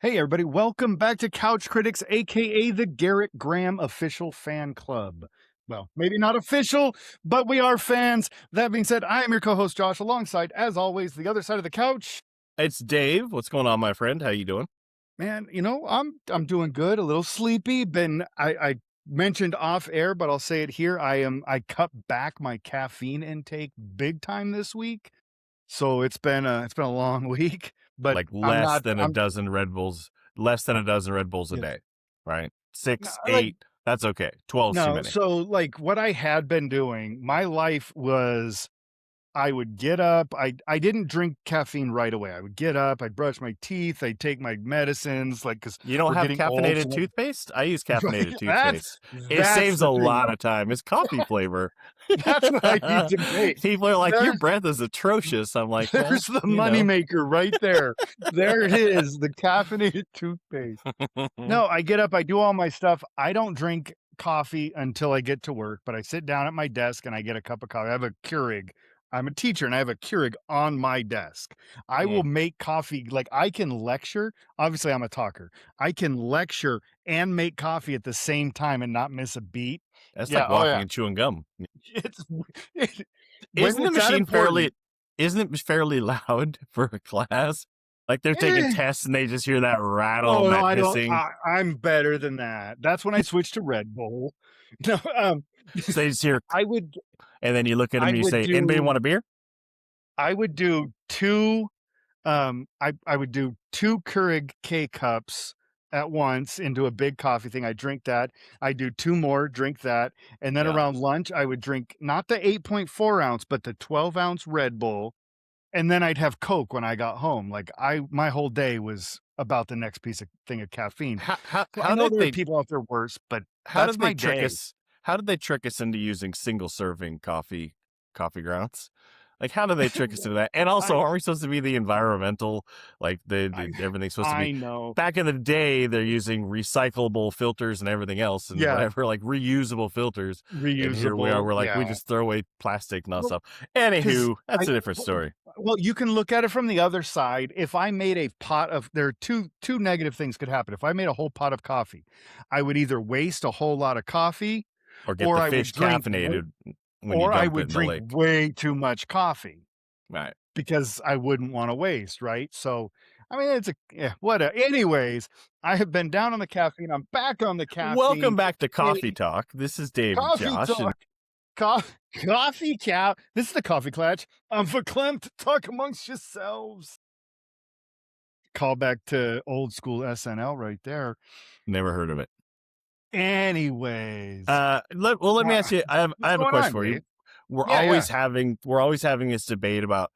Hey, everybody, welcome back to Couch Critics, aka the Garrett Graham official fan club. Well, maybe not official, but we are fans. That being said, I am your co-host Josh, alongside, as always, the other side of the couch. It's Dave. What's going on, my friend? How you doing? Man, I'm doing good, a little sleepy. I mentioned off air, but I'll say it here. I cut back my caffeine intake big time this week. So it's been a long week, but Like I'm less not than a I'm dozen Red Bulls, less than a dozen Red Bulls a yeah, day, right? no, Six, like 8, that's okay. 12's too no, many. so, like, what I had been doing, my life was I would get up, I didn't drink caffeine right away. I would get up, I'd brush my teeth, I'd take my medicines, like, because 'cause You don't we're have getting old, caffeinated so toothpaste? I use right? caffeinated That's toothpaste. It that's saves the a thing. lot of time. It's coffee flavor. That's what I need to make. People are like, your There breath is atrocious. I'm like, well, there's the moneymaker right there. There it is, the caffeinated toothpaste. No, I get up, I do all my stuff. I don't drink coffee until I get to work, but I sit down at my desk and I get a cup of coffee. I have a Keurig. I'm a teacher and I have a Keurig on my desk. I will Mm, make coffee, like I can lecture. Obviously, I'm a talker. I can lecture and make coffee at the same time and not miss a beat. that's Yeah, like oh walking yeah. and chewing gum. It's it, when Isn't the it's that machine important. fairly loud for a class? Like they're taking Eh. tests and they just hear that rattle Oh and no, that I don't. hissing. I'm better than that. That's when I switched to Red Bull. No, So they just hear, I would and then you look at them I and you would say, anybody do want a beer? I would do 2, I would do 2 Keurig K cups at once into a big coffee thing. I drink that. I do 2 more, drink that, and then Yeah. around lunch, I would drink not the 8.4 ounce, but the 12-ounce Red Bull, and then I'd have Coke when I got home. Like, my whole day was about the next piece of thing of caffeine. How how So I how know did there are they people out there worse, but how that's did they my trick day. us? How did they trick us into using single serving coffee grounds? Like how did they trick us into that? And also, I aren't we supposed to be the environmental, like I everything's supposed to be I know. back in the day, they're using recyclable filters and everything else and Yeah, whatever, like reusable filters. And here we are, reusable, we're like, we yeah. just throw away plastic, not Well, stuff. 'cause Anywho, I that's a different w story. well, you can look at it from the other side. If I made a pot of there are two negative things could happen. If I made a whole pot of coffee, I would either waste a whole lot of coffee, Or get or the I would fish drink w caffeinated when you or I dump it would in the drink lake. way too much coffee Right. because I wouldn't wanna waste, right? So, I mean, it's a yeah, anyways, I have been down on the caffeine, I'm back on the Welcome caffeine. back to Coffee Hey, Talk. This is Dave and coffee Josh, and talk. Coffee cow. This is the coffee clutch. I'm verklempt. Talk amongst yourselves. Call back to old school SNL right there. never heard of it. Anyways, Let me uh, ask you. I what's have a going question on, for you. Dave? Yeah, yeah. We're always having this debate about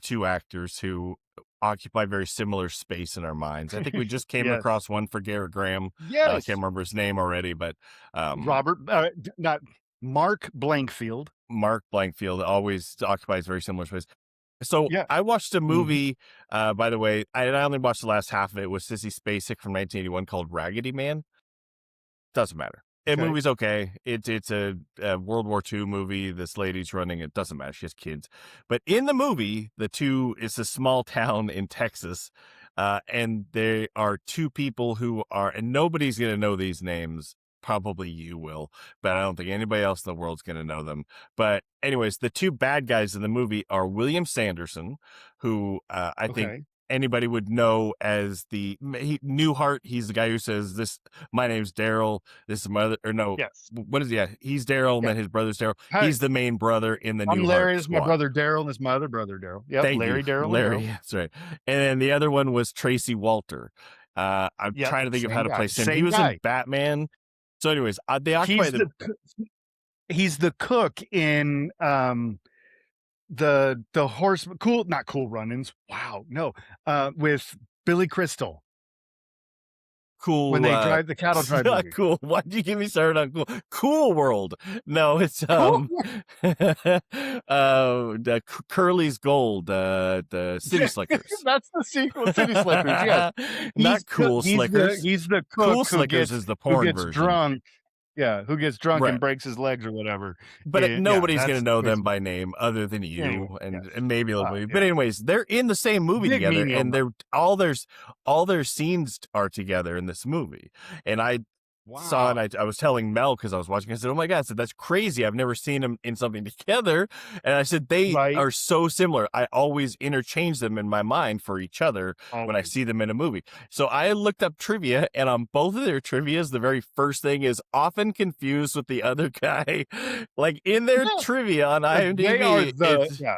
two actors who occupy very similar space in our minds. I think we just came Yes, across one for Garrett Graham. I can't yes. remember his name already, but um, Robert, not Mark Blankfield. Mark Blankfield always occupies very similar space. So Yeah. I watched a Mhm. movie. By the way, I only watched the last half of it with Sissy Spacek from 1981 called Raggedy Man. Doesn't matter. The Okay. movie's okay. It's a World War II movie. This lady's running it. Doesn't matter. She has kids. But in the movie, it's a small town in Texas, and there are two people who are, and nobody's gonna know these names. Probably you will, but I don't think anybody else in the world's gonna know them. But anyways, the two bad guys in the movie are William Sanderson, who I think Okay. anybody would know as Newhart. He's the guy who says this. My name's Daryl. This is my other, or no, Yes. what is he? Yeah, he's Daryl, and Yeah. then his brother's Daryl. Hi, He's the main brother in the I'm Newhart Larry. This is my squad. brother Daryl, and this is my other brother Daryl. Yep. Thank you, Larry, Daryl, and Larry. Daryl. That's right. And then the other one was Tracy Walter. I'm Yep. trying to think of how Same to guy. place him. He Same was in guy. Batman. So, anyways, they occupy He's the he's the cook in the horse cool not Cool Runnings. Wow, no. With Billy Crystal when cool they drive the cattle drive not movie. cool. Why'd you get me started on cool world? No, it's Cool. Curly's Gold, the City Slickers. That's the sequel, City Slickers. Yes. Not cool He's slickers. the Cool cook Slickers is the porn who gets version. drunk. Yeah, who gets drunk and Right. breaks his legs or whatever. But Yeah, nobody's gonna that's know them crazy. by name other than Anyway, you yes. and maybe a little bit. But Yeah. anyways, they're in the same movie Big together, menial and night. all their scenes are together in this movie. And I saw, and Wow. I was telling Mel because I was watching. I said, "Oh my god!" I said, "That's crazy. I've never seen them in something together." And I said, "They Right? are so similar. I always interchange them in my mind for each other when I Always. see them in a movie." So I looked up trivia, and on both of their trivias, the very first thing is often confused with the other guy. Like in their Yeah. trivia on They are IMDb, the yeah.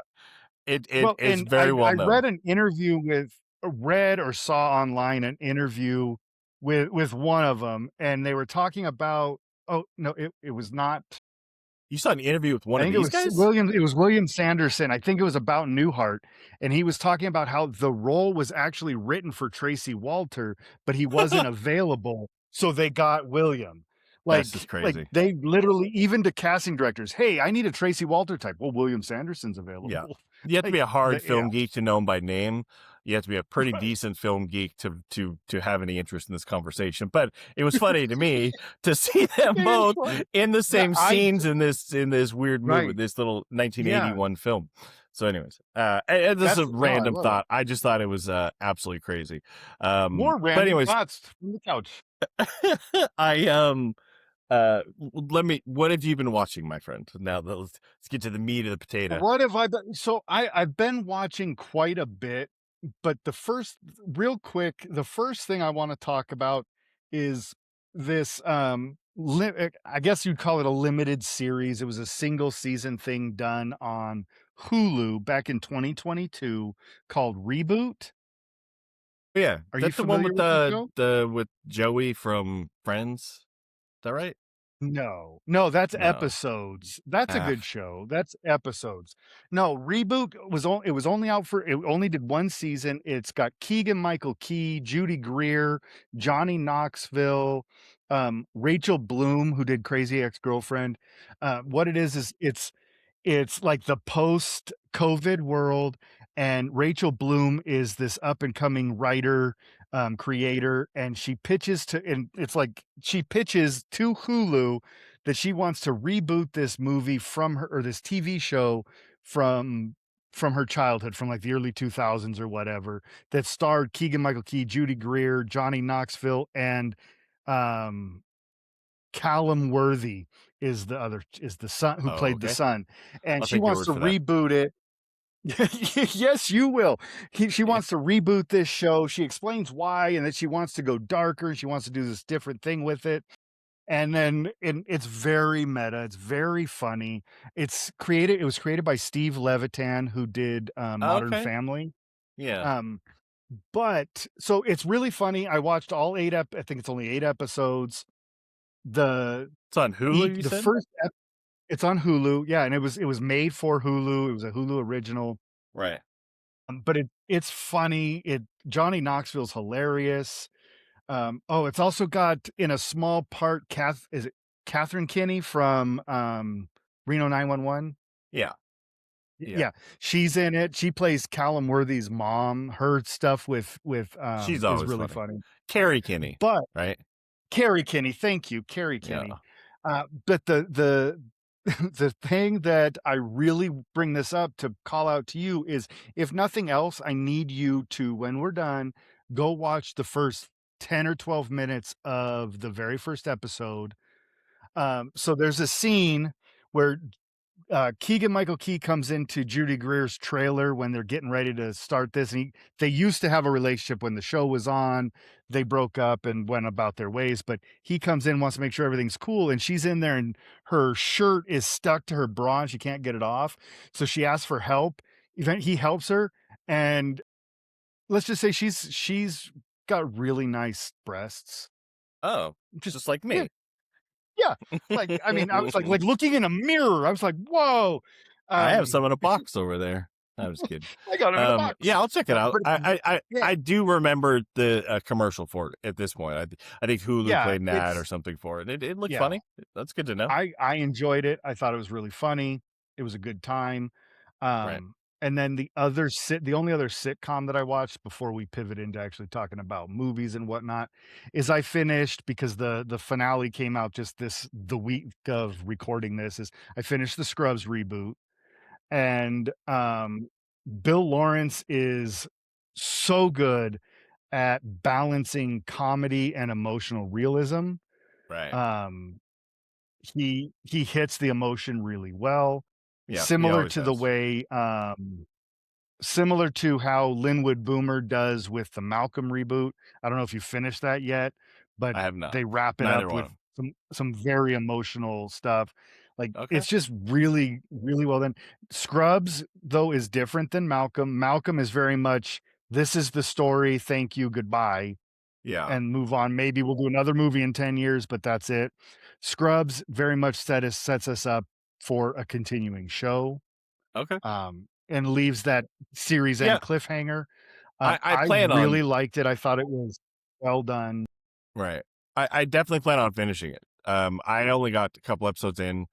Well, it's and very I well known. read an interview with read or saw online an interview with one of them, and they were talking about oh, no, it was not You saw an interview with one I of think these guys? It was William Sanderson. I think it was about Newhart, and he was talking about how the role was actually written for Tracy Walter, but he wasn't available, so they got William. That's just crazy. They literally even to casting directors, "Hey, I need a Tracy Walter type." Well, William Sanderson's Yeah. available. You have to be a hard Yeah, film geek to know him by name. You have to be a pretty decent film geek to have any interest in this conversation. But it was funny to me to see them it's both funny. in the Yeah, same scenes in this weird movie, right. this little Yeah, 1981 film. So, anyways, and this is a I random love it. thought. I just thought it was absolutely crazy. More But random anyways, thoughts from the couch. I let me. What have you been watching, my friend? Now let's get to the meat of the potato. What have I been so I've been watching quite a bit, but real quick, the first thing I wanna talk about is this, I guess you'd call it a limited series. It was a single season thing done on Hulu back in 2022 called Reboot. Yeah, Are you that's the one familiar with with the show? the with Joey from Friends. Is that right? No. No, that's No. episodes. That's a Ah, good show. That's episodes. No, Reboot it was only out for it only did 1 season. It's got Keegan-Michael Key, Judy Greer, Johnny Knoxville, Rachel Bloom, who did Crazy Ex-Girlfriend. What it is it's like the post-COVID world, and Rachel Bloom is this up-and-coming writer, creator, and it's like she pitches to Hulu that she wants to reboot this movie from her or this TV show from from her childhood, from, like, the early 2000s or whatever, that starred Keegan-Michael Key, Judy Greer, Johnny Knoxville, and, um Callum Worthy is the son who oh, played the okay. son, and I'll she take your wants word to for that. reboot it. Yes, you will. She Yeah. wants to reboot this show. She explains why, and that she wants to go darker. She wants to do this different thing with it. And it's very meta. It's very funny. It was created by Steve Levitan, who did Oh, Modern okay. Family. Yeah. Um, but so it's really funny. I watched all I think it's only 8 episodes. The It's on Hulu, you the said? first It's on Hulu, yeah, and it was made for Hulu, it was a Hulu original, Right. but it's funny, Johnny Knoxville's hilarious, oh, it's also got in a small part is it Catherine Kinney from, Reno 911? Yeah. Yeah. Yeah, she's in it, she plays Callum Worthy's mom, her stuff She's is always really funny. funny, Carrie Kinney, but right? Carrie Kinney, thank you, Carrie Yeah. Kinney. But the thing that I really bring this up to call out to you is, if nothing else, I need you to, when we're done, go watch the first 10 or 12 minutes of the very first episode. So there's a scene where Keegan-Michael Key comes into Judy Greer's trailer when they're getting ready to start this, and they used to have a relationship when the show was on. They broke up and went about their ways, but he comes in, wants to make sure everything's cool, and she's in there, and her shirt is stuck to her bra, and she can't get it off, so she asks for help. He helps her, and let's just say she's got really nice breasts. Oh, Just just like yeah, me. yeah. Like, I mean, I was like looking in a mirror, I was like, "Whoa." I have Um some in a box over there. I was kidding. I got him in a box. Yeah, I'll check it out. But yeah, I do remember the commercial for it at this point. I think Hulu yeah, played an ad or something for it. It looked yeah, funny. That's good to know. I enjoyed it. I thought it was really funny. It was a good time. Right. And then the only other sitcom that I watched before we pivot into actually talking about movies and whatnot is I finished because the finale came out just the week of recording this is I finished the Scrubs reboot and Bill Lawrence is so good at balancing comedy and emotional realism. Right. Um he hits the emotion really well, Yeah, he similar always to the does. way similar to how Linwood Boomer does with the Malcolm reboot. I don't know if you finished that yet, but I have not. they wrap it Neither up one with of them. some very emotional stuff. Like, Okay. it's just really, really well done. Scrubs, though, is different than Malcolm. Malcolm is very much, "This is the story, thank you, goodbye," Yeah. and move on. Maybe we'll do another movie in 10 years, but that's it. Scrubs very much sets us up for a continuing show, Okay. and leaves that series Yeah. end cliffhanger. I I plan on really liked it. I thought it was well done. right. I definitely plan on finishing it. I only got a couple episodes in.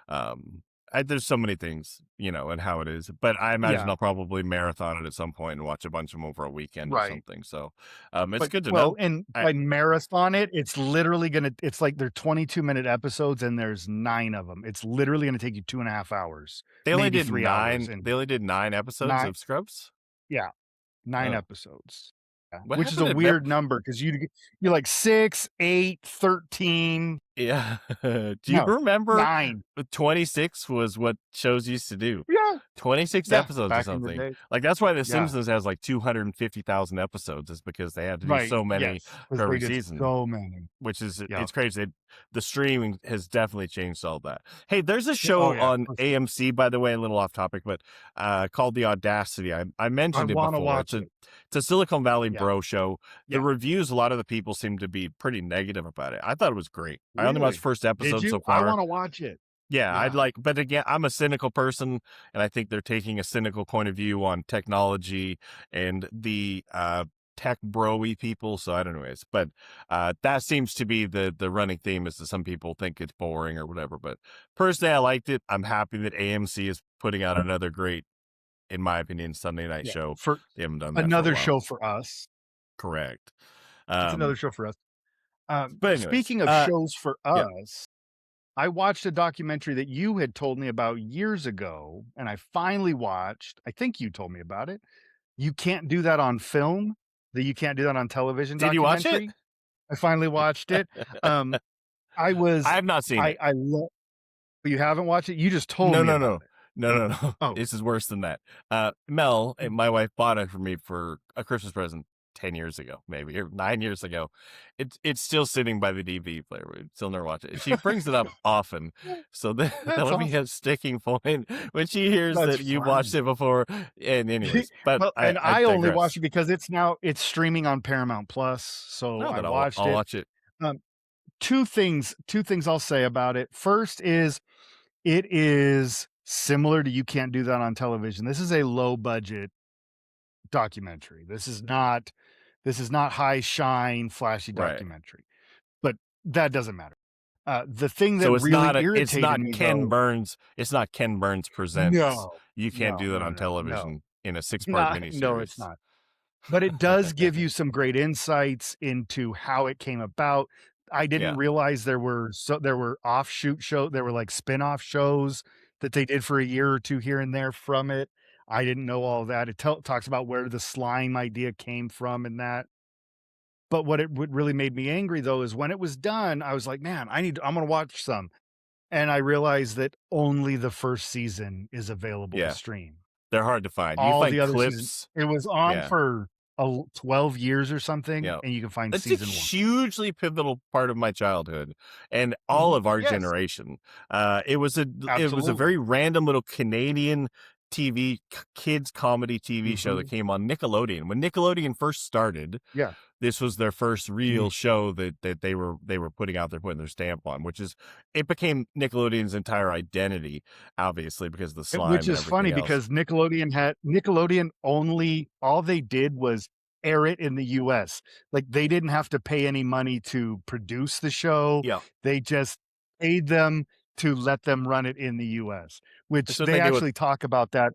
Um, there's so many things, and how it is, but I imagine Yeah, I'll probably marathon it at some point and watch a bunch of them over a weekend or right. something. So, it's But good to well, know. and I by marathon it, it's literally it's like they're 22-minute episodes and there's 9 of them. It's literally gonna take you 2.5 hours, they only maybe did 3 hours, nine. and They only did 9 episodes 9 of Scrubs. yeah, 9 Oh, episodes. Yeah, what which is a happened to Mel? weird number because you're like 6, 8, 13. Yeah. Do you No, remember 9. 26 was what shows used to do? Yeah, 26 yeah, episodes or back in the something. day. Like, that's why The Yeah. Simpsons has, like, 250,000 episodes is because they had to do Right, so many yes, for because they every did season, so many. which is Yep. it's crazy. The streaming has definitely changed all that. Hey, there's a Oh, show yeah, on for sure. AMC, by the way, a little off topic, but, called The Audacity. I I mentioned it wanna before. watch it. It's a Silicon Valley Yeah, bro show. The yeah. reviews, a lot of the people seem to be pretty negative about it. I thought it was great. I only watched Really? first Did episode so you? I far. wanna watch it. Yeah, Yeah. but again, I'm a cynical person, and I think they're taking a cynical point of view on technology and the tech broy people. So I don't know, but that seems to be the running theme is that some people think it's boring or whatever. But personally, I liked it. I'm happy that AMC is putting out another great, in my opinion, Sunday night Yeah, show. for They haven't done that for a another while. show for us. Correct. It's another Um, show for us. but anyways, Speaking of shows for yeah. us, I watched a documentary that you had told me about years ago, and I finally watched. I think you told me about it. You Can't Do That on Film, the You Can't Do That on Television Did you watch it? documentary. I finally watched it. Um, I I was have not seen it. I love you haven't watched it? You just told No, me no, about no. it. No, no, no. Oh. This is worse than that. Mel, my wife bought it for me for a Christmas present 10 years ago, maybe, or 9 years ago. It's still sitting by the DVD player. We still never watch it. She brings it up often. So That's that'll be a awesome. sticking point when she hears That's that you've watched fine. it before. And anyways, but Well, and I I only watched digress. it because it's streaming on Paramount Plus, so No, I then watched I'll it. watch it. Um, 2 things I'll say about it. First is it is similar to You Can't Do That on Television. This is a low budget documentary. This is not high shine, flashy Right. documentary, but that doesn't matter. The thing that So it's really not it's irritated not me Ken though Burns. It's not Ken Burns presents. no, You can't no, do that no, on no, no, television in a 6-part no, it's miniseries. not. But it does give you some great insights into how it came about. I didn't Yeah. realize there were there were like spin-off shows that they did for a year or 2 here and there from it. I didn't know all that. It talks about where the slime idea came from and that. But what really made me angry though is when it was done, I was like, "Man, I'm gonna watch some." And I realized that only the first season is available to Yeah. stream. They're hard to find. You All find the other seasons clips. it was on Yeah, for 12 years or something, yeah. and you can find It's a season 1. hugely pivotal part of my childhood and all Mhm. of our Yes, generation. It was a absolutely. very random little Canadian TV kids comedy TV show that Mhm. came on Nickelodeon. When Nickelodeon first started, Yeah. this was their first real Mhm. show that they were putting out there, putting their stamp on, which is it became Nickelodeon's entire identity, obviously, because of the slime Which and is funny everything else. because Nickelodeon only all they did was air it in the US. Like, they didn't have to pay any money to produce the show. Yeah. They just paid them to let them run it in the US, which That's what they they do with actually talk about that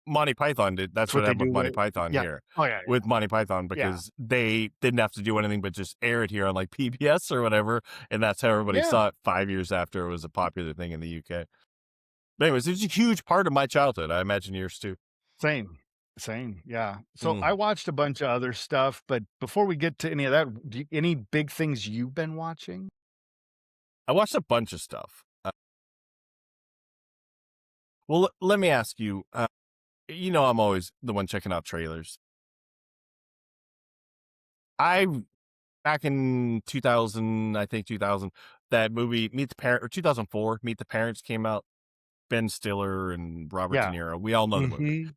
Monty Python did. That's That's what what they happened with do Monty with Python yeah. here. Oh, yeah, With Monty Python, yeah. because they didn't have to do anything but just air it here on like PBS or whatever, and that's how everybody Yeah. saw it 5 years after it was a popular thing in the UK. But anyways, it's a huge part of my childhood. I imagine yours too. Same. Same, yeah. So, I Mm. watched a bunch of other stuff, but before we get to any of that, any big things you've been watching? I watched a bunch of stuff. Well, let me ask you. I'm always the one checking out trailers. I back in 2000, I think 2000, that movie Meet the Parent, or 2004, Meet the Parents came out. Ben Stiller and Robert De Yeah. Niro. We all know the movie. Mhm.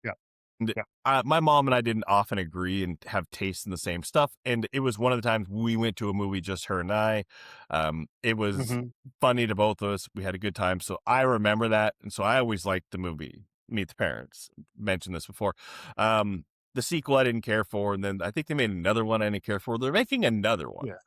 Yeah, And, yeah. my mom and I didn't often agree and have taste in the same stuff, and it was one of the times we went to a movie, just her and I. It was Mhm. funny to both of us. We had a good time, so I remember that, and so I always liked the movie Meet the Parents. Mentioned this before. The sequel I didn't care for, and then I think they made another one I didn't care for. They're making another one. Yeah.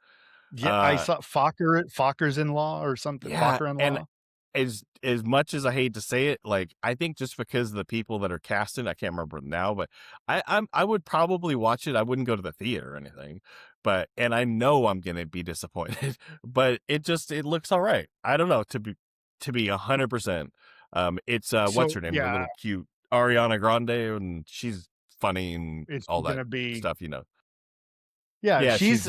Yeah, I Uh, saw Focker's in Law or something, yeah, Focker in and Law? as much as I hate to say it, like, I think just because of the people that are casting, I can't remember now, but I would probably watch it. I wouldn't go to the theater or anything, but and I know I'm gonna be disappointed, but it looks all right. I don't know, to be 100%. It's what's So, her name? The yeah, little cute Ariana Grande, and she's funny and it's all that gonna be stuff, you know. yeah, Yeah, she's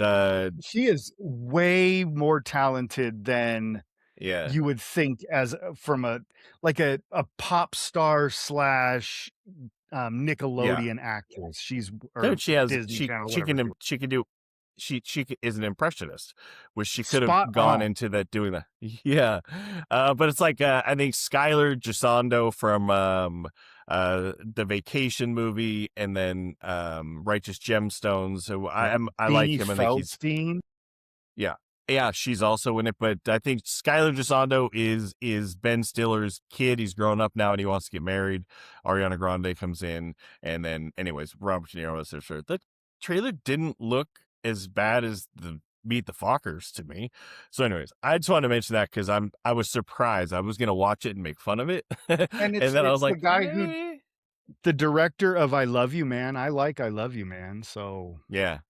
she is way more talented than yeah. you would think as from a like a pop star slash, Yeah. Nickelodeon actress. She's or Dude, she has Disney Channel, she whatever can she she can do is an impressionist, which she could have spot gone on. into that doing that. Yeah. But it's like I think Skylar Gisondo from the Vacation movie, and then Righteous Gemstones. So Yeah, I like Beanie him. I think he's Feldstein. yeah. Yeah, she's also in it, but I think Skylar Gisondo is Ben Stiller's kid. He's grown up now and he wants to get married. Ariana Grande comes in, and then, anyways, Robert De Niro is there. Sure, the trailer didn't look as bad as the Meet the Fockers to me. So, anyways, I just wanted to mention that because I was surprised. I was gonna watch it and make fun of it, And and then I was it's the like, guy who the director of I Love You, Man. I like I Love You, Man, so yeah,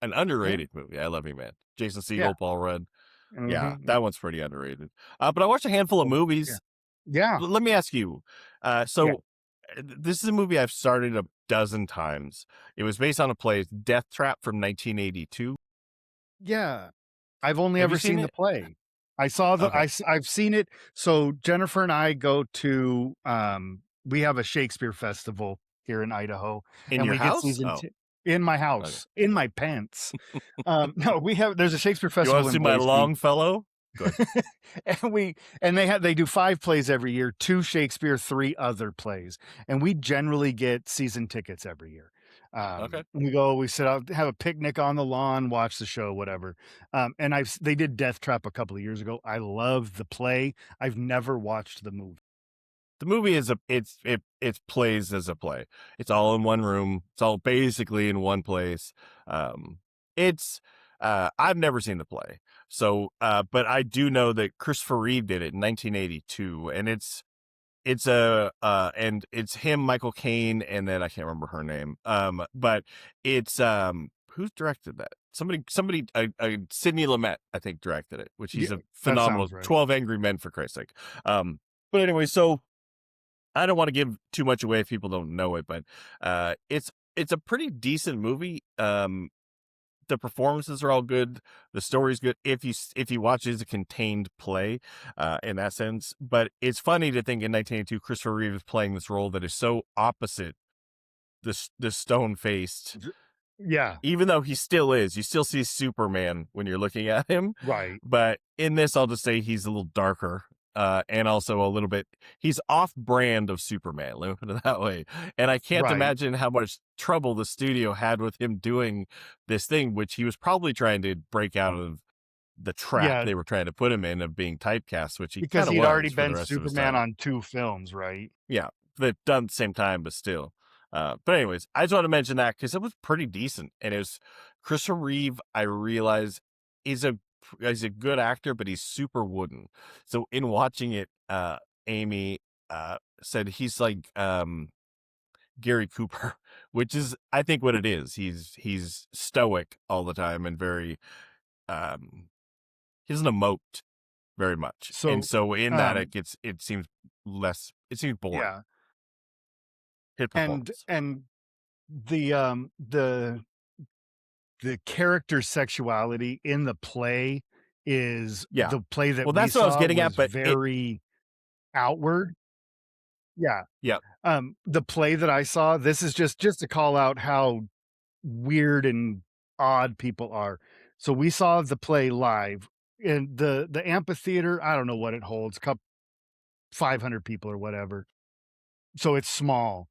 an yeah, underrated movie. I love you, man. Jason yeah. Segel, Paul Rudd. Yeah, Mhm, that one's pretty underrated. But I watched a handful of yeah. movies. Yeah, Let me ask you. yeah, This is a movie I've started a dozen times. It was based on a play, Death Trap from 1982. yeah. I've only Have you ever seen seen the it? play. I saw the Okay. I've seen it. So Jennifer and I go to, we have a Shakespeare festival here in Idaho, In and your we get house? season Oh, 2 in my okay. house, in my pants. No, there's a Shakespeare You want festival to in see my Boise. Longfellow? Good. They do 5 plays every year, 2 Shakespeare, 3 other plays, and we generally get season tickets every year. Okay. We sit out, have a picnic on the lawn, watch the show, whatever. And they did Death Trap a couple of years ago. I love the play. I've never watched the movie. The movie is it plays as a play. It's all in one room. It's all basically in one place. Um, it's I've never seen the play, so but I do know that Christopher Reeve did it in 1982, and it's a and it's him, Michael Caine, and then I can't remember her name. But it's who's directed that? Somebody, Sidney Lumet, I think, directed it, which Yeah, he's a that phenomenal sounds right. 12 Angry Men, for Christ's sake. But anyway, so I don't want to give too much away if people don't know it, but it's a pretty decent movie. The performances are all good. The story's good if you watch it as a contained play, in that sense. But it's funny to think in 1982, Christopher Reeve is playing this role that is so opposite the stone faced, D Yeah, even though he still is. You still see Superman when you're looking at him, right, but in this, I'll just say he's a little darker. And also a little bit, he's off brand of Superman, let me put it that way. And I can't right. imagine how much trouble the studio had with him doing this thing, which he was probably trying to break out of the trap Yeah, they were trying to put him in of being typecast, which he because kind of he'd already was for the been rest of his Superman time. on 2 films, right? Yeah, they've done at the same time, but still. But anyways, I just want to mention that because it was pretty decent, and it was Christopher Reeve. I realize is a good actor, but he's super wooden. So in watching it, Amy said he's like Gary Cooper, which is I think what it is. He's stoic all the time and very um he doesn't emote very much. And So, so in that um, it seems boring. yeah, His and performance. the um the the character sexuality in the play is Yeah. the play that Well, we that's what I was saw getting at, was but it very outward. Yeah. yeah, The play that I saw, this is just to call out how weird and odd people are. So we saw the play live in the amphitheater. I don't know what it holds, 500 people or whatever. So it's small.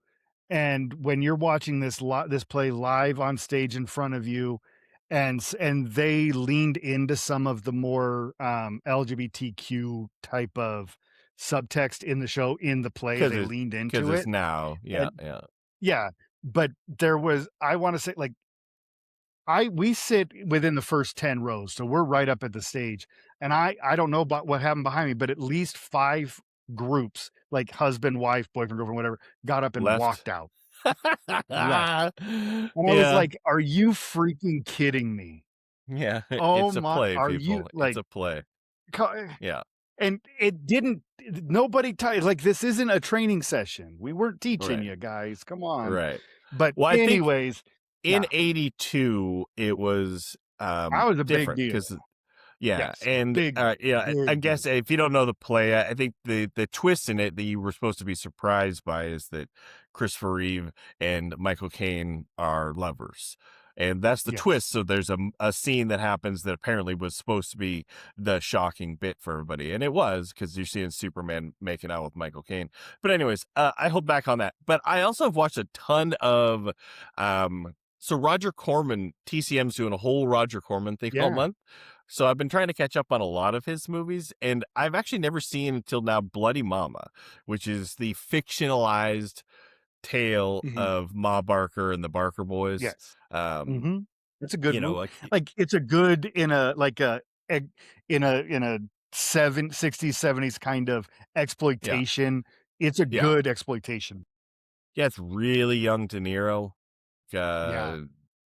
And when you're watching this play live on stage in front of you, and they leaned into some of the more LGBTQ type of subtext in the show in the play, they leaned because into it's it. now. Yeah, And yeah. yeah, but there was, I want to say, like, I we sit within the first 10 rows, so we're right up at the stage. And I don't know about what happened behind me, but at least 5 groups, like husband, wife, boyfriend, girlfriend, whatever, got up and Left. walked out, left. And I was Yeah. like, "Are you freaking kidding me? Yeah. Oh It's a my, play, are you people. It's like, a play. co" Yeah. and it didn't, nobody like, this isn't a training session. We weren't teaching Right. you guys, come on. Right. But Well, I think anyways, in yeah, mm, '82 it was I was a big different deal. because yeah, Yes, and yeah, I big guess deal. if you don't know the play, I think the twist in it that you were supposed to be surprised by is that Christopher Reeve and Michael Caine are lovers. And that's the Yes. twist. So there's a scene that happens that apparently was supposed to be the shocking bit for everybody. And it was because you're seeing Superman making out with Michael Caine. But anyways, I hold back on that. But I also have watched a ton of so Roger Corman, TCM's doing a whole Roger Corman thing all Yeah. month. So I've been trying to catch up on a lot of his movies, and I've actually never seen until now Bloody Mama, which is the fictionalized tale Mhm. of Ma Barker and the Barker Boys. Yes. Um, Mhm. It's a good movie. like Like, it's a good in a like a in a 60s, 70s kind of yeah, exploitation. It's a yeah, good exploitation. yeah. It's really young De Niro. Yeah. Uh,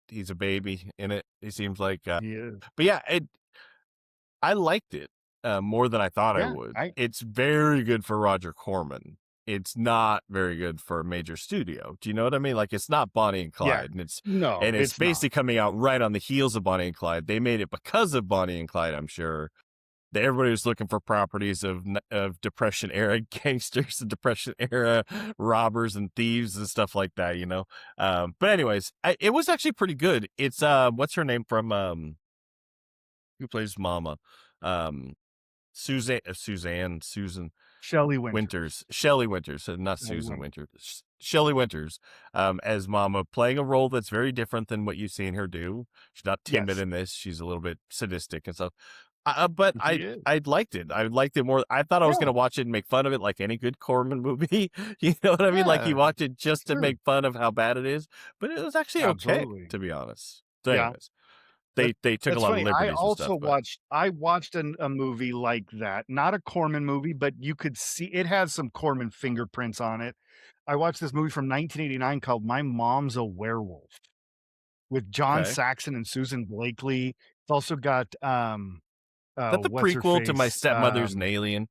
he's a baby in it. He seems like, He is. but yeah, I liked it, more than I thought I Yeah. would. I It's very good for Roger Corman. It's not very good for a major studio. Do you know what I mean? Like, it's not Bonnie and Yeah. Clyde, No, and it's it's not. basically coming out right on the heels of Bonnie and Clyde. They made it because of Bonnie and Clyde, I'm sure. That everybody was looking for properties of Depression era gangsters and Depression era robbers and thieves and stuff like that, you know. But anyways, it was actually pretty good. It's what's her name from who plays Mama? Um, Susan Shelley Winters. Winters, Shelley Winters, not Shelley Susan Winters. Winters, Shelley Winters, as Mama, playing a role that's very different than what you've seen her do. She's not timid Yes. in this; she's a little bit sadistic and stuff. But She is. I liked it. I liked it more. I thought I was Yeah. going to watch it and make fun of it, like any good Corman movie. You know what I mean? Like you Yeah. watch it just to Sure. make fun of how bad it is, but it was actually okay, Absolutely. to be honest. So, Yeah. anyways, That they took a that's lot of funny. liberties with stuff, but I watched a movie like that, not a Corman movie, but you could see it has some Corman fingerprints on it. I watched this movie from 1989 called My Mom's a Werewolf with John okay. Saxon and Susan Blakely. It's also got, Is that the what's her prequel to My face? Stepmother's an Alien?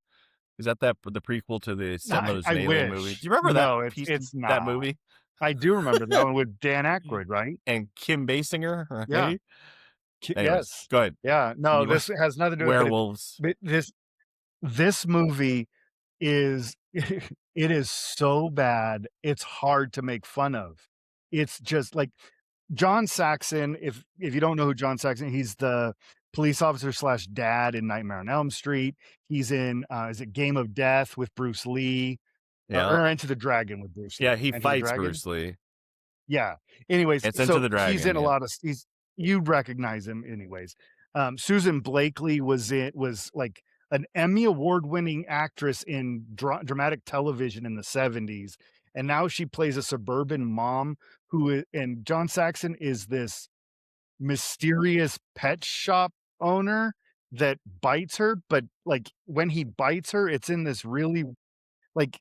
Is that the prequel to the Stepmother's I an Alien movie? Do wish. you remember that No, piece of it's that not. movie? I do remember that one with Dan Aykroyd, right? And Kim Basinger, Yeah. right? Anyways, Yes. go ahead. Yeah. No, You this has nothing to do with it, werewolves. but this movie is it is so bad, it's hard to make fun of. It's just like John Saxon, if you don't know who John Saxon, he's the police officer slash dad in Nightmare on Elm Street. He's in, is it Game of Death with Bruce Lee, Yeah. or Enter the Dragon with Bruce Yeah, Lee? he Enter the fights Dragon? Bruce Lee. Yeah. Anyways, It's Into so the he's Dragon, in a yeah. lot of he's you'd recognize him anyways. Susan Blakely was like an Emmy award-winning actress in dramatic television in the 70s, and now she plays a suburban mom and John Saxon is this mysterious pet shop owner that bites her, but, like, when he bites her, it's in this really, like,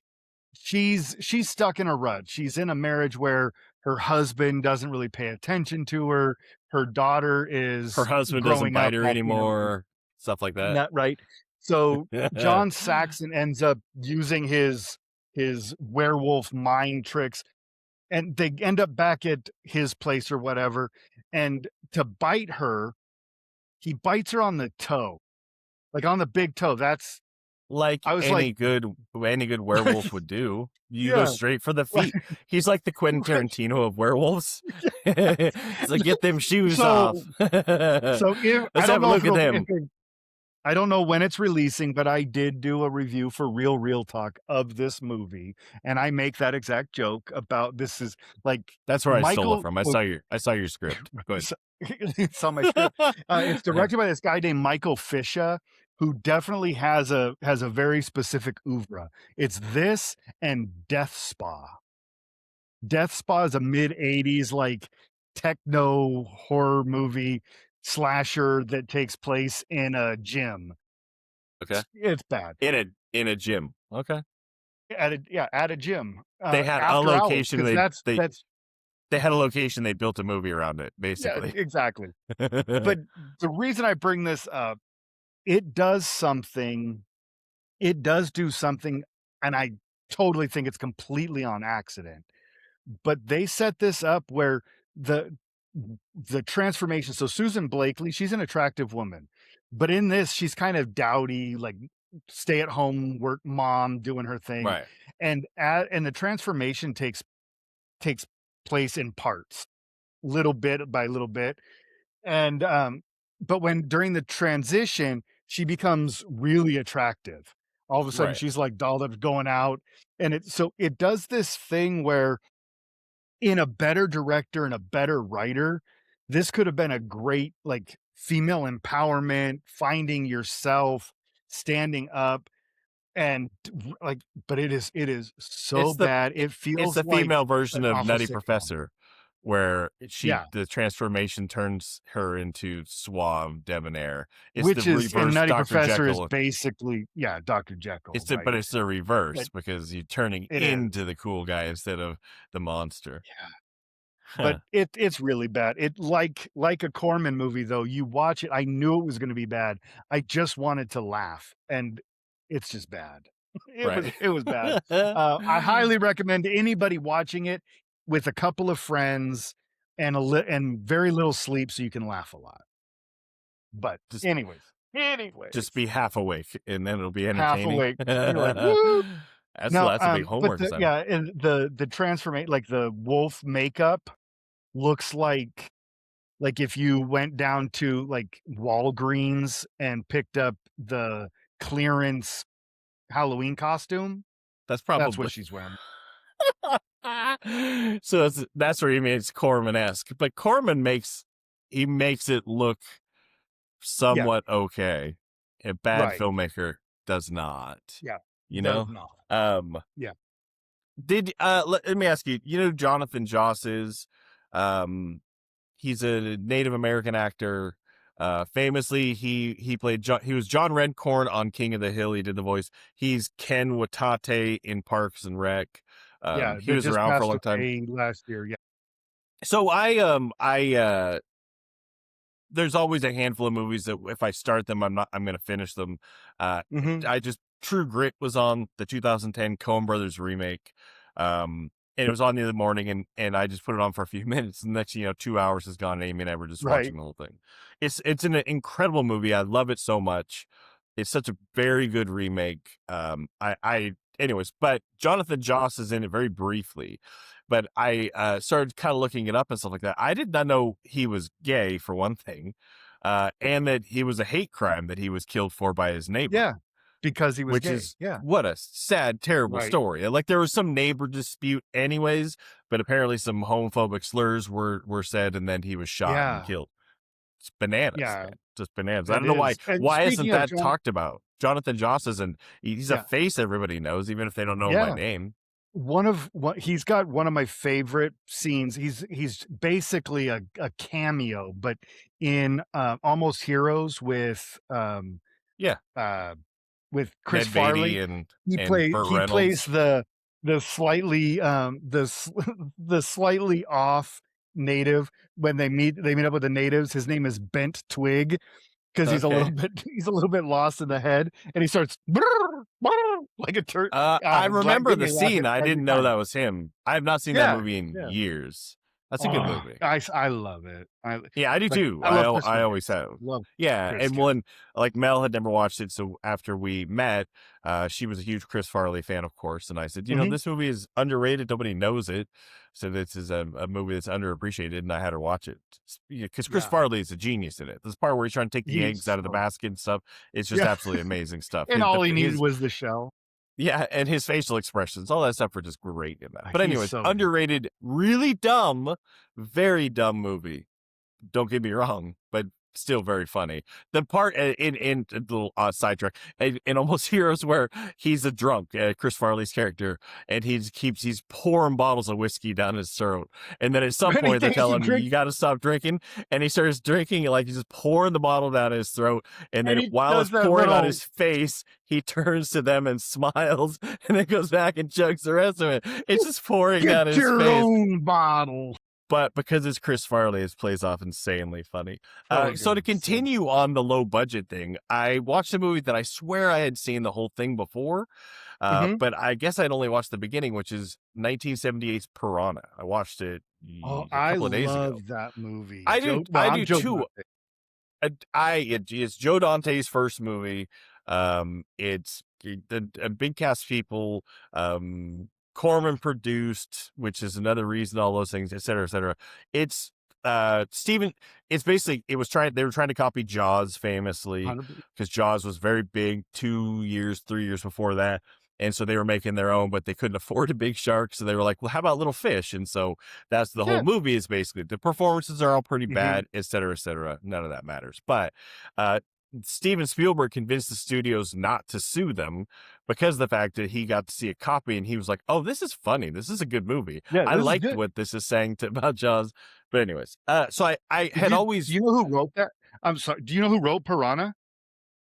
she's stuck in a rut. She's in a marriage where her husband doesn't really pay attention to her. Her daughter Her is husband doesn't growing bite up her watching everything. anymore, stuff like that. Not right. So John Saxon ends up using his werewolf mind tricks, and they end up back at his place or whatever. And to bite her, he bites her on the toe, like on the big toe. That's Like I was like, any good werewolf would do. You go yeah, straight for the like, feet. He's like the Quentin right. Tarantino of werewolves. It's like, get them shoes off. So so if I Let's don't have a know if look at it'll if them. it, I don't know when it's releasing, but I did do a review for Real Talk of this movie, and I make that exact joke about this is like That's where I stole it Michael from. I saw your script. Go ahead. so it's on my script. It's directed by this guy named Michael Fisher, who definitely has a very specific oeuvre. It's this and Death Spa. Death Spa is a mid-80s like techno horror movie slasher that takes place in a gym. Okay. It's bad. In a gym. Okay. At a gym, They had a after hours, location because that's they had a location, they built a movie around it, yeah, basically. exactly. But the reason I bring this up, it does something it does do something, and I totally think it's completely on accident. But they set this up where the the transformation, so Susan Blakely, she's an attractive woman, but in this, she's kind of dowdy, like stay-at-home work mom doing her thing, Right. and the transformation takes place in parts, little bit by little bit, and, but when during the transition, she becomes really attractive. All of a sudden, Right. she's, like, dolled up going out, and it does this thing where in a better director and a better writer, this could have been a great, like, female empowerment, finding yourself, standing up, and like, but it is so It's the bad. It it's feels the like female version an of awful Nutty sitcom. Professor, where Yeah, the transformation turns her into suave debonair. It's the which is in reverse Nutty Dr. Professor is Jekyll. basically, yeah, Dr. Jekyll, But right? it's the reverse It because you're turning it is. into the cool guy instead of the monster. Yeah. But Huh. it's really bad. It like a Corman movie, though, you watch it, I knew it was gonna be bad. I just wanted to laugh, and it's just bad. Right. It was bad. I highly recommend anybody watching it with a couple of friends and very little sleep so you can laugh a lot. But just anyways, be half awake and then it'll be half entertaining. awake. You're like, "Woo." No, That's a big but homework the assignment. yeah, and the transformate like, the wolf makeup looks like if you went down to, like, Walgreens and picked up the clearance Halloween costume, That's that's what probably she's wearing. so that's where he makes Corman-esque. But he makes it look Yeah, somewhat okay. A bad right. filmmaker does not. Yeah, You does know? not. Um Yeah. let me ask you, you know who Jonathan Joss is? Um he's a Native American actor. Famously, he was John Redcorn on King of the Hill. He did the voice. He's Ken Watate in Parks and Rec. Yeah, He that was just around for a passed long time. away last year, yeah. So there's always a handful of movies that if I start them, I'm going to finish them. Uh, Mhm. I just True Grit was on the 2010 Coen Brothers remake. And it was on the other morning, and I just put it on for a few minutes. And next, 2 hours has gone. Amy and I were just Right. watching the whole thing. It's an incredible movie. I love it so much. It's such a very good remake. Anyways, but Jonathan Joss is in it very briefly. But I started kind of looking it up and stuff like that. I did not know he was gay, for one thing, and that he was a hate crime that he was killed for by his neighbor, Yeah, because he was which gay. is Yeah, what a sad, terrible right. story. Like there was some neighbor dispute, anyways, but apparently some homophobic slurs were said, and then he was shot and Yeah, killed. It's bananas, yeah, man. Just bananas. I it don't know why. is. And Why isn't speaking of that John talked about? Jonathan Joss isn't. He's a yeah, face everybody knows, even if they don't know him by yeah. name. He's got one of my favorite scenes. He's basically a cameo, but in, Almost Heroes Yeah, uh, with Chris Ned Beatty Farley, and Burt he plays Reynolds. the slightly the slightly off native when they meet up with the natives. His name is Bent Twig because Okay. he's a little bit lost in the head, and he starts like a turd. I Get remember the me scene. laughing I every didn't know time. that was him. I have not seen that Yeah, movie in yeah. years. That's a good Oh, movie. I love it. Yeah, I do Like, too. I love I Christopher always Guest. have. Love Yeah, Chris and Guest. when like Mel had never watched it, so after we met, she was a huge Chris Farley fan, of course, and I said, you know, Mhm. this movie is underrated. Nobody knows it, so this is a movie that's underappreciated, and I had her watch it because Chris Yeah, Farley is a genius in it. This part where he's trying to take the he's eggs out of the so basket and stuff, it's just yeah, absolutely amazing stuff. and all he needed was the shell. Yeah, and his facial expressions, all that stuff were just great in that. But He's anyways, so good. underrated, really dumb, very dumb movie. Don't get me wrong, but still very funny. The part in a little sidetrack in Almost Heroes where he's a drunk, Chris Farley's character, and he's pouring bottles of whiskey down his throat, and then at some When he point they're thinks he telling him drink you got to stop drinking, and he starts drinking like he's just pouring the bottle down his throat, and and then he while does it's that pouring on little his face, he turns to them and smiles, and then goes back and chugs the rest of it. It's just pouring "Get down his your face, own bottle." but because it's Chris Farley, it plays off insanely funny. So So to good, so good. continue on the low budget thing, I watched a movie that I swear I had seen the whole thing before, Mhm. but I guess I'd only watched the beginning, which is 1978's Piranha. I watched it Oh, a I couple of days ago. love that movie. I do, Joe well, I I'm do Joe too. Dante. It's Joe Dante's first movie. It's a big cast of people. Corman produced, which is another reason, all those things, et cetera, et cetera. It's Steven. It's basically they were trying to copy Jaws famously 100 because Jaws was very big 2 years, 3 years before that. And so they were making their own, but they couldn't afford a big shark. So they were like, well, how about little fish? And so that's the whole Yeah. movie is basically the performances are all pretty Mhm. bad, et cetera, et cetera. None of that matters. But uh, Steven Spielberg convinced the studios not to sue them because of the fact that he got to see a copy and he was like, oh, this is funny. This is a good movie. Yeah, I this is liked good. what this is saying about Jaws. But anyways, so I Did had you do always, you know who wrote that? I'm sorry, do you know who wrote Piranha?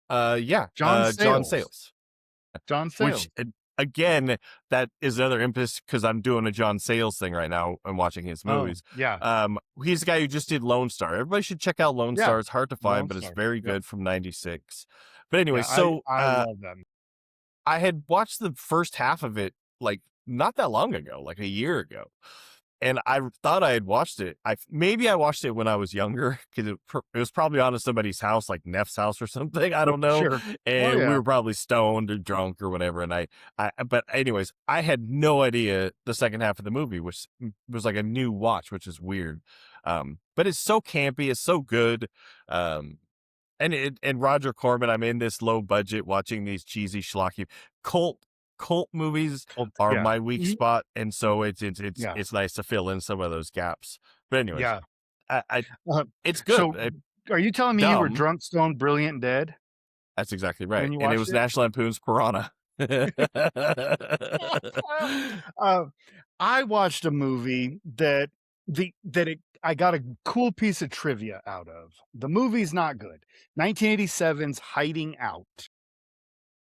yeah, John John Sayles. Sayles. John Which Sayles. again, that is another impetus because I'm doing a John Sayles thing right now and watching his Oh, movies. yeah. He's the guy who just did Lone Star. Everybody should check out Lone Yeah. Star. It's hard to find, Lone but it's Star. very Yep. good from '96. But anyway, Yeah, so I love them. I had watched the first half of it like not that long ago, like a year ago. And I thought I had watched it. Maybe I watched it when I was younger because it was probably on at somebody's house, like Neff's house or something. I don't know. Sure. Oh, And we yeah. were probably stoned or drunk or whatever. And but anyways, I had no idea the second half of the movie, which was like a new watch, which is weird. But it's so campy, it's so good. Um, and Roger Corman, I'm in this low budget watching these cheesy schlocky cult cult movies Oh, are yeah. my weak Mhm. spot, and so Yeah. it's nice to fill in some of those gaps. But anyways, Yeah. I Uh, it's good. so are you telling me you were Dumb. drunk, stoned, brilliant, dead That's exactly when right, you and it watched was it? National Lampoon's Piranha. Uh, I watched a movie I got a cool piece of trivia out of. The movie's not good. 1987's Hiding Out.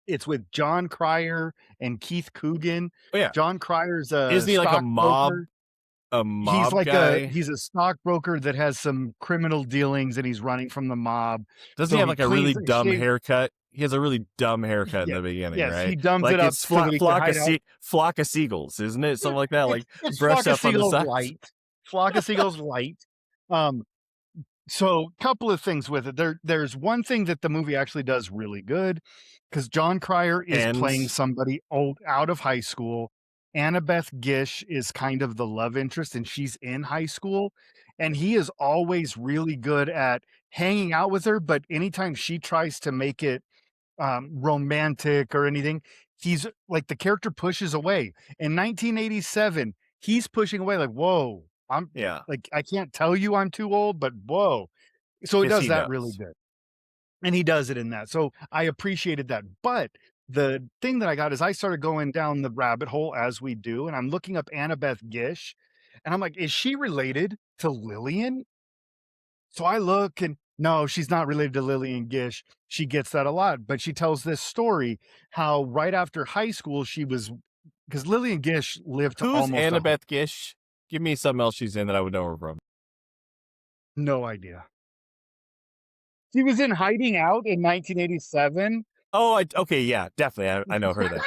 It's with John Cryer and Keith Coogan. Oh yeah, John Cryer's a isn't he like stockbroker. a He's mob like guy? he's a stockbroker that has some criminal dealings and he's running from the mob. Doesn't he So have he like a really cleans dumb shaves. haircut? He has a really dumb haircut in Yeah. the beginning, Yes, he right? dumbs it Like up it's so that he can hide out. flock of seagulls, isn't it? Yeah, Something like that, like it's brushed Flock of up on the Seagulls sides. light. Flock of Seagulls light. Um, so couple of things with it. There's one thing that the movie actually does really good because John Cryer is playing Ends. somebody old out of high school. Annabeth Gish is kind of the love interest, and she's in high school. And he is always really good at hanging out with her, but anytime she tries to make it romantic or anything, he's like the character pushes away. In 1987, he's pushing away like, "Whoa, I'm Yeah, like I can't tell you I'm too old, but whoa." So he because does he that really knows. good. And he does it in that. So I appreciated that. But the thing that I got is I started going down the rabbit hole as we do, and I'm looking up Annabeth Gish, and I'm like, is she related to Lillian? So I look and no, she's not related to Lillian Gish. She gets that a lot, but she tells this story how right after high school, she was because Lillian Gish lived to Who's almost Annabeth Gish? Give me something else she's in that I would know her from. no idea. She was in Hiding Out in 1987. Oh, okay, yeah, definitely. I know her then.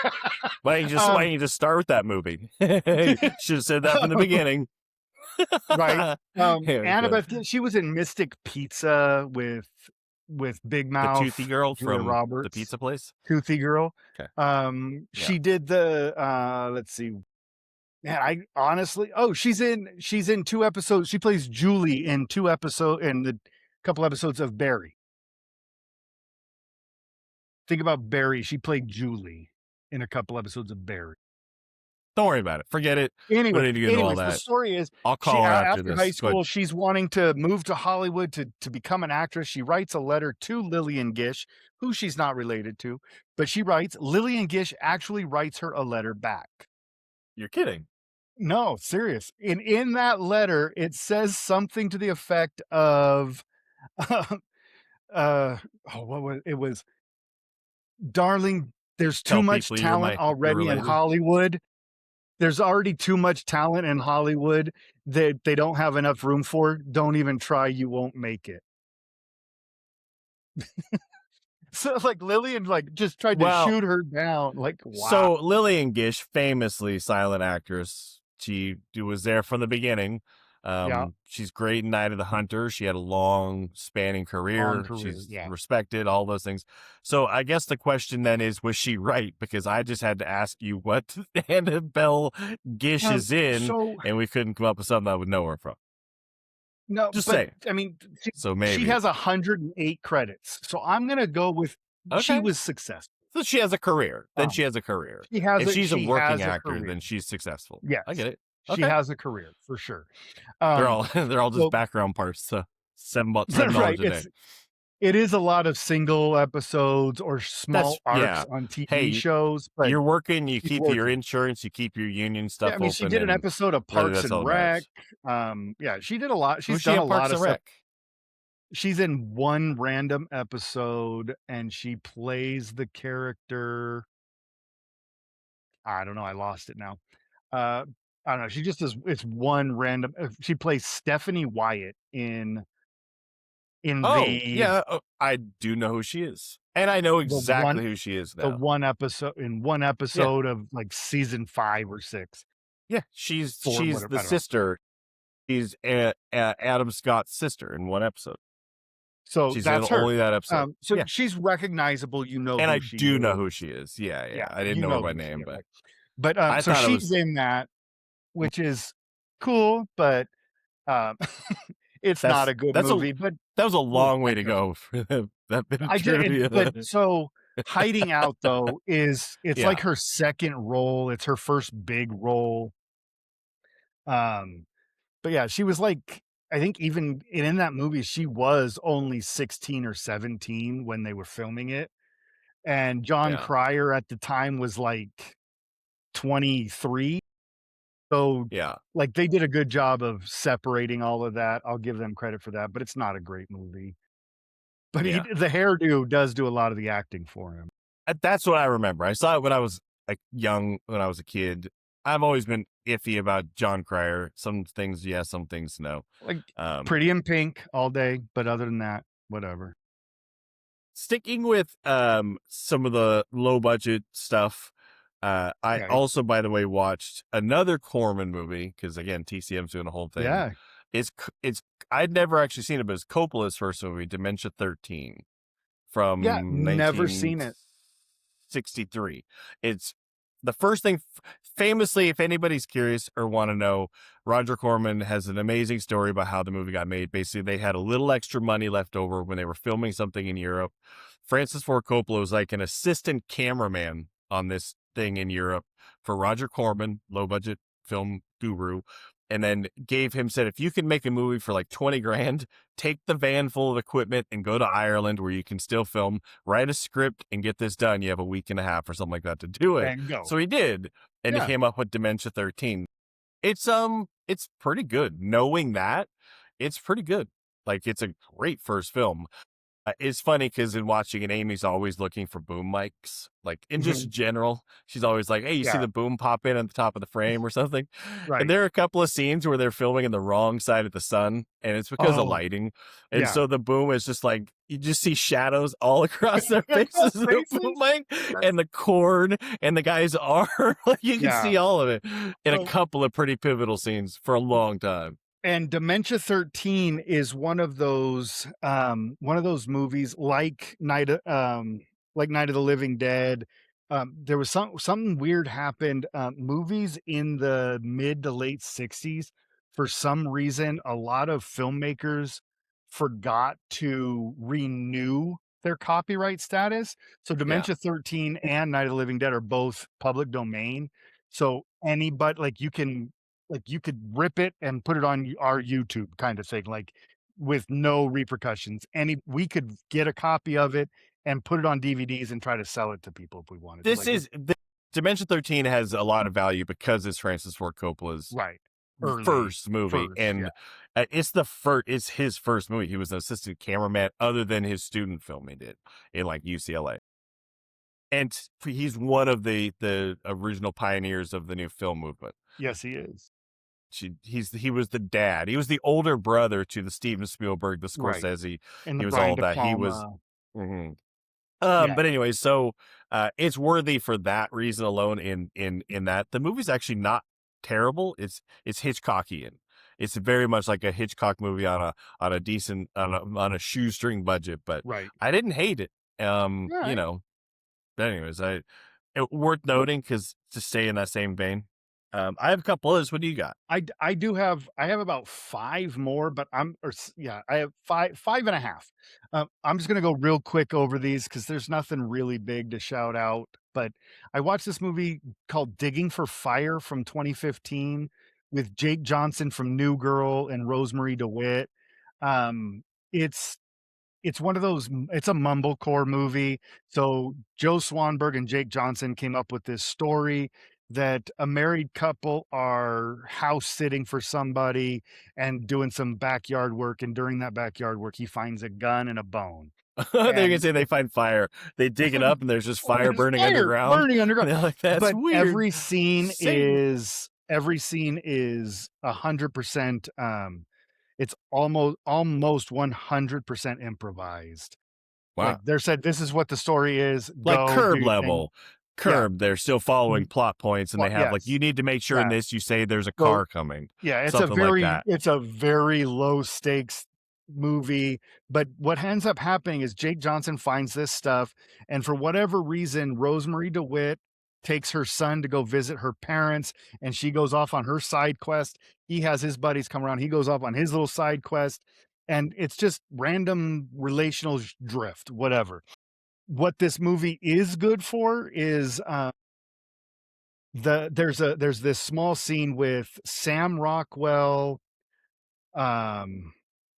Why Um, don't you just start with that movie? Should have said that from the beginning. right. Yeah, good. Annabeth Gish, she was in Mystic Pizza with Big The Mouth, toothy girl Julia from the Roberts, pizza place. Toothy Girl. Okay. Yeah. She did the let's see. Man, I honestly, she's in 2 episodes. She plays Julie in 2 episodes in the couple episodes of Barry. Think about Barry. She played Julie in a couple episodes of Barry. Don't worry about it. Forget it. We don't need to get into all The that. story is I'll she call her after after high this. But school, she's wanting to move to Hollywood to become an actress. She writes a letter to Lillian Gish, who she's not related to, but she writes. Lillian Gish actually writes her a letter back. you're kidding. No, serious. In that letter, it says something to the effect of, what was it? Was darling, there's too Tell much people talent you're already in related. Hollywood. There's already too much talent in Hollywood that they don't have enough room for. Don't even try, you won't make it. So like Lillian like just tried to Well, shoot her down. Like, wow. so Lillian Gish, famously silent actress, she was there from the beginning. Yeah. She's great in Night of the Hunter. She had a long spanning Long career. career. She's Yeah. respected, all those things. So I guess the question then is, was she right? Because I just had to ask you what Annabelle Gish is in, So and we couldn't come up with something I would know her from. no, Just but say. I mean, So she maybe. has 108 credits. So I'm gonna go with she Okay. was successful. So she has a career. Then she has a career. If she's a working actor, then she's successful. Yes. I get it. She Okay. has a career for sure. They're all just so- background parts. So $7 right. a day. It is a lot of single episodes or small arcs yeah. on TV Hey, shows. But you're working. You she's keep your working. insurance. You keep your union stuff. Yeah, I mean, she open, did an and episode of really, Parks that's all and that matters. Rec. Yeah, she did a lot. She's Who's she done in a Parks lot of and stuff. Rec? She's in one random episode, and she plays the character. I don't know. I lost it now. I don't know. She just does. It's one random. She plays Stephanie Wyatt in Oh, the yeah. I do know who she is, and I know exactly who she is the now. one episode of like season 5 or 6. Yeah, she's whatever, the sister. She's Adam Scott's sister in one episode. So She's that's in her. only that episode. So yeah. she's recognizable. You know, And who I she do is. know who she is. Yeah. I didn't you know her by who she name, is, but but so thought it she's was in that, which is cool, but it's not a good movie. But that was a long way to go for that bit of trivia. But so Hiding Out though it's Yeah. like her second role. It's her first big role. But yeah, she was like, I think even in that movie, she was only 16 or 17 when they were filming it. And John Yeah. Cryer at the time was like 23. So Yeah. like they did a good job of separating all of that. I'll give them credit for that, but it's not a great movie. But Yeah. the hairdo does do a lot of the acting for him. That's what I remember. I saw it when I was young, when I was a kid. I've always been iffy about John Cryer. Some things yes, some things no. Like Pretty in Pink all day, but other than that, whatever. Sticking with some of the low budget stuff, I also, by the way, watched another Corman movie because again, TCM's doing a whole thing. Yeah, it's I'd never actually seen it, but it's Coppola's first movie, Dementia 13, from never seen it. 63. It's the first thing. Famously, if anybody's curious or want to know, Roger Corman has an amazing story about how the movie got made. Basically, they had a little extra money left over when they were filming something in Europe. Francis Ford Coppola was like an assistant cameraman on this thing in Europe for Roger Corman, low budget film guru, and then said, if you can make a movie for like 20 grand, take the van full of equipment and go to Ireland where you can still film, write a script and get this done. You have a week and a half or something like that to do it. And go. So he did. And he came up with Dementia 13. It's pretty good. Knowing that, it's pretty good. Like, it's a great first film. It's funny because in watching it, Amy's always looking for boom mics, like, in just Mhm. general. She's always like, "Hey, you see Yeah, the boom pop in at the top of the frame or something?" And right. there are a couple of scenes where they're filming in the wrong side of the sun, and it's because of Oh, lighting, and yeah. so the boom is just like you just see shadows all across their Across faces of the boom faces? mic Yes. and the cord and the guy's arm, like, you can Yeah. see all of it in a So couple of pretty pivotal scenes for a long time. and Dementia 13 is one of those movies like Night of the Living Dead. There was something weird happened. Movies in the mid to late 60s, for some reason, a lot of filmmakers forgot to renew their copyright status. So Yeah. Dementia 13 and Night of the Living Dead are both public domain. So anybody like you could rip it and put it on our YouTube kind of thing, like with no repercussions. We could get a copy of it and put it on DVDs and try to sell it to people if we wanted to. This Like it, is the Dimension 13 has a lot of value because it's Francis Ford Coppola's right. Early first movie, first, yeah. and, it's his first movie. He was an assistant cameraman other than his student film he did in, like, UCLA, and he's one of the original pioneers of the new film movement. Yes, he is. He was the dad. He was the older brother to the Steven Spielberg, the Right. Scorsese. And the He was Brian all De that. He was Palma. Mhm. Yeah. But anyway, so it's worthy for that reason alone. In that the movie's actually not terrible. It's Hitchcockian. It's very much like a Hitchcock movie on a decent on a shoestring budget. But Right. I didn't hate it. All right. But anyways, worth noting because to stay in that same vein. I have a couple others. What do you got? I have about 5 more, but yeah, I have 5 and a half. I'm just gonna go real quick over these because there's nothing really big to shout out. But I watched this movie called Digging for Fire from 2015 with Jake Johnson from New Girl and Rosemary DeWitt. Um, it's it's one of those it's a mumblecore movie. So Joe Swanberg and Jake Johnson came up with this story that a married couple are house sitting for somebody and doing some backyard work, and during that backyard work, he finds a gun and a bone. They're gonna And say they find fire. They dig it up and there's just fire there's burning fire underground. burning And underground. they're like, "That's But weird." Satan. every scene is 100%, it's almost 100% improvised. Like, Wow. they're said, "This is what the story is. Like Go do Curb your thing." level. Yeah. Curb, they're still following Mhm. plot points and Well, they have like, yes. you need to make sure in Yeah. this you say there's a So, car coming. yeah, Something like that. it's a very low stakes movie, but what ends up happening is Jake Johnson finds this stuff, and for whatever reason, Rosemary DeWitt takes her son to go visit her parents, and she goes off on her side quest. He has his buddies come around, he goes off on his little side quest, and it's just random relational drift, whatever. What this movie is good for is, there's this small scene with Sam Rockwell, um,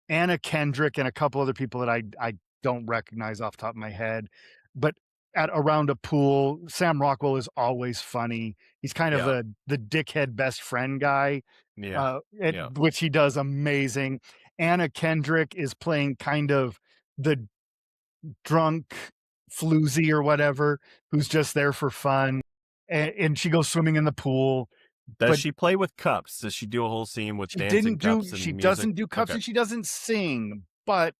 Anna Kendrick, and a couple other people that I don't recognize off the top of my head, but at around a pool, Sam Rockwell is always funny. He's kind of Yeah. the dickhead best friend guy, Yeah. at Yeah. which he does amazing. Anna Kendrick is playing kind of the drunk floozy or whatever, who's just there for fun, and she goes swimming in the pool, Does but she play with cups? Does she do a whole scene with dancing cups she and music? doesn't do cups Okay. and she doesn't sing, but,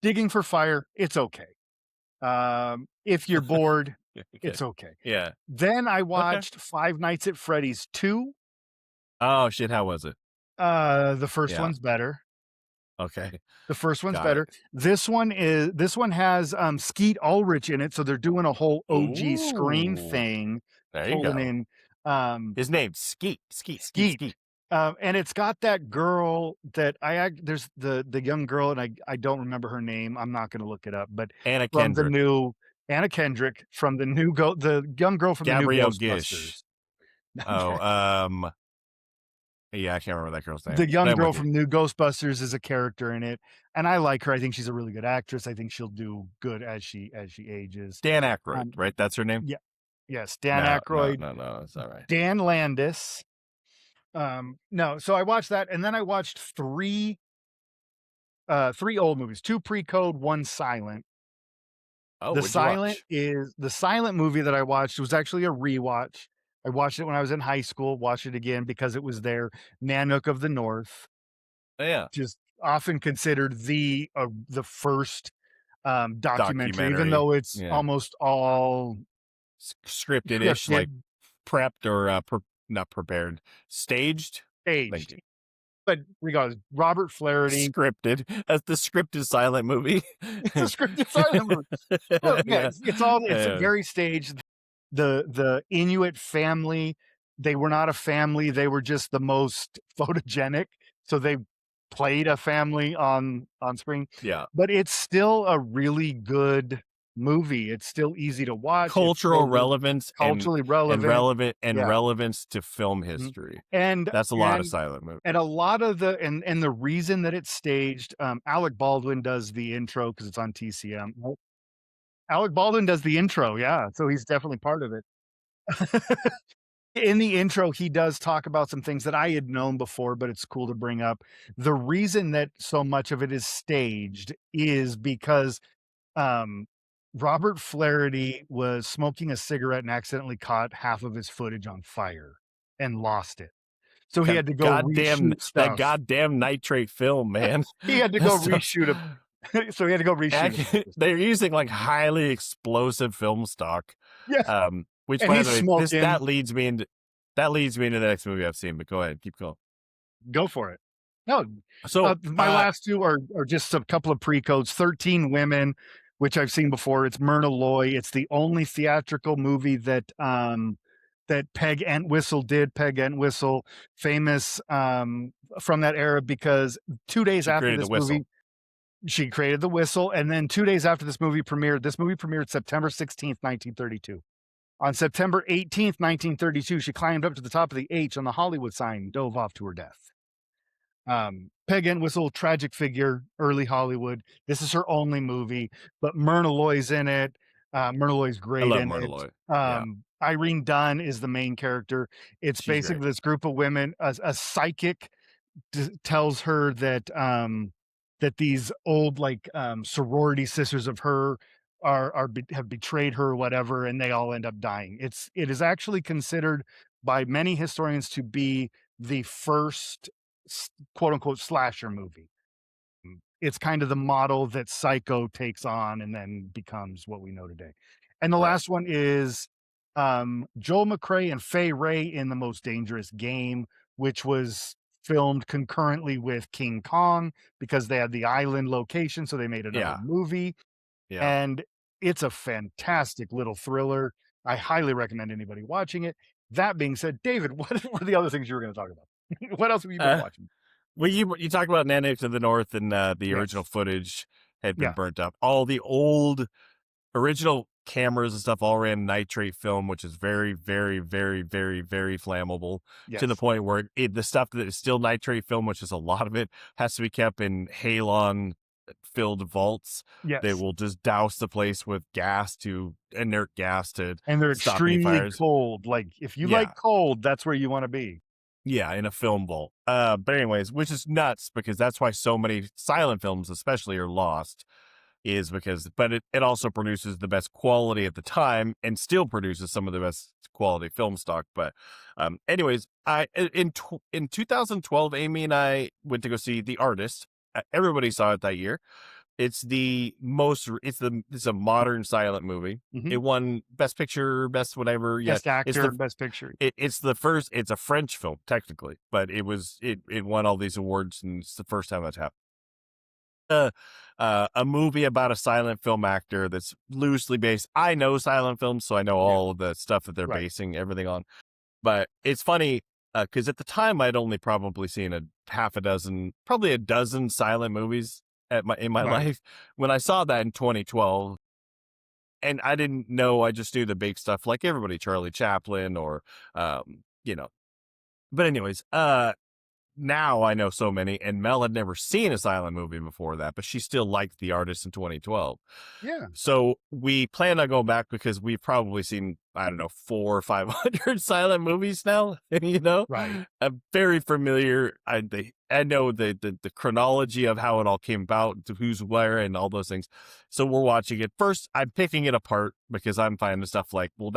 Digging for Fire, it's okay. If you're bored, Okay. it's okay. Yeah. Then I Okay. watched Five Nights at Freddy's 2. Oh shit, how was it? The first Yeah. one's better. Okay. The first one's Got better. it. This one has, Skeet Ulrich in it, so they're doing a whole OG Scream Ooh. thing, There you pulling go. in, um, His name's Skeet. Skeet, Skeet, Skeet. Skeet. And it's got that girl that there's the young girl, and I don't remember her name. I'm not gonna look it up, but Anna from the Kendrick. new Anna Kendrick from the young girl from the new Gabrielle Gish. Ghostbusters. Oh, yeah, I can't remember that girl's name, The but young I'm girl with you. from New Ghostbusters is a character in it, and I like her. I think she's a really good actress. I think she'll do good as she ages. Dan Aykroyd, Um, right? That's her name? yeah, yes, Dan No, no, Aykroyd, no, no, it's all right. Dan Landis. No, so I watched that, and then I watched 3 3 old movies, 2 pre-code, 1 silent. Oh, what'd you watch? The silent movie that I watched was actually a rewatch. I watched it when I was in high school, watched it again because it was there. Nanook of the North, Oh, yeah, just often considered the first, documentary, even documentary. though it's Yeah, almost all scripted-ish, like scripted, prepped or not prepared, staged. Thank staged. you. But regardless, Robert Flaherty, Scripted. That's the scripted silent movie. it's a scripted silent movie. Well, yeah, Yeah, it's yeah, very staged. The Inuit family, they were not a family, they were just the most photogenic, so they played a family on screen, yeah. but it's still a really good movie. It's still easy to watch, it's Cultural still relevance culturally relevant. and Yeah, relevance to film mhm, history. and That's a lot of and silent movie. and a lot of the reason that it's staged, Alec Baldwin does the intro because it's on TCM. Alec Baldwin does the intro, yeah, so he's definitely part of it. In the intro, he does talk about some things that I had known before, but it's cool to bring up. The reason that so much of it is staged is because, um, Robert Flaherty was smoking a cigarette and accidentally caught half of his footage on fire and lost it. So he That had to go goddamn reshoot stuff. nitrate film, man. He had to That go stuff. reshoot a so he had to go reshoot a bunch of stuff. They're using like highly explosive film stock. Yeah, Which and by he's the way, smoking. that leads me into the next movie I've seen. But go ahead, keep going. Go for it. No, So, my last 2 are just a couple of pre-codes, 13 Women, which I've seen before. It's Myrna Loy. It's the only theatrical movie that Peg Entwistle did. Peg Entwistle, famous, from that era because 2 days she after created the this whistle. movie, she created the whistle, and then 2 days after this movie premiered September 16th, 1932. On September 18th, 1932, she climbed up to the top of the H on the Hollywood sign and dove off to her death. Peg Entwistle, tragic figure, early Hollywood. This is her only movie, but Myrna Loy's in it. Myrna Loy's I great love in Myrna it. Loy. Yeah, Irene Dunn is the main character. It's she's great. basically this group of women, a psychic tells her that that these old like sorority sisters of her have betrayed her or whatever, and they all end up dying. It is actually considered by many historians to be the first quote unquote slasher movie. It's kind of the model that Psycho takes on and then becomes what we know today. And the Right. last one is Joel McCrea and Fay Ray in The Most Dangerous Game, which was filmed concurrently with King Kong because they had the island location, so they made another Yeah. movie. Yeah. And it's a fantastic little thriller. I highly recommend anybody watching it. That being said, David, what were the other things you were going to talk about? What else have you been Uh, watching? well, you talk about Nanook to the North and the original Yes. footage had been Yeah. burnt up. All the old original cameras and stuff all ran nitrate film, which is very, very, very, very, very flammable to the Yes. point where the stuff that is still nitrate film, which is a lot of it, has to be kept in halon filled vaults. They Yes. will just douse the place with inert gas to And they're stop any extremely fires. cold. Like, if you Yeah. like cold, that's where you wanna be. Yeah, in a film vault. But anyways, which is nuts because that's why so many silent films, especially, are lost. Is because, but it also produces the best quality at the time and still produces some of the best quality film stock. But, anyways, in 2012, Amy and I went to go see The Artist. Everybody saw it that year. It's a modern silent movie. Mhm. It won Best Picture, Best whatever. Yeah, Best actor, best picture. it's a French film technically, but it won all these awards and it's the first time that's happened. A movie about a silent film actor that's loosely based. I know silent films, so I know Yeah, all of the stuff that they're right. basing everything on. But it's funny because at the time I'd only probably seen probably a dozen silent movies in my Right. life. When I saw that in 2012, and I didn't know, I just knew the big stuff like everybody, Charlie Chaplin or you know. But anyways, now I know so many, and Mel had never seen a silent movie before that, but she still liked The Artist in 2012. Yeah. So we plan on going back because we've probably seen, I don't know, 400 or 500 silent movies now. Right. I'm very familiar. I know the chronology of how it all came about, to who's where, and all those things. So we're watching it first. I'm picking it apart because I'm finding stuff like, well,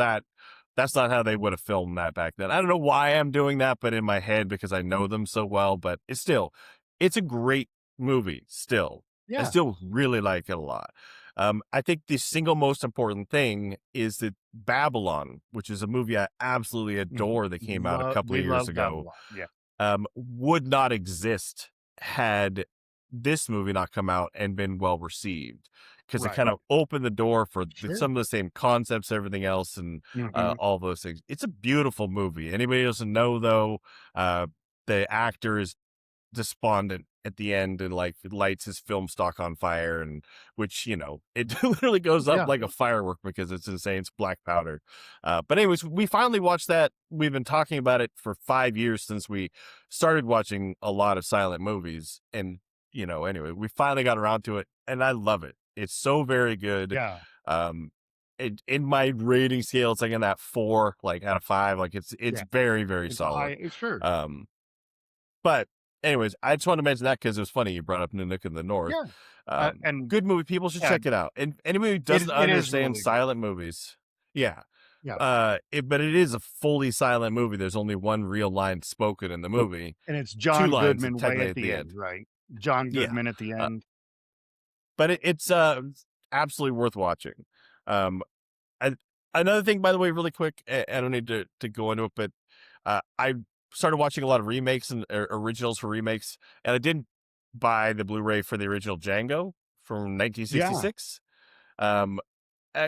that's not how they would have filmed that back then. I don't know why I'm doing that, but in my head, because I know them so well. But it's a great movie still. I Yeah. still really like it a lot. I think the single most important thing is that Babylon, which is a movie I absolutely Mhm. adore that came out a couple We of years love ago, Babylon. Yeah. would not exist had this movie not come out and been well received, because it Right. kind of opened the door for Sure. some of the same concepts, everything else, and Mhm. all those things. It's a beautiful movie. Anybody doesn't know though, uh, the actor is despondent at the end and like lights his film stock on fire, and which it literally goes up Yeah. like a firework because it's insane. It's black powder. But anyways, we finally watched that. We've been talking about it for 5 years since we started watching a lot of silent movies, and anyway, we finally got around to it, and I love it. It's so very good. Yeah. um in my rating scale, it's like in that 4, like out of 5. Like it's Yeah. very, very It's a solid. high. Sure. um but anyways, I just want to mention that because it was funny you brought up Nanook in the North. Yeah. And Good movie. People should yeah, check it out. And anybody who it doesn't it is understand really good. silent movies, yeah. Yeah. But it is a fully silent movie. There's only one real line spoken in the movie, And it's 2 John lines Goodman way technically at at the the end, end. right? John Yeah. Goodman at the Uh, end. but it's absolutely worth watching. Um, I, Another thing, by the way, really quick, I don't need to go into it, but I started watching a lot of remakes and originals for remakes, and I didn't buy the Blu-ray for the original Django from Yeah. 1966, um,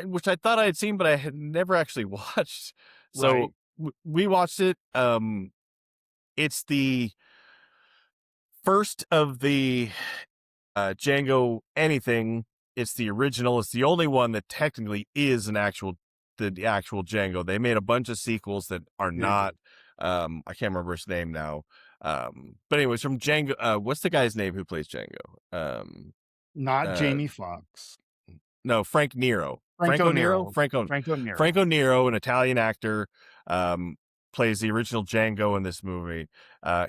which I thought I had seen, but I had never actually watched. So Right. we watched it. It's the first of the Django anything. It's the original. It's the only one that technically is the actual Django. They made a bunch of sequels that are They not. did. I can't remember his name now. But anyways, from Django. What's the guy's name who plays Django? Not Uh, Jamie Foxx. no, Frank Nero. Franco Nero. Franco Franco Nero. Nero, an Italian actor, um, plays the original Django in this movie.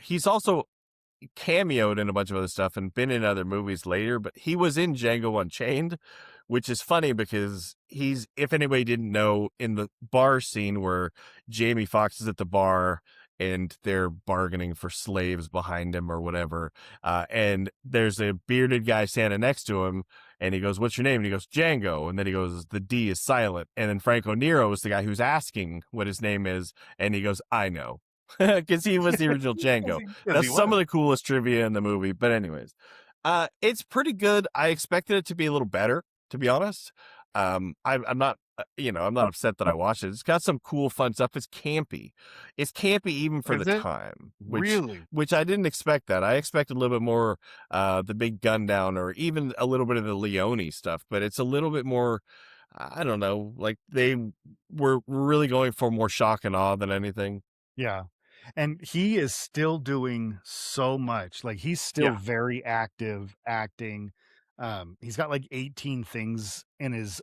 He's also cameoed in a bunch of other stuff and been in other movies later, but he was in Django Unchained, which is funny because he's, if anybody didn't know, in the bar scene where Jamie Foxx is at the bar and they're bargaining for slaves behind him or whatever. And there's a bearded guy standing next to him, and he goes, "What's your name?" And he goes, "Django." And then he goes, "The D is silent." And then Franco Nero is the guy who's asking what his name is, and he goes, "I know." Because he was the original Django. 'Cause he That's some was. of the coolest trivia in the movie. But anyways, it's pretty good. I expected it to be a little better, to be honest. I'm not, I'm not upset that I watched it. It's got some cool, fun stuff. It's campy. It's campy even for the Is it? time, Really? which I didn't expect that. I expected a little bit more, the big gun down, or even a little bit of the Leone stuff. But it's a little bit more. I don't know. Like they were really going for more shock and awe than anything. Yeah. And he is still doing so much. Like he's still Yeah. very active acting. He's got like 18 things in his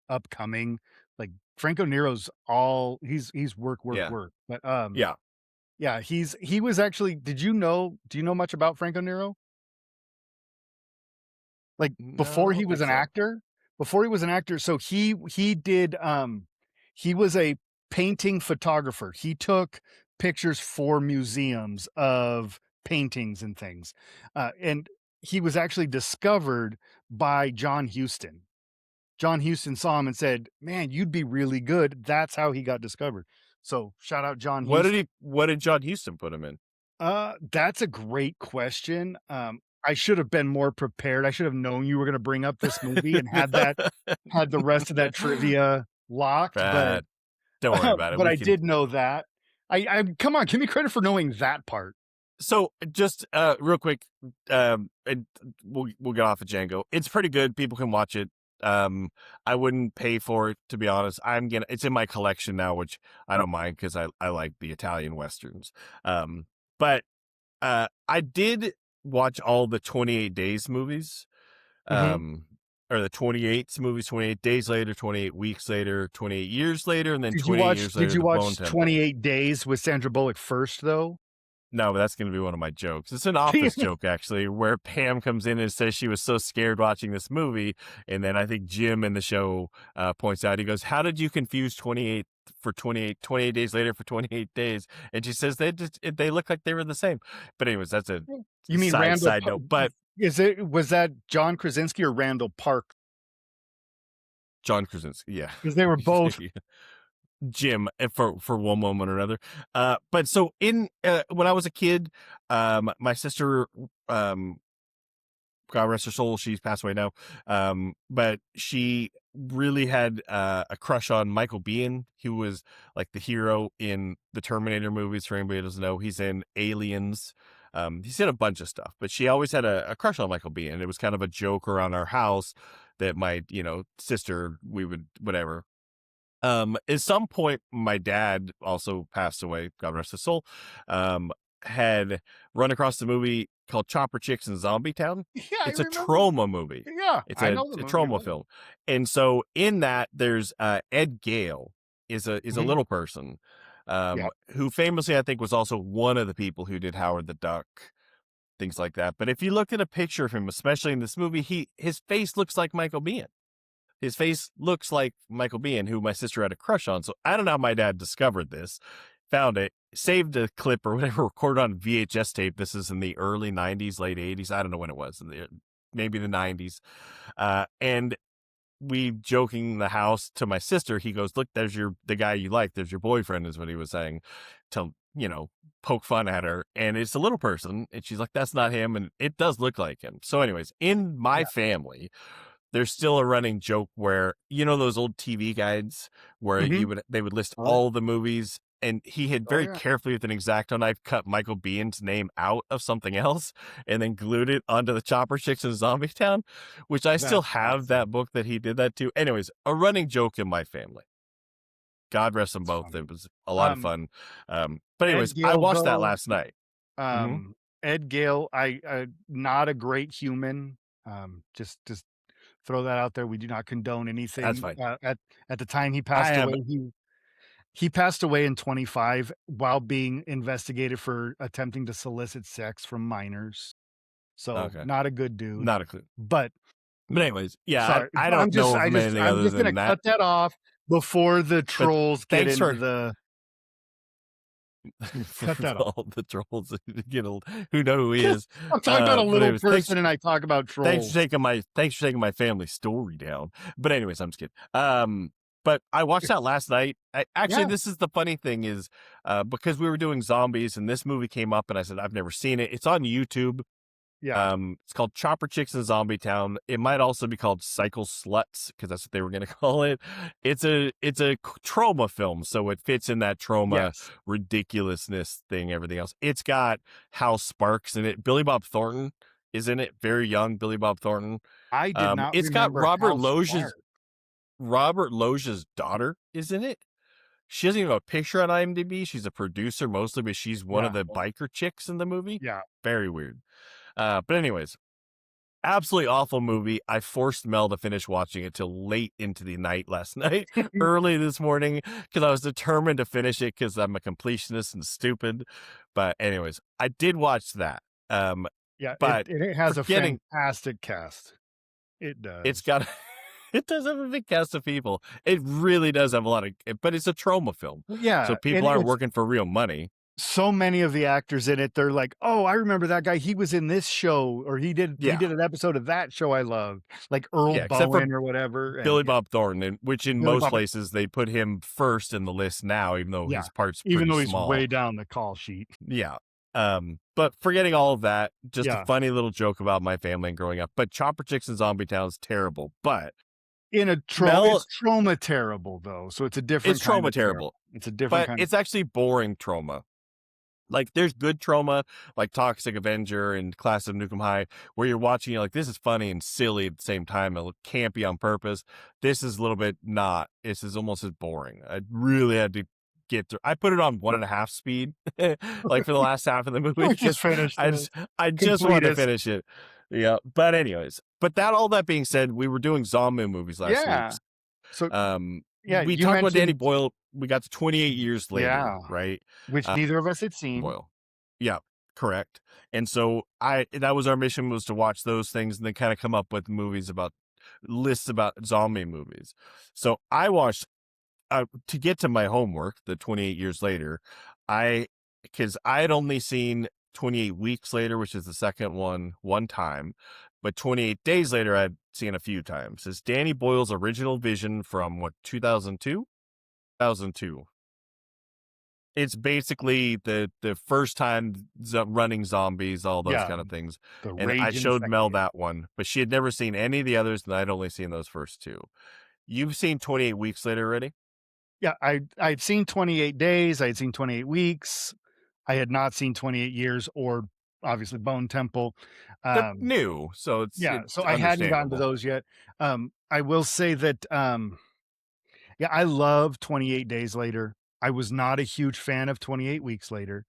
upcoming. Like Franco Nero's all he's work, work, Yeah. work. But Yeah. yeah, he was actually do you know much about Franco Nero? Like, No, I don't think so. before he was an actor, so he did, he was a painting photographer. He took pictures for museums of paintings and things, and he was actually discovered by John Huston. John Huston saw him and said, "Man, you'd be really good." That's how he got discovered. So, shout out John Huston. What did John Huston put him in? That's a great question. I should have been more prepared. I should have known you were gonna bring up this movie and had the rest of that trivia locked, but Bad. Don't worry about it. but We I can. did know that. I come on, give me credit for knowing that part. So just real quick, and we'll get off of Django. It's pretty good. People can watch it. I wouldn't pay for it, to be honest. It's in my collection now, which I don't mind because I like the Italian westerns. But I did watch all the 28 Days movies, Hmm. um, or the 28 movies, 28 Days Later, 28 Weeks Later, 28 Years Later, and then Did you 28 watch Years Did Later, you The Bone watch Temple. 28 Days with Sandra Bullock first, though? No, but that's going to be one of my jokes. It's an office joke, actually, where Pam comes in and says she was so scared watching this movie. And then I think Jim in the show points out, he goes, how did you confuse 28 for 28 days later for 28 days? And she says they look like they were the same. But anyways, that's a You mean side note. But Was that John Krasinski or Randall Park? John Krasinski, yeah. Because they were both. Jim for one moment or another. But so in when I was a kid, my sister, God rest her soul, she's passed away now. But she really had a crush on Michael Biehn, who was like the hero in the Terminator movies. For anybody who doesn't know, he's in Aliens. He's in a bunch of stuff, but she always had a crush on Michael Biehn. It was kind of a joke around our house that my, sister, we would, whatever. At some point, my dad also passed away, God rest his soul, had run across the movie called Chopper Chicks in Zombie Town. Yeah, I It's a remember. trauma movie. Yeah, It's I a, know the a movie trauma well. film. And so in that, there's Ed Gale is a Mhm. little person, Yeah. who famously, I think, was also one of the people who did Howard the Duck, things like that. But if you look at a picture of him, especially in this movie, his face looks like Michael Biehn. His face looks like Michael Biehn, who my sister had a crush on. So I don't know how my dad discovered this, found it, saved a clip or whatever, recorded on VHS tape. This is in the early 90s, late 80s. I don't know when it was, maybe the 90s. And we joking in the house to my sister, he goes, look, there's the guy you like. There's your boyfriend, is what he was saying, to, poke fun at her. And it's a little person. And she's like, that's not him. And it does look like him. So anyways, in my Yeah. family, there's still a running joke where, those old TV guides where Mhm. they would list Oh, all the movies, and he had oh, very yeah. carefully with an X-Acto knife cut Michael Bihn's name out of something else and then glued it onto the Chopper Chicks in Zombie Town, which I still That's have awesome. that book that he did that to. Anyways, a running joke in my family. God rest them That's both. funny. It was a lot of Um, fun. But anyways, Ed I Gale, watched that though, last night. Hmm. Ed Gale, not a great human. Just throw that out there. We do not condone That's anything. fine. At the time he I passed have away, he passed away in 25 while being investigated for attempting to solicit sex from minors. So, okay. not a good dude. Not a clue. But But anyways, yeah, sorry, I don't know of him anything I'm other just gonna than that. cut that off before the But trolls get thanks into for the for cut that off. all the trolls, who know who he is. I'm talking about a But little anyways, person and I talk about thanks for trolls. taking my family story down. But anyways, I'm just kidding. But I watched that last night. Actually, Yeah, this is the funny thing is, because we were doing zombies and this movie came up and I said I've never seen it. It's on YouTube. yeah. It's called Chopper Chicks in Zombie Town. It might also be called Cycle Sluts because that's what they were going to call it. It's a trauma film, so it fits in that trauma Yes. ridiculousness thing. Everything else. It's got Hal Sparks in it. Billy Bob Thornton is in it. Very young Billy Bob Thornton. I did not It's got remember House Spark. Robert Loggia's daughter is in it. She doesn't even have a picture on IMDb. She's a producer mostly, but she's one of Yeah, the biker chicks in the movie. yeah. Very weird. But anyways, absolutely awful movie. I forced Mel to finish watching it till late into the night last night, early this morning, because I was determined to finish it because I'm a completionist and stupid. But anyways, I did watch that. Yeah, But it has a forgetting fantastic cast. It it's does. got it does have a big cast of people. It really does have a lot of, but it's a trauma film, Well, so yeah, people and aren't it's working for real money. so many of the actors in it, they're like, "Oh, I remember that guy. He was in this show, or he Yeah, did an episode of that show I loved." Like Earl yeah, except for Bowen or whatever, and Billy yeah, Bob Thornton, which in Billy most Bob places they put him first in the list now, even though yeah, his part's even pretty though he's small. way down the call sheet. Yeah. But forgetting all of that, just a Yeah. funny little joke about my family and growing up. But Chopper Chicks in Zombie Town is terrible. But Mel, It's trauma terrible, though, so it's a it's different kind trauma of terrible. terrible, It's a different but kind of it's actually boring trauma. Like there's good trauma, like Toxic Avenger and Class of Nukem High, where you're watching, you're like, this is funny and silly at the same time. It campy on purpose. This is a little bit not. This is almost as boring. I really had to get through. I put it on 1.5 speed, like for the last half of the movie. We just finished I it. just, I just wanted to Completist. finish it. Yeah. But anyways, all that being said, we were doing zombie movies last week. Yeah. So, yeah, We you talked about Danny mentioned Boyle. We got to 28 years later, yeah, right? which neither of us had seen. Boyle. Yeah, correct. And so that was our mission, was to watch those things and then kind of come up with movies about lists about zombie movies. So I watched to get to my homework, the 28 years later, because I had only seen 28 weeks later, which is the second one time, but 28 days later I'd seen a few times. It's Danny Boyle's original vision from 2002? 2002. It's basically the first time running zombies, all those Yeah, kind of things. the And I rage showed Mel infected. that one, but she had never seen any of the others, and I'd only seen those first two. You've seen 28 Weeks Later already? Yeah, I'd seen 28 Days, I'd seen 28 Weeks. I had not seen 28 Years or obviously Bone Temple. They're Um, new, so yeah, it's so I hadn't gotten to understandable. those yet. I will say that, yeah, I love 28 Days Later. I was not a huge fan of 28 Weeks Later.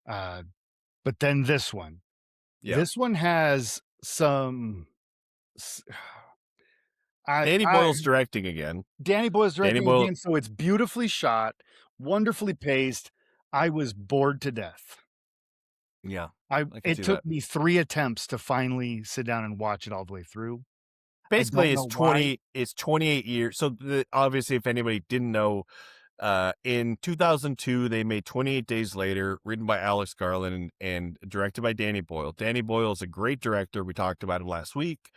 Uh, but then Yeah. this one has some, s Danny I Boyle's directing again. Danny Boyle's Danny directing Boyle, again, so it's beautifully shot, wonderfully paced. I was bored to death. yeah, I can It see took that. me 3 attempts to finally sit down and watch it all the way through. I Basically, don't know why. it's 28 years. So obviously, if anybody didn't know, in 2002, they made 28 Days Later, written by Alex Garland and directed by Danny Boyle. Danny Boyle is a great director. We talked about him last week.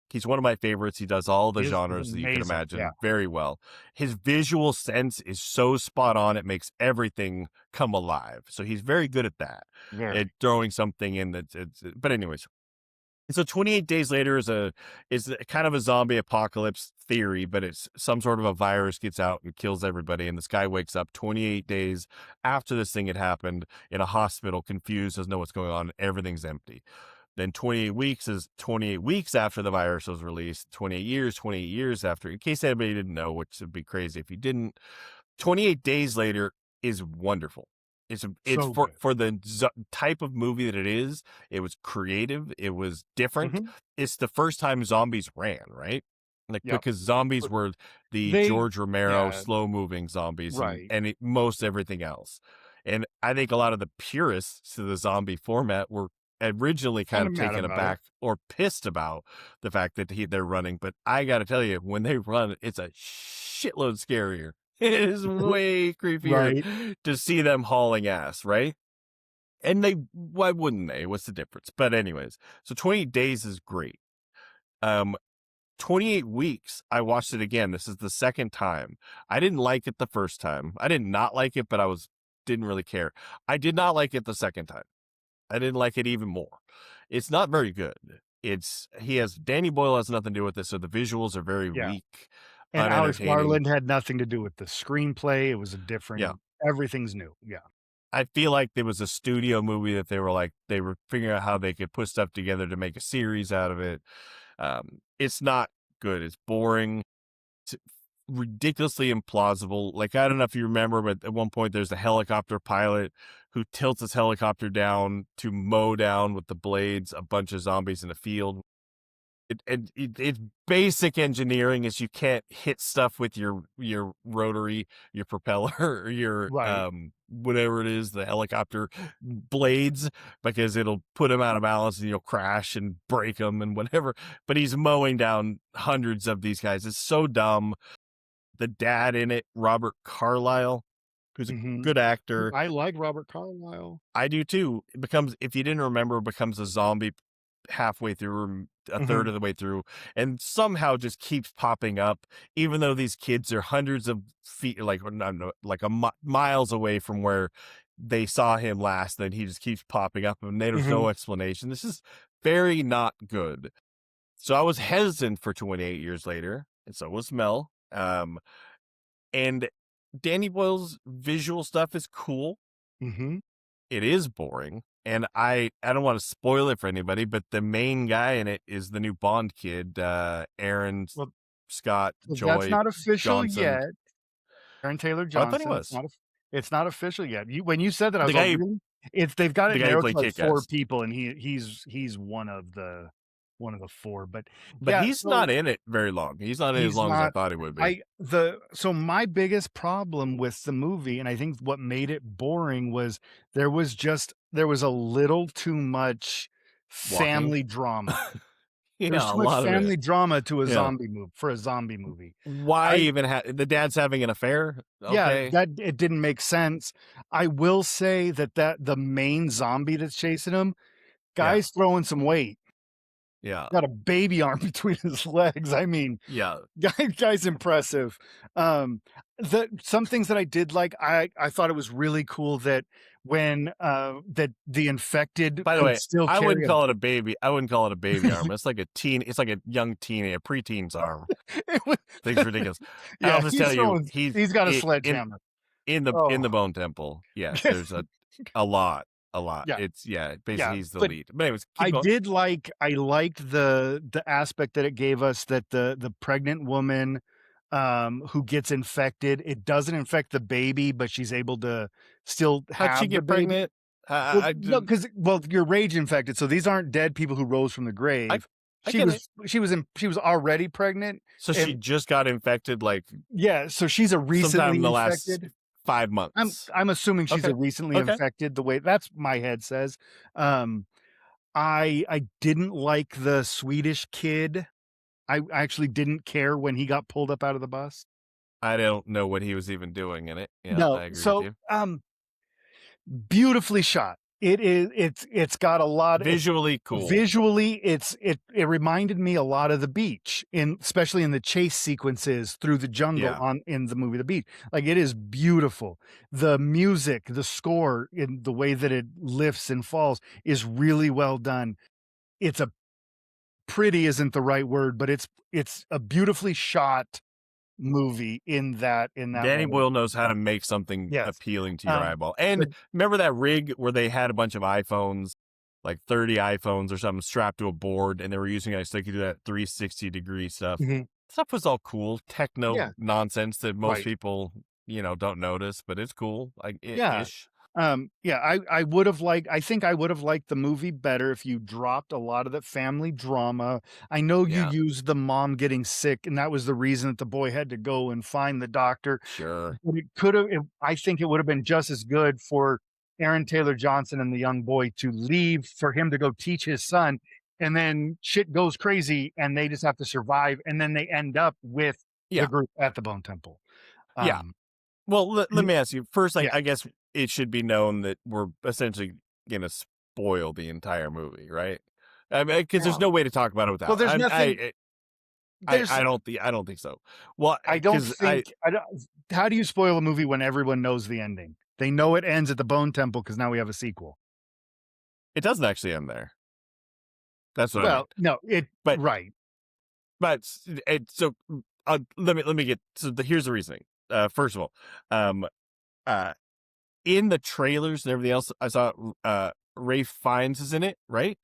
He's one of my favorites. He does all the Is genres that you can amazing, yeah, imagine very well. His visual sense is so spot on. It makes everything come alive. So he's very good at that, at very. throwing something in that. But anyways, so 28 Days Later is kind of a zombie apocalypse theory, but it's some sort of a virus gets out and kills everybody, and this guy wakes up 28 days after this thing had happened in a hospital, confused, doesn't know what's going on, everything's empty. Then 28 weeks is 28 weeks after the virus was released, 28 years after, in case anybody didn't know, which would be crazy if you didn't. 28 Days Later is wonderful. It's So good. for the type of movie that it is. It was creative. It was different. Mhm. It's the first time zombies ran, right? Like, Yep. because zombies But were the they George Romero yeah, slow moving zombies right. most everything else. And I think a lot of the purists to the zombie format were originally kind Kinda of mad taken about it. aback or pissed about the fact that they're running. But I got to tell you, when they run, it's a shitload scarier. It is way creepier Right. to see them hauling ass, right? And why wouldn't they? What's the difference? But anyways, so 28 Days is great. Um, 28 Weeks, I watched it again. This is the second time. I didn't like it the first time. I did not like it, but didn't really care. I did not like it the second time. I didn't like it even more. It's not very good. Danny Boyle has nothing to do with this, so the visuals are very Yeah. weak, And Alex unentertaining. Garland had nothing to do with the screenplay. It was a Yeah. different everything's new. Yeah. I feel like there was a studio movie that they were figuring out how they could put stuff together to make a series out of it. It's not good. It's boring. It's ridiculously implausible. Like, I don't know if you remember, but at one point there's a helicopter pilot who tilts his helicopter down to mow down with the blades a bunch of zombies in a field. It's basic engineering, is you can't hit stuff with your rotary, your propeller, or your Right. whatever it is, the helicopter blades, because it'll put him out of balance and you'll crash and break them and whatever. But he's mowing down hundreds of these guys. It's so dumb. The dad in it, Robert Carlyle, who's a Mhm. good actor. I like Robert Carlyle. I do too. It becomes, if you didn't remember, becomes a zombie halfway through or a third Mhm. of the way through, and somehow just keeps popping up, even though these kids are hundreds of feet, like, or not, no, like miles away from where they saw him last. Then he just keeps popping up, and there's Mhm. no explanation. This is very not good. So I was hesitant for 28 Years Later, and so was Mel. And Danny Boyle's visual stuff is cool. Mhm. It is boring. And I don't want to spoil it for anybody, but the main guy in it is the new Bond kid, Aaron Well, Scott so that's Joy not official Johnson. yet. Aaron Taylor Oh, I thought he Johnson, it's was. not It's not official yet. When you said that, I The was all, guy, "Really?" They've got the it guy who narrowed played to, like, 4 Kick-Ass, people, and he's one of the 4, but but yeah, he's so not in it very long. He's not in it as he's long as I not thought he would be. so my biggest problem with the movie, and I think what made it boring, was there was a little too much Walking, family drama. There's yeah, a too much lot of it. family drama to a Yeah. zombie movie. Why I even have the dad's having an affair? Yeah, Okay. that it didn't make sense. I will say that the main zombie that's chasing him, Yeah. guy's throwing some weight. Yeah. Got a baby arm between his legs. I mean, Yeah. guy's impressive. Some things that I did like, I thought it was really cool that that the infected By the could way, still I carry wouldn't a call it a baby. I wouldn't call it a baby arm. It's like a young a preteen's arm. it was Thing's ridiculous. I'll yeah, just tell you, he's got a in sledgehammer. in Oh. the Bone Temple. Yeah, there's a lot, a lot. Yeah, It's yeah, basically yeah, he's the but lead. But anyways, keep going. I liked the aspect that it gave us, that the pregnant woman, who gets infected, it doesn't infect the baby, but she's able to still How'd she have the get baby. pregnant? Well, I no, did. because you're rage infected, so these aren't dead people who rose from the I grave. I get it. She was already pregnant, So she and just got infected like yeah, so she's a sometime in recently the last infected. 5 months. I'm assuming she's Okay. a recently Okay. infected, the way that's my head says. Um, I didn't like the Swedish kid. I actually didn't care when he got pulled up out of the bus. I don't know what he was even doing in it. Yeah, No, I agree with so, you. beautifully shot. It's got a lot of Visually cool. visually, it reminded me a lot of The Beach, especially in the chase sequences through the jungle Yeah. in the movie The Beach. Like, it is beautiful. The music, the score, in the way that it lifts and falls, is really well done. It's a pretty isn't the right word, but it's a beautifully shot movie in that Danny way. Boyle knows how to make something Yes. appealing to your Um, eyeball. but And remember that rig where they had a bunch of iPhones, like 30 iPhones or something strapped to a board, and they were using it so they could do that 360-degree stuff. Mhm. Stuff was all cool, techno Yeah, nonsense that most right. people, don't notice, but it's cool, like Yeah. ish. Yeah, I think I would have liked the movie better if you dropped a lot of the family drama. I know you Yeah, used the mom getting sick, and that was the reason that the boy had to go and find the doctor. sure. But I think it would have been just as good for Aaron Taylor Johnson and the young boy to leave, for him to go teach his son, and then shit goes crazy and they just have to survive, and then they end up with the Yeah, group at the Bone Temple. yeah. Um, Well, let y me ask you first. yeah, I guess it should be known that we're essentially gonna spoil the entire movie, right? I mean, because there's yeah. no way to talk about it Well, without. there's nothing there's I don't think so. Well, I don't because think I don't how do you spoil a movie when everyone knows the ending? They know it ends at the Bone Temple because now we have a sequel. it doesn't actually end there. That's what I meant. Well, no, But right. so let me get here's the reasoning. First of all, um, uh, in the trailers and everything else, I saw Rafe Fiennes is in it, right?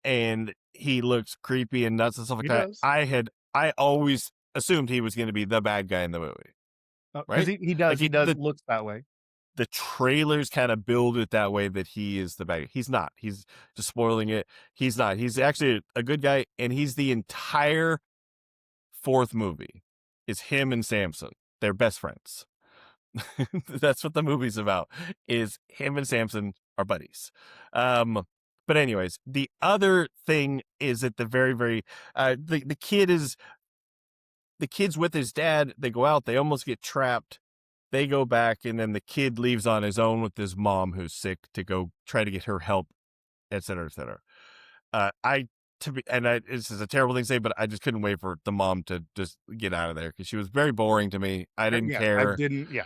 And he looks creepy and nuts and stuff like He that. does. I always assumed he was going to be the bad guy in the movie, 'Cause right? Like he does looks that way. the trailers kind of build it that way, that he is the bad guy. He's not. He's just spoiling it. He's not. He's actually a good guy, and he's the entire fourth movie is him and Samson. They're best friends. That's what the movie's about. Is him and Samson are buddies. But anyways, the other thing is at the very, very the kid's with his dad. They go out. They almost get trapped. They go back, and then the kid leaves on his own with his mom who's sick to go try to get her help, et cetera, et cetera. I to be, and I, this is a terrible thing to say, but I just couldn't wait for the mom to just get out of there because she was very boring to me. I didn't Yeah, I care. didn't yeah,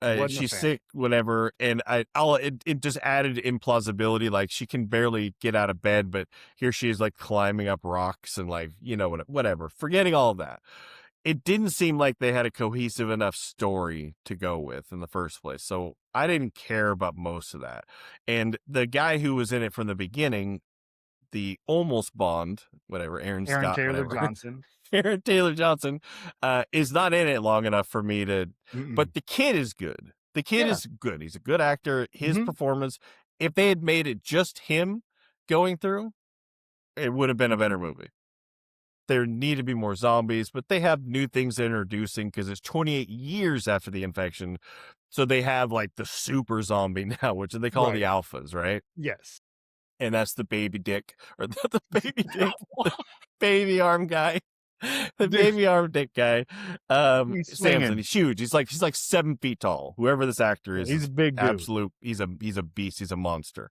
wasn't a She's fan. sick, whatever, and it just added implausibility. Like, she can barely get out of bed, but here she is, like, climbing up rocks and, like, whatever. Forgetting all of that, it didn't seem like they had a cohesive enough story to go with in the first place. So I didn't care about most of that. And the guy who was in it from the beginning, the almost Bond, whatever, Aaron Aaron Scott, Taylor whatever, Johnson. Aaron Taylor Johnson, is not in it long enough for me to. Mm-mm. But the kid is good. The kid Yeah. is good. He's a good actor. His Mhm. performance, if they had made it just him going through, it would have been a better movie. There need to be more zombies, but they have new things they're introducing because it's 28 years after the infection. So they have like the super zombie now, which they call the Right. alphas, right? Yes. And that's the baby dick or the baby dick, the baby arm guy, the Dude, baby arm dick guy. he's Samson, swinging. he's huge. He's like 7 feet tall. Whoever this actor Yeah, is he's a big dude. absolute. He's a beast. He's a monster.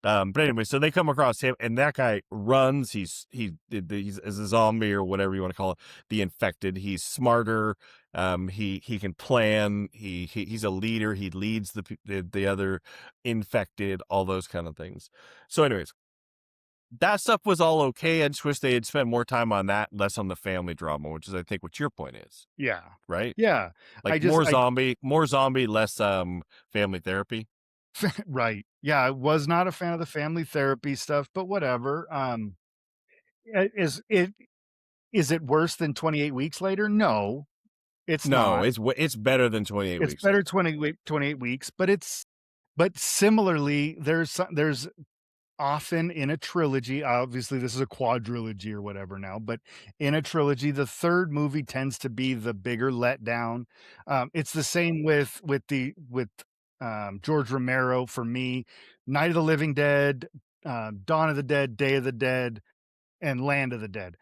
But anyway, so they come across him, and that guy runs. He's as a zombie or whatever you want to call it, the infected. He's smarter. He can plan. He's a leader. He leads the other infected. All those kind of things. So, anyways, that stuff was all okay. I just wish they had spent more time on that, less on the family drama, which is, I think, what your point is, Yeah. right? Yeah. Like more zombie, less family therapy. Right. Yeah, I was not a fan of the family therapy stuff, but whatever. Is it worse than 28 weeks later? No, it's No, not. it's better than 28 It's weeks better later. 28 weeks, but similarly, there's often in a trilogy, obviously this is a quadrilogy or whatever now, but in a trilogy, the third movie tends to be the bigger letdown. It's the same with George Romero for me. Night of the Living Dead, Dawn of the Dead, Day of the Dead, and Land of the Dead.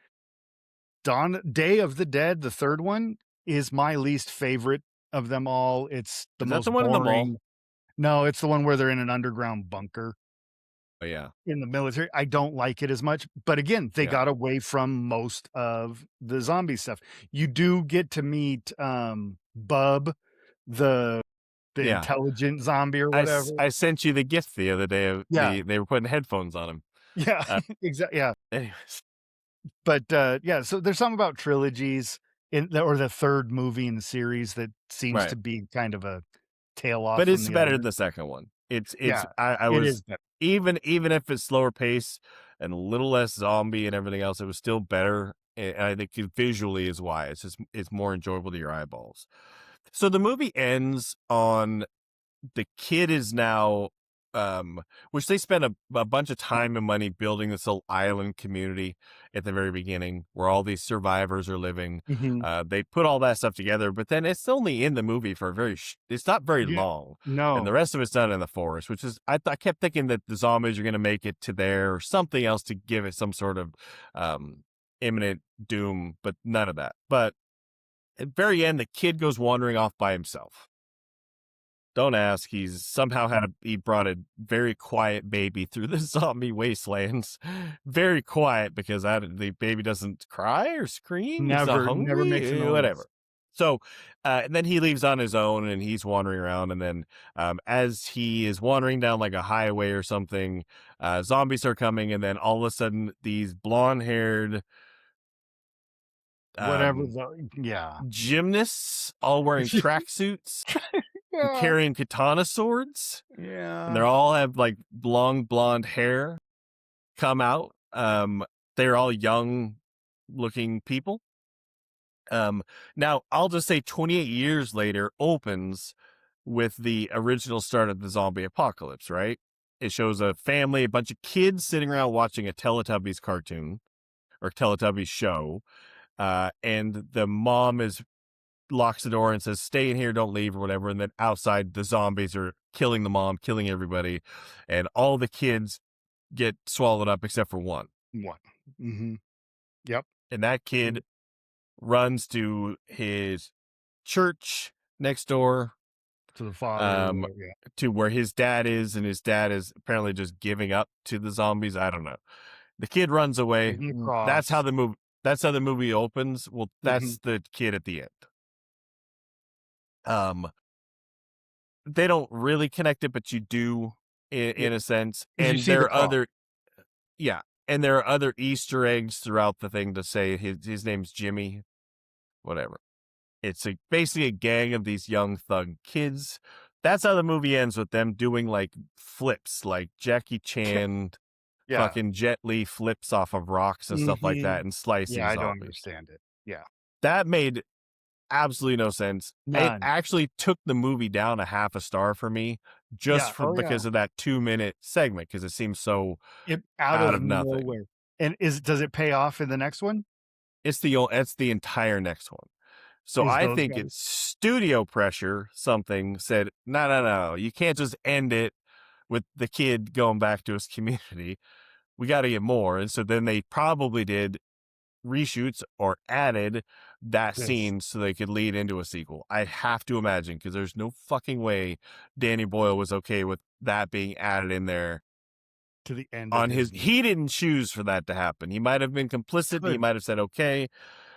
Day of the Dead, the third one, is my least favorite of them all. It's the Is that the most one in the mall? boring. No, it's the one where they're in an underground bunker Oh, yeah. in the military. I don't like it as much, but again, they Yeah. got away from most of the zombie stuff. You do get to meet Bub, the Yeah. intelligent zombie or whatever. I sent you the gift the other day of Yeah. they were putting headphones on him. Yeah, Uh, exactly. Yeah. anyways, But yeah, so there's something about trilogies or the third movie in the series that seems right. to be kind of a tail off But from it's the better other. than the second one. Yeah, I it was is better. even if it's slower pace and a little less zombie and everything else, it was still better. And I think visually is why it's more enjoyable to your eyeballs. So the movie ends on the kid is now which they spent a bunch of time and money building this little island community at the very beginning where all these survivors are living. Mhm. They put all that stuff together, but then it's only in the movie for it's not very Yeah. long, and the No. rest of it's done in the forest, which is I kept thinking that the zombies are going to make it to there or something else to give it some sort of imminent doom, but none of that. But at the very end, the kid goes wandering off by himself. Don't ask. He brought a very quiet baby through the zombie wastelands. Very quiet because the baby doesn't cry or scream. It's not Never makes a hungry, noise. whatever. So, and then he leaves on his own and he's wandering around. And then, as he is wandering down like a highway or something, zombies are coming. And then all of a sudden, these blonde haired, Whatever um, the yeah. gymnasts all wearing tracksuits and Yeah. carrying katana swords. And they Yeah. all have like long blonde hair come out. They're all young looking people. Now I'll just say 28 years later opens with the original start of the zombie apocalypse, right? It shows a family, a bunch of kids sitting around watching a Teletubbies cartoon or Teletubbies show. And the mom locks the door and says, "Stay in here, don't leave," or whatever. And then outside, the zombies are killing the mom, killing everybody, and all the kids get swallowed up except for one. One. Mhm. Yep. And that kid runs to his church next door, To the father or um, whatever, yeah. to where his dad is, and his dad is apparently just giving up to the zombies. I don't know. The kid runs away. Taking the That's how cross. the movie. That's how the movie opens. Well, Mhm. that's the kid at the end. Um, they don't really connect it, but you do Yeah, in a sense. 'cause you And see there the are cross. yeah, and there are other Easter eggs throughout the thing to say his name's Jimmy, whatever. It's basically a gang of these young thug kids. That's how the movie ends with them doing like flips, like Jackie Chan Yeah. fucking Jet Li flips off of rocks and stuff like Hmm. that and Yeah, slicing I don't zombies. understand it. Yeah. That made absolutely no sense. It None. actually took the movie down a half a star for me just Yeah. for Oh, yeah. because of that 2-minute segment because it seems so It out out of of nothing. nowhere. And does it pay off in the next one? It's the entire next one. So Is I those think guys it's studio pressure. Something said, no, no, no, you can't just end it with the kid going back to his community. We got to get more. And so then they probably did reshoots or added that this scene so they could lead into a sequel. I have to imagine because there's no fucking way Danny Boyle was okay with that being added in there to the end of on his his. He didn't choose for that to happen. He might have been complicit. He could might have said okay.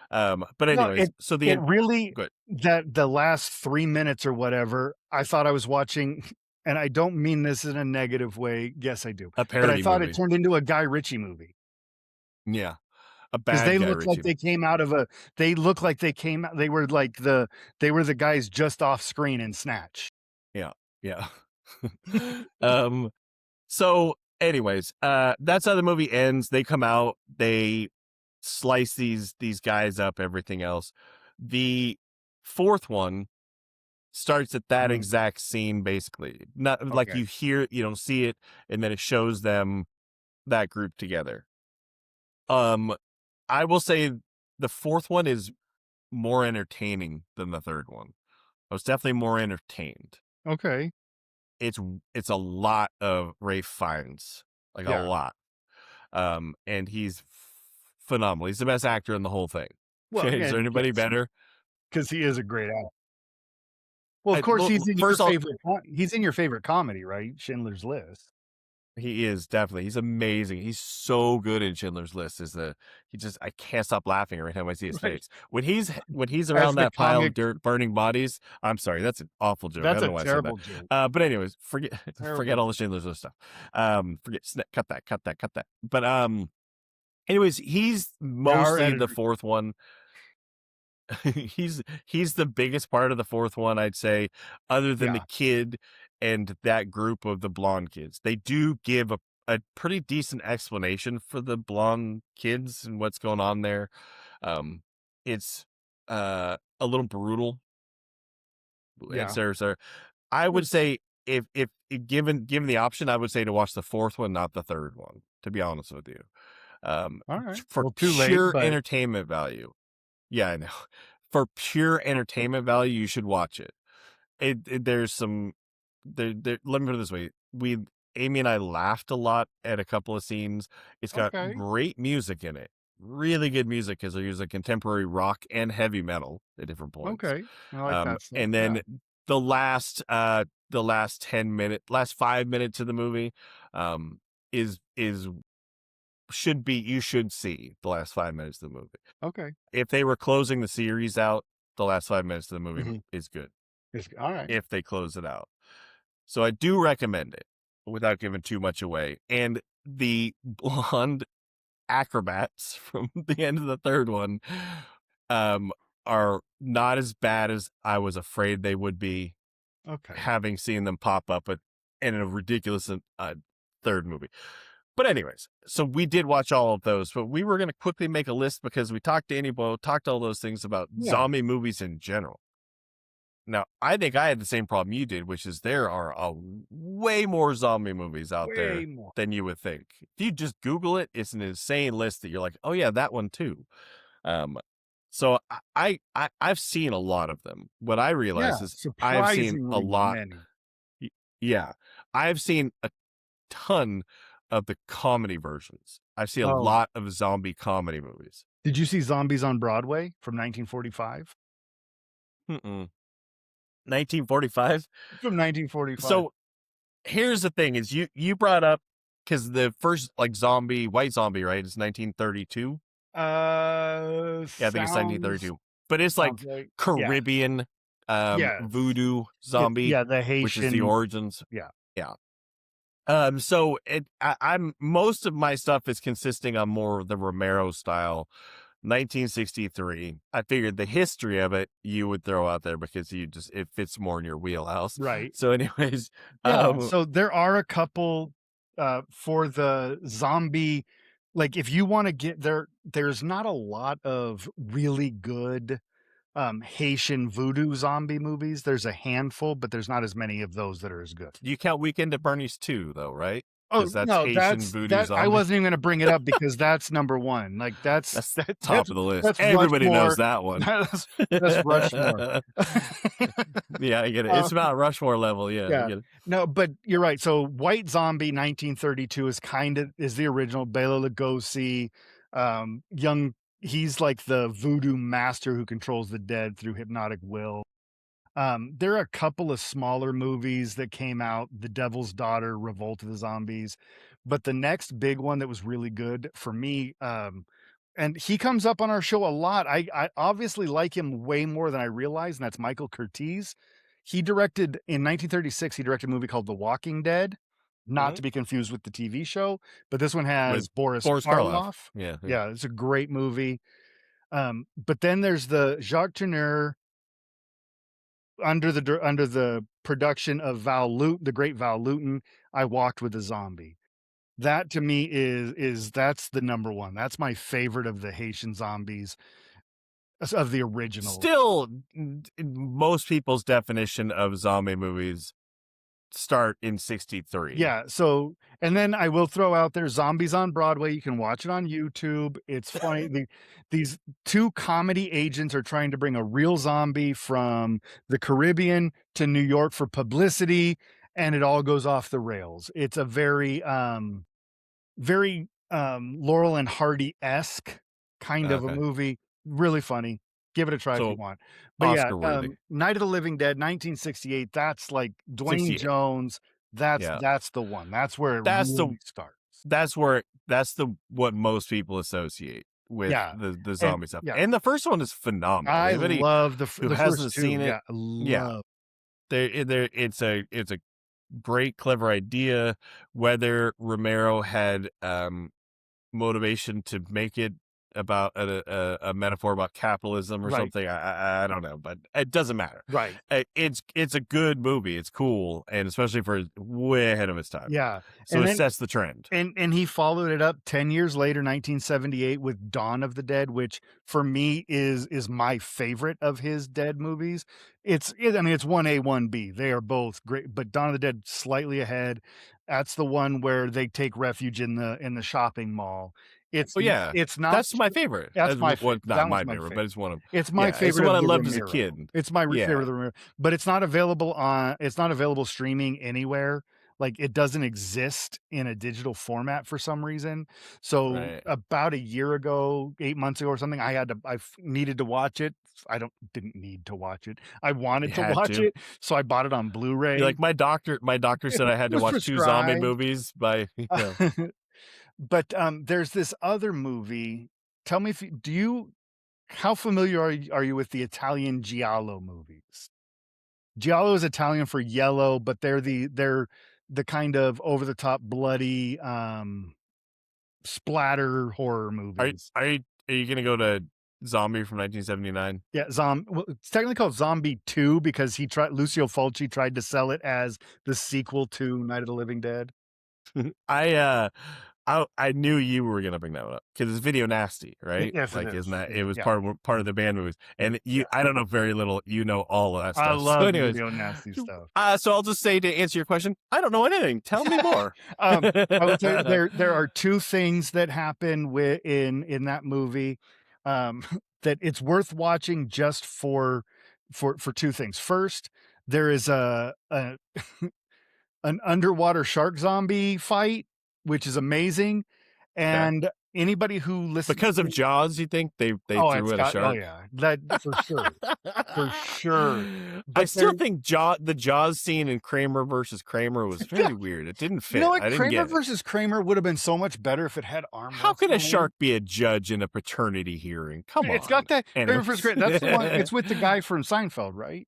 But no, anyways, so the it end. really Good. that the last 3 minutes or whatever, I thought I was watching and I don't mean this in a negative way. Yes, I do. A But I parody thought it movie. turned into a Guy Ritchie movie Yeah. A because bad Guy Ritchie. they look like they came out they were like they were the guys just off screen in Snatch. Yeah. Yeah. um, so anyways, that's how the movie ends. They come out, they slice these guys up, everything else. The fourth one starts at that Mhm. exact scene, basically. Not like Okay. you hear it, you don't see it, and then it shows them that group together. Um, I will say the fourth one is more entertaining than the third one. I was definitely more entertained. Okay. It's it's a lot of Rafe Fiennes, like a Yeah. lot. And he's phenomenal. He's the best actor in the whole thing. Well, Is there and anybody yes, better? because he is a great actor. Well, of course, First, all he's in your favorite comedy, right? Schindler's List. he is definitely. He's amazing. He's so good in Schindler's List. He just I can't stop laughing every time I see his Right. face. When he's As around the that pile of comic dirt, burning bodies. I'm sorry, that's an awful joke. I that's don't a know why I said that. terrible joke. But anyways, forget Terrible all the joke. Schindler's List stuff. Cut that. But anyways, he's Yeah, our mostly the editor fourth one. He's the biggest part of the fourth one, I'd say, other than the yeah, kid and that group of the blonde kids. They do give a pretty decent explanation for the blonde kids and what's going on there. It's a little brutal. And yeah. so I would Which say if given the option, I would say to watch the fourth one, not the third one, to be honest with you. alright. For Well, too late, pure but entertainment value. Yeah, I know. For pure entertainment value, you should watch it. There's some let me put it this way. Amy and I laughed a lot at a couple of scenes. It's got okay, great music in it. Really good music because they use a contemporary rock and heavy metal at different points. okay. I like that stuff, And yeah. then the last 10 minute, last 5 minutes of the movie, is should be you should see the last 5 minutes of the movie. Okay. If they were closing the series out, the last 5 minutes of the movie Mhm. is good. It's alright. If they close it out. So I do recommend it without giving too much away. And the blonde acrobats from the end of the third one um, are not as bad as I was afraid they would be, Okay. having seen them pop up in a ridiculous third movie. But anyways, so we did watch all of those, but we were going to quickly make a list because we talked to Annie Bo, talked all those things about Yeah, zombie movies in general. Now, I think I had the same problem you did, which is there are way more zombie movies out way there more. than you would think. If you just Google it, it's an insane list that you're like, oh yeah, that one too. Um, so I've seen a lot of them. What I realize Yeah, is I've seen a surprisingly lot. many. Yeah, I've seen a ton of the comedy versions. I've seen a Oh, lot of zombie comedy movies. did you see Zombies on Broadway from 1945? Mm-mm. 1945. From 1945. So here's the thing: is you brought up because the first like white zombie, right? Is 1932. Yeah, I think it's Sounds 1932. But it's like sounds right. Yeah. Caribbean Yes. voodoo It zombie, yeah, the which is the Haitian origins. yeah. Yeah. So I'm most of my stuff is consisting on more of the Romero style. 1963. I figured the history of it you would throw out there because it fits more in your wheelhouse. Right. So, anyways, Yeah, um, so there are a couple for the zombie, like if you want to get there, there's not a lot of really good Haitian voodoo zombie movies. There's a handful, but there's not as many of those that are as good. You count Weekend at Bernie's too, though, right? Oh Because that's no, Haitian voodoo that I zombie. wasn't even going to bring it up because that's number one. Like That's top of the list. that's Everybody knows Rushmore. that one. That's Rushmore. Yeah, I get it. Uh, It's about Rushmore level. Yeah, I yeah. get it. No, but you're right. So White Zombie 1932 is the original. Bela Lugosi, young. He's like the voodoo master who controls the dead through hypnotic will. There are a couple of smaller movies that came out, The Devil's Daughter, Revolt of the Zombies, but the next big one that was really good for me, and he comes up on our show a lot. I obviously like him way more than I realized, and that's Michael Curtiz. He directed in 1936, he directed a movie called The Walking Dead, not Mhm. to be confused with the TV show, but this one has With Boris Boris Karloff. Karloff. Yeah, yeah. Yeah, it's a great movie. But then there's the Jacques Tourneur under the production of the great Val Lewton, I Walked with a Zombie. That to me is that's the number one. That's my favorite of the Haitian zombies of the original. Still, most people's definition of zombie movies start in 63. Yeah, so and then I will throw out there Zombies on Broadway. You can watch it on YouTube. It's funny. These two comedy agents are trying to bring a real zombie from the Caribbean to New York for publicity, and it all goes off the rails. It's a very Laurel and Hardy-esque kind of a Okay. movie. Really funny. Give it a try if you So want. But yeah, Oscar worthy. Night of the Living Dead, 1968, that's like Dwayne 68. Jones. That's Yeah. that's the one. That's where it That's the really starts. that's the what most people associate with Yeah. the And zombie stuff. yeah, And the first one is phenomenal. I Anybody love who the first hasn't two. seen it, Yeah, I yeah, love. it's a great, clever idea. Whether Romero had motivation to make it about a metaphor about capitalism or Right, something, I don't know, but it doesn't matter. right. It's a good movie. It's cool, and especially for way ahead of its time. Yeah. So And it then sets the trend. and he followed it up 10 years later, 1978, with Dawn of the Dead, which for me is my favorite of his Dead movies. I mean, it's 1A, 1B. They are both great, but Dawn of the Dead slightly ahead. That's the one where they take refuge in the shopping mall. Oh yeah, It's not that's my favorite. that's my Well, favorite. not That my one's my favorite, but favorite. it's one of It's my yeah, it's the favorite one of I the loved as a Romero. kid. It's my favorite Yeah, of the Romero, but it's not available streaming anywhere. Like it doesn't exist in a digital format for some reason. So right. about a year ago, 8 months ago or something, needed to watch it. Didn't need to watch it. I You wanted to had watch to. it, so I bought it on You're Blu-ray. like my doctor said I It had to was watch 2 zombie prescribed. movies by But, there's this other movie. Tell me if you do you how familiar are you with the Italian giallo movies? Giallo is Italian for yellow, but they're the kind of over the top bloody, splatter horror Are movies. are you are you gonna go to Zombie from 1979? Yeah, well, it's technically called Zombie 2 because Lucio Fulci tried to sell it as the sequel to Night of the Living Dead. I I knew you were gonna bring that one up because it's Video Nasty, right? Yes, it Like, isn't is. that it was Yeah, part of the band movies, and yeah. I don't know very little. You know all of that I stuff. So, love anyways, video nasty stuff. so I'll just say to answer your question, I don't know anything. Tell me more. I will tell you there are 2 things that happen in that movie, that it's worth watching just for 2 things. First, there is a an underwater shark zombie fight, which is amazing, Okay. and anybody who listens Because of to Jaws, you think they oh, threw it's in a got oh, shark? yeah, that for sure, I but still there think the Jaws scene in Kramer versus Kramer was yeah. very weird. It didn't You know fit. what? I didn't Kramer get it. versus Kramer would have been so much better if it had arm How could a wrestling. shark be a judge in a paternity hearing? Come It's on. got that Kramer versus Anyways. Kramer. That's the one. It's with the guy from Seinfeld, right?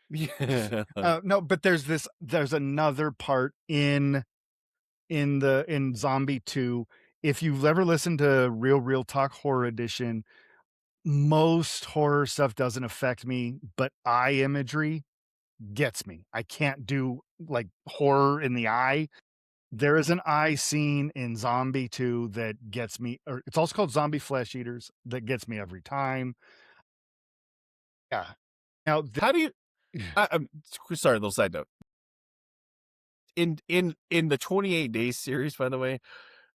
Yeah. No, but there's another part in Zombie 2. If you've ever listened to Real Talk Horror Edition, most horror stuff doesn't affect me, but eye imagery gets me. I can't do like horror in the eye. There is an eye scene in Zombie 2 that gets me, or it's also called Zombie Flesh Eaters, that gets me every time. Yeah. Now, How do you? I'm sorry, a little side note. In the 28 Days series, by the way,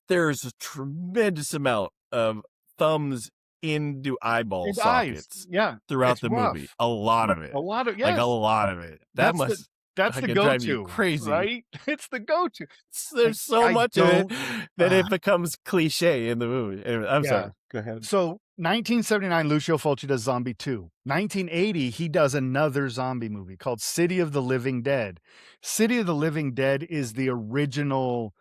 there's a tremendous amount of thumbs into eyeball it's eyes. sockets Yeah, throughout it's the movie. rough. A lot of A it, lot of like a yes, lot of it. That that's the must that's the fucking drive you go-to, crazy. right? It's the go-to. I There's so I much of it don't that it becomes cliche in the movie. Anyway, I'm yeah. sorry. Go ahead. So 1979, Lucio Fulci does Zombie 2. 1980, he does another zombie movie called City of the Living Dead. City of the Living Dead is the original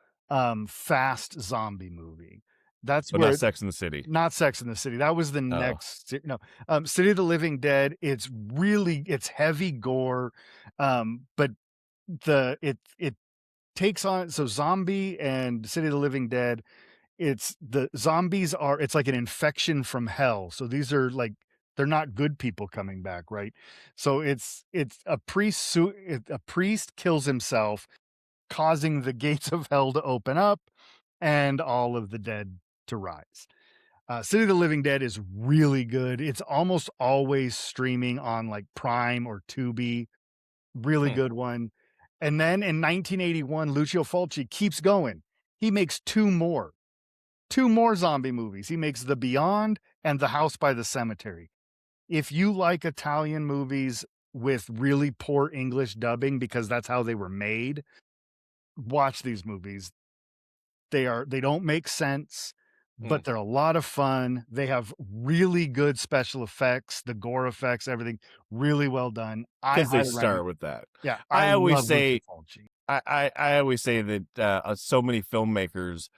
fast zombie movie. That's But not where Sex in the City. not Sex in the City. That was the Oh, next no. City of the Living Dead, it's heavy gore. But it takes on so Zombie and City of the Living Dead, it's the zombies are it's like an infection from hell. So these are like they're not good people coming back, right? So it's a priest kills himself, causing the gates of hell to open up and all of the dead to rise. City of the Living Dead is really good. It's almost always streaming on like Prime or Tubi. Really hmm. good one. And then in 1981, Lucio Fulci keeps going. He makes two more zombie movies. He makes The Beyond and The House by the Cemetery. If you like Italian movies with really poor English dubbing because that's how they were made, watch these movies. They don't make sense, Hmm. but they're a lot of fun. They have really good special effects, the gore effects, everything really well done. I Because they highly recommend. start with that. Yeah, I I always love Lucio say, Fulci. I always say that so many filmmakers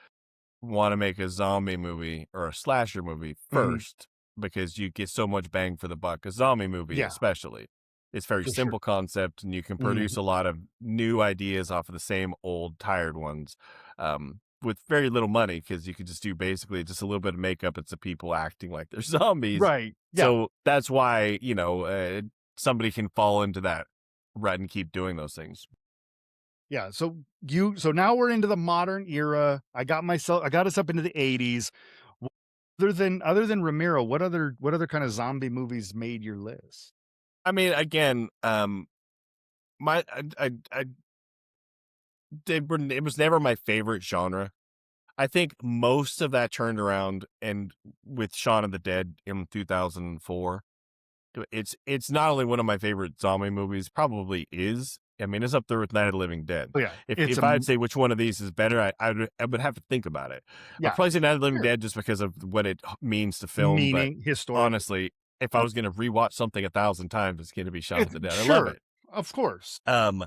want to make a zombie movie or a slasher movie Mhm. first because you get so much bang for the buck. A zombie movie, Yeah, especially, it's very for sure. simple concept, and you can produce Mhm. a lot of new ideas off of the same old tired ones, with very little money because you could just do basically just a little bit of makeup and some people acting like they're zombies. Right. Yeah. So that's why somebody can fall into that rut and keep doing those things. Yeah, so now we're into the modern era. I got us up into the 80s. Other than Romero, what other kind of zombie movies made your list? I mean, again, my I it was never my favorite genre. I think most of that turned around and with Shaun of the Dead in 2004. It's not only one of my favorite zombie movies, probably is. I mean, it's up there with Night of the Living Dead. Oh, yeah, it's If I'd say which one of these is better, I would have to think about it. I'd yeah, probably say Night of the Living sure. Dead just because of what it means to film. But Meaning historical. honestly, if I was going to rewatch something 1,000 times, it's going to be Shaun of the Dead. I love Sure, it. of course. Um,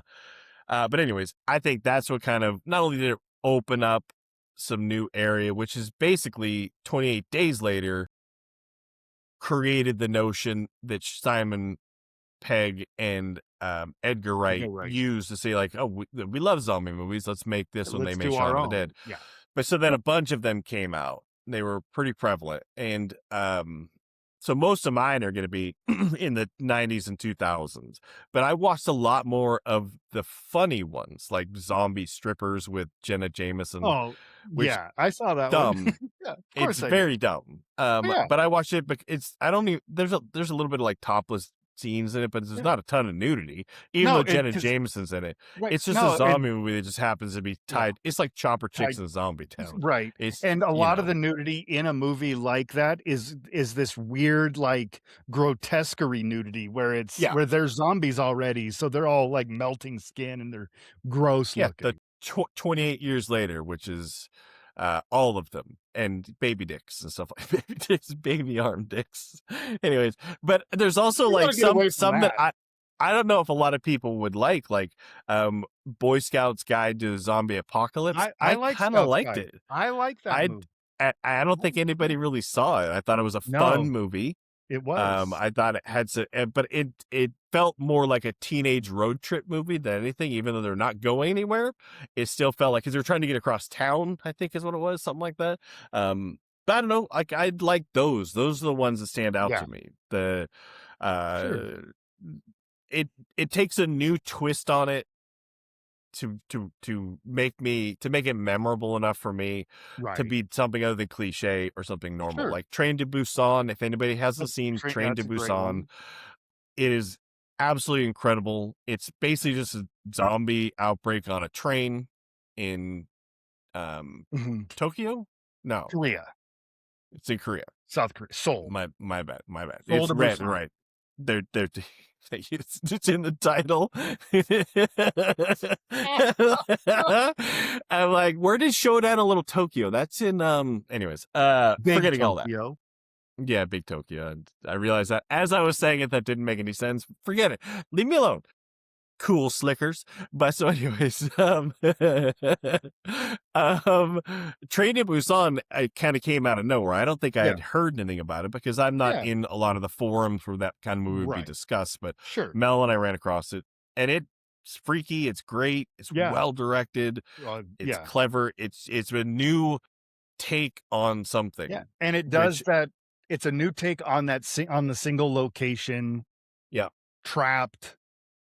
but anyways, I think that's what kind of not only did it open up some new area, which is basically 28 Days Later created the notion that Simon Pegg and Edgar Okay, Wright right. used to say like, oh, we love zombie movies. Let's make this when they Let's made do our Shaun of the own. Dead. Yeah. But so then a bunch of them came out. They were pretty prevalent. And so most of mine are going to be in the 90s and 2000s. But I watched a lot more of the funny ones, like Zombie Strippers with Jenna Jameson, Oh, which yeah, I saw that one. dumb. Yeah, of It's course I did. very dumb. Oh, yeah. But I watched it, but I don't even, there's a little bit of like topless scenes in it, but there's Yeah. not a ton of nudity, even No, though it Jenna 'cause Jameson's in it. right. It's just a No, it zombie movie that just happens to be yeah. tied. It's like Chopper I Chicks in Zombie Town. Right, It's, and a you lot of know, the nudity in a movie like that is this weird, like, grotesquerie nudity yeah, where there's zombies already, so they're all, like, melting skin and they're gross yeah. The looking. 28 years later, which is all of them, and baby dicks and stuff like baby dicks, baby arm dicks. Anyways, but there's also You like wanna get away from some that that. I don't know if a lot of people would like Boy Scouts Guide to the Zombie Apocalypse. I I like kind of Scout's liked Guide. it. I like that I movie. I don't think anybody really saw it. I thought it was a fun No, movie. it was. I thought it had but it felt more like a teenage road trip movie than anything. Even though they're not going anywhere, it still felt like because they were trying to get across town. I think is what it was, something like that. But I don't know. Like I like those. Those are the ones that stand out Yeah, to me. The sure. uh, it takes a new twist on it to make it memorable enough for me to Right. be something other than cliche or something normal. Sure. Like Train to Busan, if anybody hasn't That's seen Train to that's a great Busan, one. it is absolutely incredible. It's basically just a zombie outbreak on a train in um Mhm. Tokyo? No, Korea, it's in Korea. South Korea, Seoul. My bad. My bad. Seoul It's to red, Busan. right. They're it's in the title. I'm like, where did Showdown a Little Tokyo? That's in anyways, Big forgetting all that. Tokyo. Yeah, Big Tokyo. And I realized that as I was saying it, that didn't make any sense. Forget it. Leave me alone. Cool slickers. But so anyways, um Train to Busan, I kind of came out of nowhere. I don't think I Yeah. had heard anything about it because I'm not Yeah. in a lot of the forums where that kind of movie would be Right. discussed, but Sure. Mel and I ran across it, and it's freaky, it's great, it's Yeah. well directed, it's Yeah. clever, it's a new take on Yeah. something, And it does which that. It's a new take on that on the single location, yeah. trapped,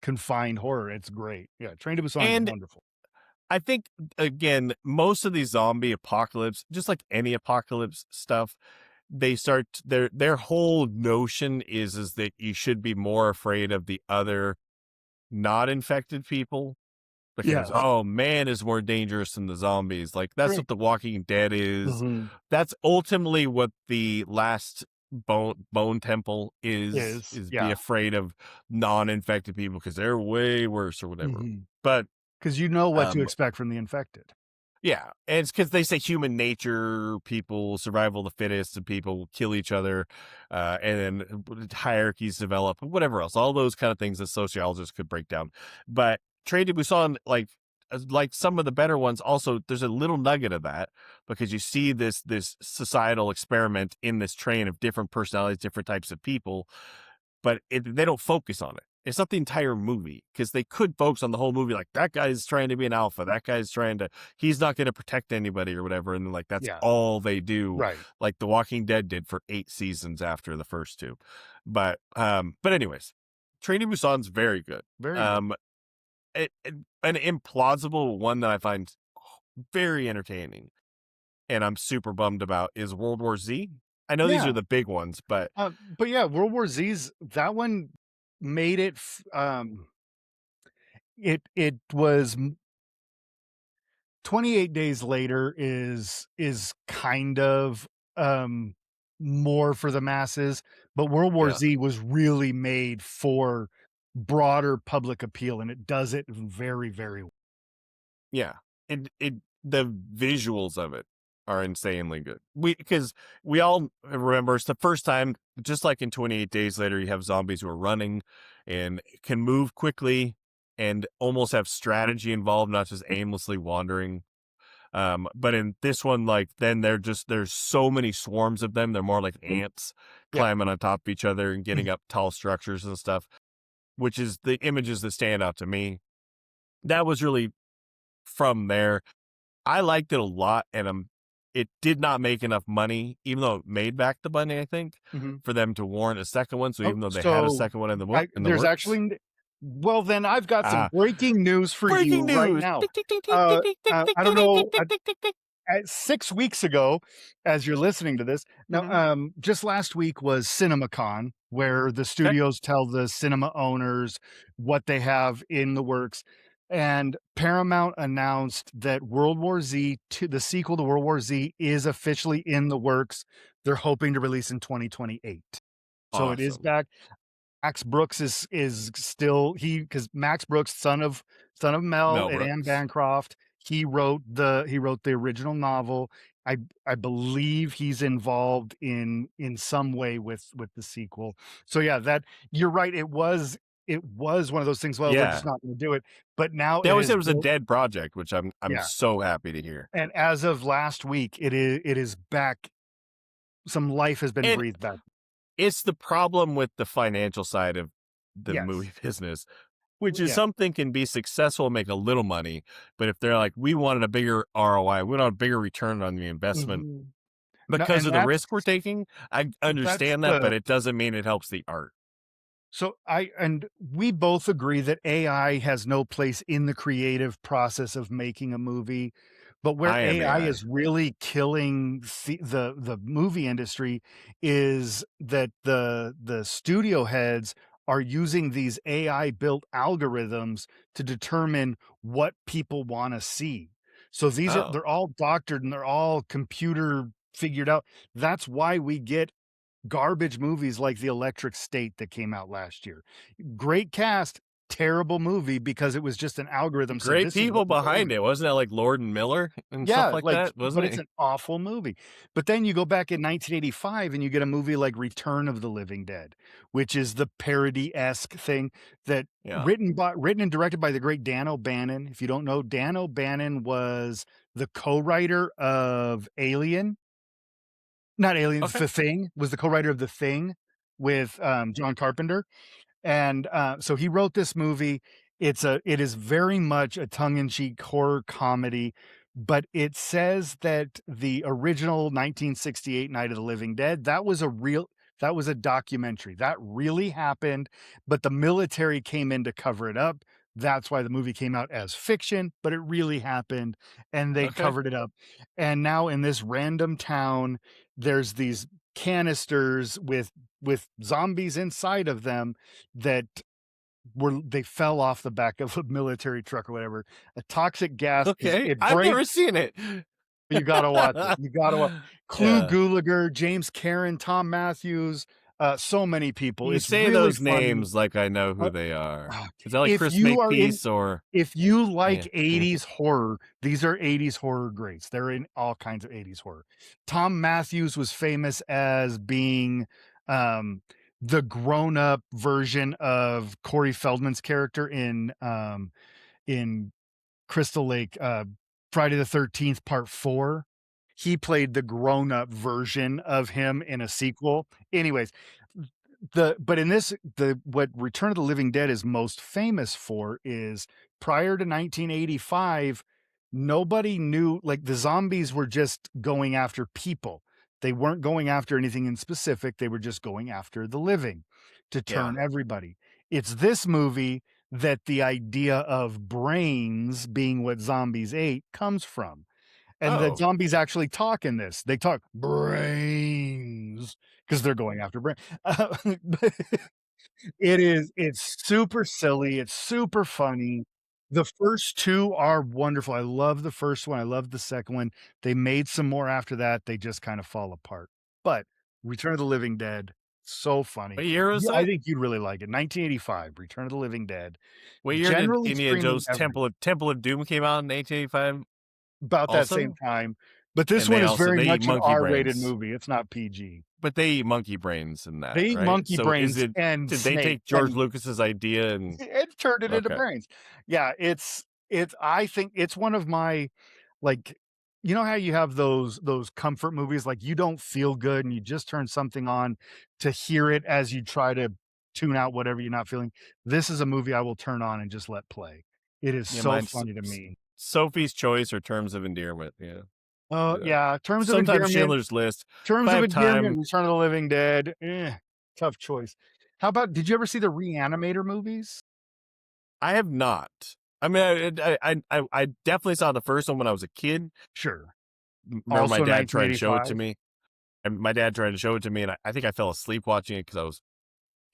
confined horror. It's great. Yeah. Train to Busan is And wonderful. I think again, most of these zombie apocalypse, just like any apocalypse stuff, they start their whole notion is that you should be more afraid of the other not infected people Yeah. because oh man is more dangerous than the zombies. Like that's Great. what The Walking Dead is. Mhm. That's ultimately what the last bone temple is be Yeah. afraid of non-infected people because they're way worse or whatever. Mhm. But 'Cause you know what to um expect from the infected. yeah, and it's because they say human nature, people, survival of the fittest, and people kill each other, and then hierarchies develop, and whatever else. All those kind of things that sociologists could break down. But Train to Busan, like some of the better ones, also there's a little nugget of that because you see this societal experiment in this train of different personalities, different types of people, but they don't focus on it. It's not the entire movie because they could focus on the whole movie. Like that guy's trying to be an alpha. That guy's he's not going to protect anybody or whatever. And like, that's Yeah. all they do. Right. Like The Walking Dead did for 8 seasons after the first two. But anyways, Train to Busan's very good. Very good. Um, an implausible one that I find very entertaining and I'm super bummed about is World War Z. I know these are Yeah. the big ones, but But yeah, World War Z's that one made it it was 28 Days Later is kind of more for the masses, but World War yeah. Z was really made for broader public appeal, and it does it very, very well. Yeah. It the visuals of it are insanely good. Because we all remember it's the first time, just like in 28 Days Later, you have zombies who are running and can move quickly and almost have strategy involved, not just aimlessly wandering. But in this one, like then there's so many swarms of them. They're more like ants Yeah. climbing on top of each other and getting up tall structures and stuff, which is the images that stand out to me. That was really from there. I liked it a lot, and it did not make enough money, even though it made back the money, I think, Mhm. for them to warrant a second one. So Oh, even though they had a so second one in I the there's works, actually well, then I've got some ah, breaking news for you breaking right news! now. Tick, tick, tick, tick, tick, tick, tick, tick, I don't tick, know, tick, tick, tick, tick, tick. 6 weeks ago, as you're listening to this now, Mhm. just last week was CinemaCon, where the Okay. studios tell the cinema owners what they have in the works, and Paramount announced that World War Z 2 the sequel to World War Z is officially in the works. They're hoping to release in 2028. So it is Awesome. back. Max Brooks is still because Max Brooks, son of Mel Mel and Anne Brooks. Bancroft, he wrote the original novel. I believe he's involved in some way with the sequel. So yeah, that you're right. It was one of those things. Well, we're just Yeah. not going to do it. But now They it always is said it was a built. dead project, which I'm Yeah, so happy to hear. and as of last week, it is back. Some life has been And breathed back. it's the problem with the financial side of the Yes. movie business, which is Yeah. something can be successful and make a little money, but if they're like, we wanted a bigger ROI, we want a bigger return on the investment Mhm. No, because and of the risk we're taking, I that's understand that, but the it doesn't mean it helps the art. So we both agree that AI has no place in the creative process of making a movie, but where I am AI AI. is really killing the movie industry is that the studio heads are using these AI built algorithms to determine what people want to see. So Oh, they're all doctored and they're all computer figured out. That's why we get garbage movies like The Electric State that came out last year. Great cast, terrible movie because it was just an algorithm said, great "This is what people people behind want." it. Wasn't that like Lord and Miller and stuff Yeah, like like, that? Wasn't but it's it? an awful movie. But then you go back in 1985 and you get a movie like Return of the Living Dead, which is the parody-esque thing that Yeah. written and directed by the great Dan O'Bannon. If you don't know, Dan O'Bannon was the co-writer of Alien. Not Alien, Okay. The Thing, was the co-writer of The Thing with, John Carpenter. And, so he wrote this movie. It is very much a tongue-in-cheek horror comedy, but it says that the original 1968 Night of the Living Dead, that was a documentary. That really happened, but the military came in to cover it up. That's why the movie came out as fiction, but it really happened, and they Okay. covered it up. And now in this random town, there's these canisters with zombies inside of them that they fell off the back of a military truck or whatever. A toxic gas Okay. it I've never breaks. seen it. You gotta watch it. You gotta watch Clu Yeah. Gulager, James Karen, Tom Matthews, so many people. You It's say really those funny. names like I know who Uh, they are. ah, Is that like if Chris you are in Makepeace or if you yeah. like 80s horror, these are 80s horror greats. They're in all kinds of 80s horror. Tom Matthews was famous as being, um, the grown-up version of Corey Feldman's character in Crystal Lake, Friday the 13th Part 4. He played the grown-up version of him in a sequel. Anyways, but in this the what Return of the Living Dead is most famous for is prior to 1985, nobody knew, like, the zombies were just going after people. They weren't going after anything in specific, they were just going after the living to Yeah. turn everybody. It's this movie that the idea of brains being what zombies ate comes from. And the Oh. zombies actually talk in this. They talk brains because they're going after brain. But it's super silly. It's super funny. The first 2 are wonderful. I love the first one. I love the second one. They made some more after that. They just kind of fall apart. But Return of the Living Dead, so funny. What year was I that? think you'd really like it. 1985, Return of the Living Dead. What year did Generally Indiana streaming Jones everywhere. Temple of Doom came out in 1885 About that same also? time, but this And one they is also very they eat much an monkey R-rated brains. movie, it's not PG. But they eat monkey brains in that, They eat right? monkey So is brains it and did they snake take George Lucas's idea and and turned it into okay. brains. Yeah, it's I think it's one of my, like, you know how you have those comfort movies, like, you don't feel good and you just turn something on to hear it as you try to tune out whatever you're not feeling? This is a movie I will turn on and just let play. It is Yeah, so mine's funny to me. Sophie's Choice or Terms of Endearment, yeah. Oh, Yeah. yeah, Sometimes Schindler's List. If Terms I of have Endearment, time, Return of the Living Dead, tough choice. How about did you ever see the Reanimator movies? I have not. I mean, I definitely saw the first one when I was a kid. Sure. Remember my Also dad tried to show it to 1985? me, and my dad tried to show it to me, and I think I fell asleep watching it because I was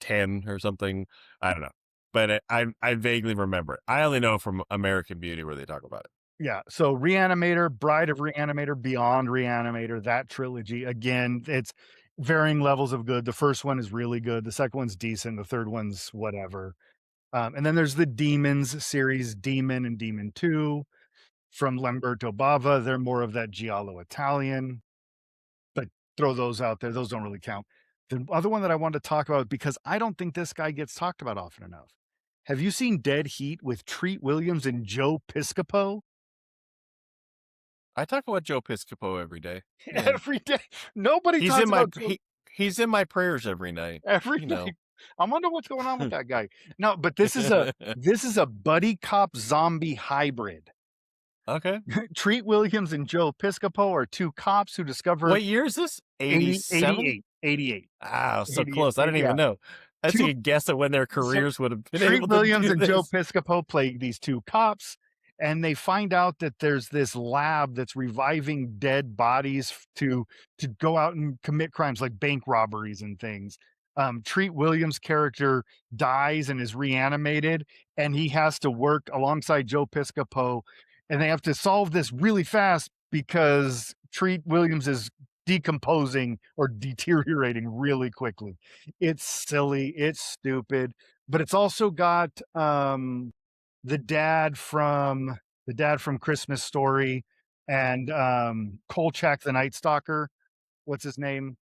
10 or something. I don't know, but I vaguely remember it. I only know from American Beauty where they talk about it. Yeah, so Reanimator, Bride of Reanimator, Beyond Reanimator, that trilogy, again, it's varying levels of good. The first one is really good, the second one's decent, the third one's whatever. And then there's the Demons series, Demon and Demon 2 from Lamberto Bava. They're more of that giallo Italian. But throw those out there, those don't really count. The other one that I wanted to talk about, because I don't think this guy gets talked about often enough. Have you seen Dead Heat with Treat Williams and Joe Piscopo? I talk about Joe Piscopo every day. Yeah, Every day. Nobody he's talks in my about Joe he's in my prayers every night. every You day. know. I wonder what's going on with that guy. No, but this is a buddy cop zombie hybrid. Okay. Treat Williams and Joe Piscopo are 2 cops who discover What year is this? 80 87? 88, 88, Ah, so 88, close. I didn't yeah. even know. I two take a guess at when their so careers would have been Treat able to Williams do and Joe this. Piscopo play these two cops, and they find out that there's this lab that's reviving dead bodies to go out and commit crimes like bank robberies and things. Treat Williams' character dies and is reanimated, and he has to work alongside Joe Piscopo, and they have to solve this really fast because Treat Williams is decomposing or deteriorating really quickly. It's silly, it's stupid, but it's also got the dad from Christmas Story and Kolchak the Night Stalker. What's his name?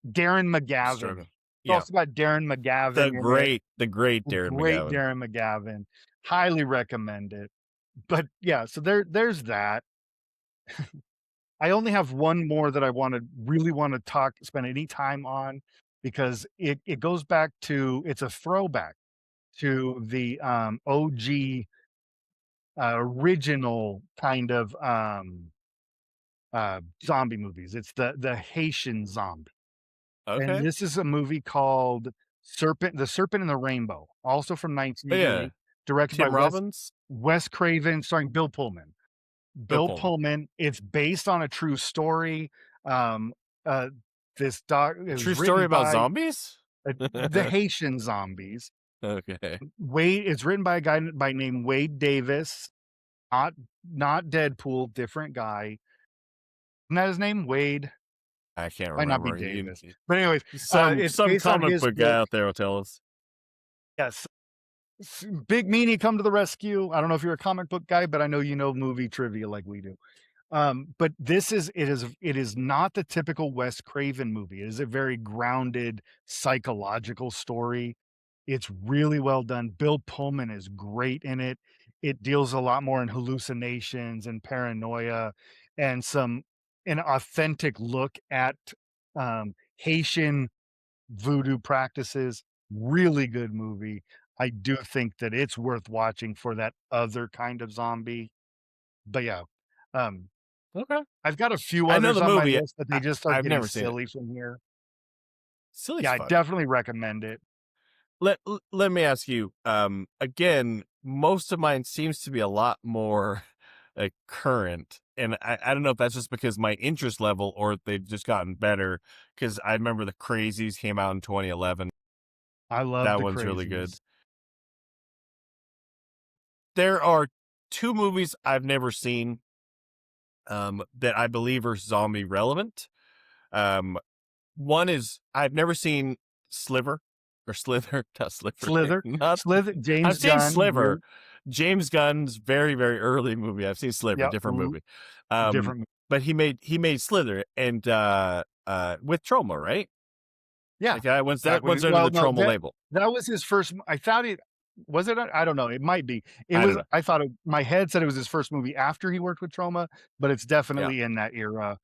Darren McGavin. Struggle. It's Yeah. also got Darren McGavin in it. The great The Darren great McGavin. Darren McGavin. Highly recommend it. But yeah, so there's that. I only have one more that I really want to spend any time on because it goes back to, it's a throwback to the OG original kind of zombie movies. It's the Haitian zombie. And Okay. this is a movie called The Serpent and the Rainbow, also from Oh, yeah. 1988, directed by Tim Robbins? Wes Craven, starring Bill Pullman. Bill Bill Pullman. Pullman. It's based on a true story. Um, this doc it was True written story about by zombies? the Haitian zombies. Okay. It's written by a guy by name Wade Davis, not Deadpool, different guy. Isn't that his name? Wade? I can't Might not be remember. Davis. But anyways, Some it's based on comic his book guy book. out there will tell us. Yes. Big Meanie come to the rescue. I don't know if you're a comic book guy, but I know you know movie trivia like we do. But it is not the typical Wes Craven movie. It is a very grounded psychological story. It's really well done. Bill Pullman is great in it. It deals a lot more in hallucinations and paranoia and an authentic look at Haitian voodoo practices. Really good movie. I do think that it's worth watching for that other kind of zombie. But yeah, um, Okay. I've got a few I know others the on my movie. list, but they just start I've getting never seen it. silly from here. Silly's Yeah, I fun. definitely recommend it. Let me ask you, again, most of mine seems to be a lot more current. And I don't know if that's just because my interest level or they've just gotten better. Because I remember The Crazies came out in 2011. I love That the one's really good. Crazies. There are two movies I've never seen that I believe are zombie relevant. One is I've never seen Sliver or Slither, not Sliver. Slither, James I've seen Gunn. Sliver. James Gunn's very, very early movie. I've seen Sliver, Yep, different movie. different. But he made Slither and with Troma, right? Yeah, Like, that one's under the Troma label. That was his first. I thought it was it. I don't know. It might be. It I was. don't know. I thought my head said it was his first movie after he worked with Troma, but it's definitely Yeah. in that era.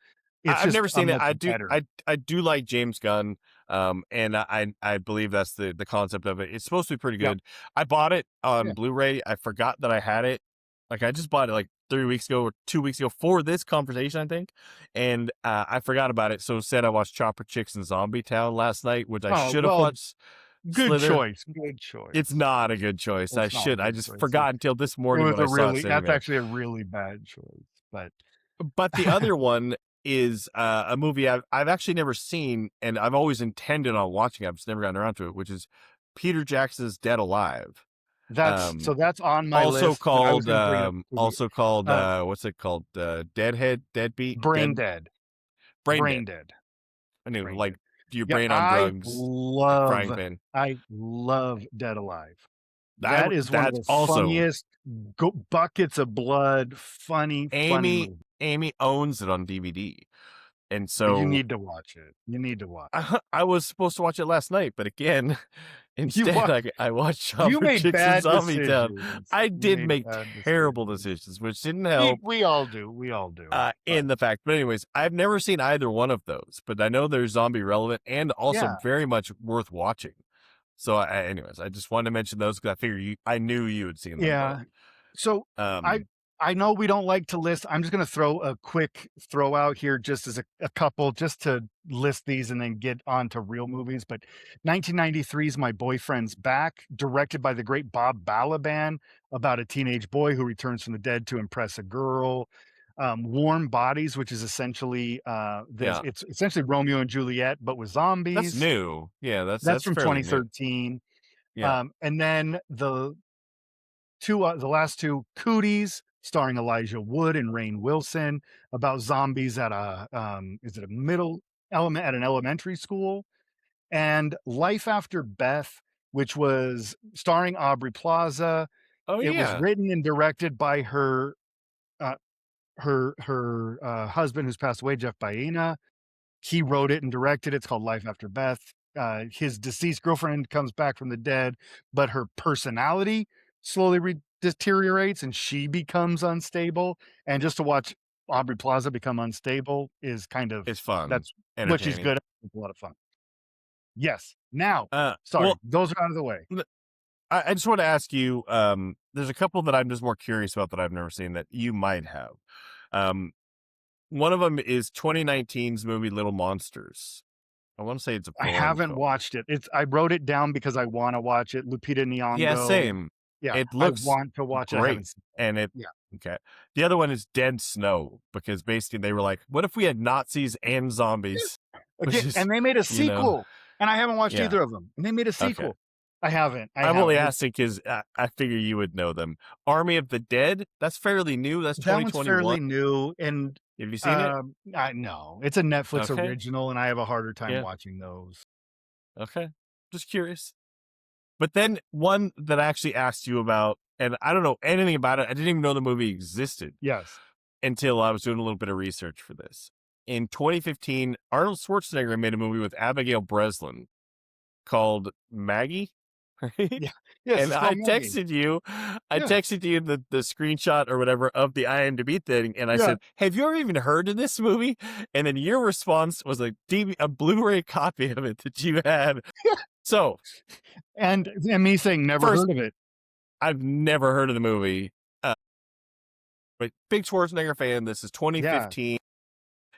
I've never seen it. Better. I do like James Gunn, and I believe that's the concept of it. It's supposed to be pretty good. Yep. I bought it on Yeah. Blu-ray. I forgot that I had it. Like, I just bought it like 3 weeks ago or 2 weeks ago for this conversation, I think, and I forgot about it. So instead, I watched Chopper Chicks and Zombie Town last night, which I should have watched. Good Slither. choice. Good choice. It's not a good choice. It's I not a should. I good just choice. forgot until this morning when I saw it. That's actually a really bad choice. But the other one is a movie I've actually never seen, and I've always intended on watching. I've just never gotten around to it, which is Peter Jackson's Dead Alive. That's on my also list. Called what's it called? Deadbeat, Brain Dead. Brain Dead. I knew, like your brain on drugs. I love Dead Alive. That is one of the funniest buckets of blood. Funny. Amy owns it on DVD, and so you need to watch it. I was supposed to watch it last night, but again, instead I watched Chopper Chicks and Zombie Town. I did make terrible decisions, which didn't help. We all do. In the fact, but anyways, I've never seen either one of those, but I know they're zombie relevant and also very much worth watching. So, anyways, I just wanted to mention those because I figured I knew you had seen them. Yeah. So I know we don't like to list. I'm just going to throw a quick throw out here just as a couple, just to list these and then get on to real movies. But 1993's My Boyfriend's Back, directed by the great Bob Balaban, about a teenage boy who returns from the dead to impress a girl. Warm Bodies, which is essentially this, Yeah, it's essentially Romeo and Juliet, but with that's zombies. new. Yeah, That's that's from fairly new. 2013. Yeah. And then the last two, Cooties, starring Elijah Wood and Rainn Wilson, about zombies at a is it a middle element at an elementary school, and Life After Beth, which was starring Aubrey Plaza. Oh It was yeah. written and directed by uh, her husband who's passed away, Jeff Baena. He wrote it and directed it. It's called Life After Beth. His deceased girlfriend comes back from the dead, but her personality slowly deteriorates and she becomes unstable. And just to watch Aubrey Plaza become unstable is kind of It's fun, that's what she's entertaining. good at. It's a lot of fun. Yes. Now, Well, sorry, those are out of the way. I just want to ask you. There's a couple that I'm just more curious about that I've never seen that you might have. Um, One of them is 2019's movie Little Monsters. I want to say it's a I foreign haven't film. watched it. I wrote it down because I want to watch it. Lupita Yeah, Nyong'o. same. Yeah, It I looks want to watch it. I great, haven't seen it. and it Yeah. okay. The other one is Dead Snow because basically they were like, "What if we had Nazis and zombies?" Again, Which is, and they made a you know, sequel, and I haven't watched yeah, either of them, and they made a okay. sequel. I haven't. I I'm only haven't. asking because I figure you would know them. Army of the Dead, that's fairly new. That's That one's 2021. fairly new, and, Have you seen it? I know. It's a Netflix Okay. original, and I have a harder time Yeah. watching those. Okay. Just curious. But then one that I actually asked you about, and I don't know anything about it. I didn't even know the movie existed Yes. until I was doing a little bit of research for this. In 2015, Arnold Schwarzenegger made a movie with Abigail Breslin called Maggie, right? Yeah. Yes, And it's I called Maggie. texted you, Yeah. the screenshot or whatever of the IMDb thing, and I Yeah. said, "Have you ever even heard of this movie?" And then your response was a Blu-ray copy of it that you had. So And me saying never first, heard of it. I've never heard of the movie, uh, but big Schwarzenegger fan. This is Yeah. 2015.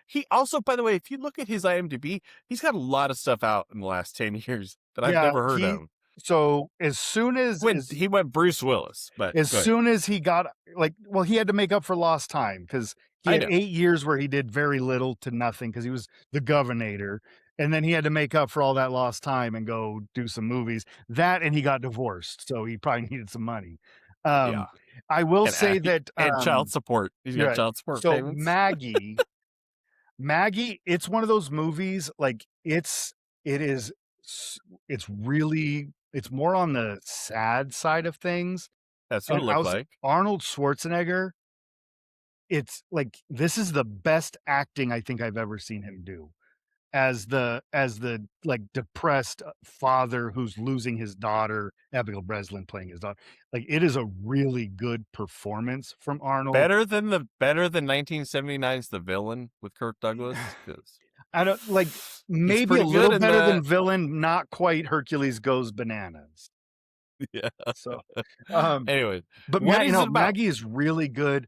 He also, by the way, if you look at his IMDb, he's got a lot of stuff out in the last 10 years that I've Yeah, never heard of. so as soon as He went Bruce Willis, but As good. soon as he got well, he had to make up for lost time because he I had know. 8 years where he did very little to nothing because he was the governor, and then he had to make up for all that lost time and go do some movies. That and he got divorced, so he probably needed some money. Yeah. Um, I will And say that, and child support. He's you're got right. child support So payments. Maggie, it's one of those movies, like, it is s it's really it's more on the sad side of things, That's what and it looked like. Arnold Schwarzenegger, it's like, this is the best acting I think I've ever seen him do as the, like, depressed father who's losing his daughter, Abigail Breslin playing his daughter. Like, it is a really good performance from Arnold. Better than 1979's The Villain with Kirk Douglas, 'cause I don't like, he's maybe a pretty good little in better than that. Villain, not quite Hercules Goes Bananas. Yeah. So, um, Anyway, but what is it about? Maggie is really good.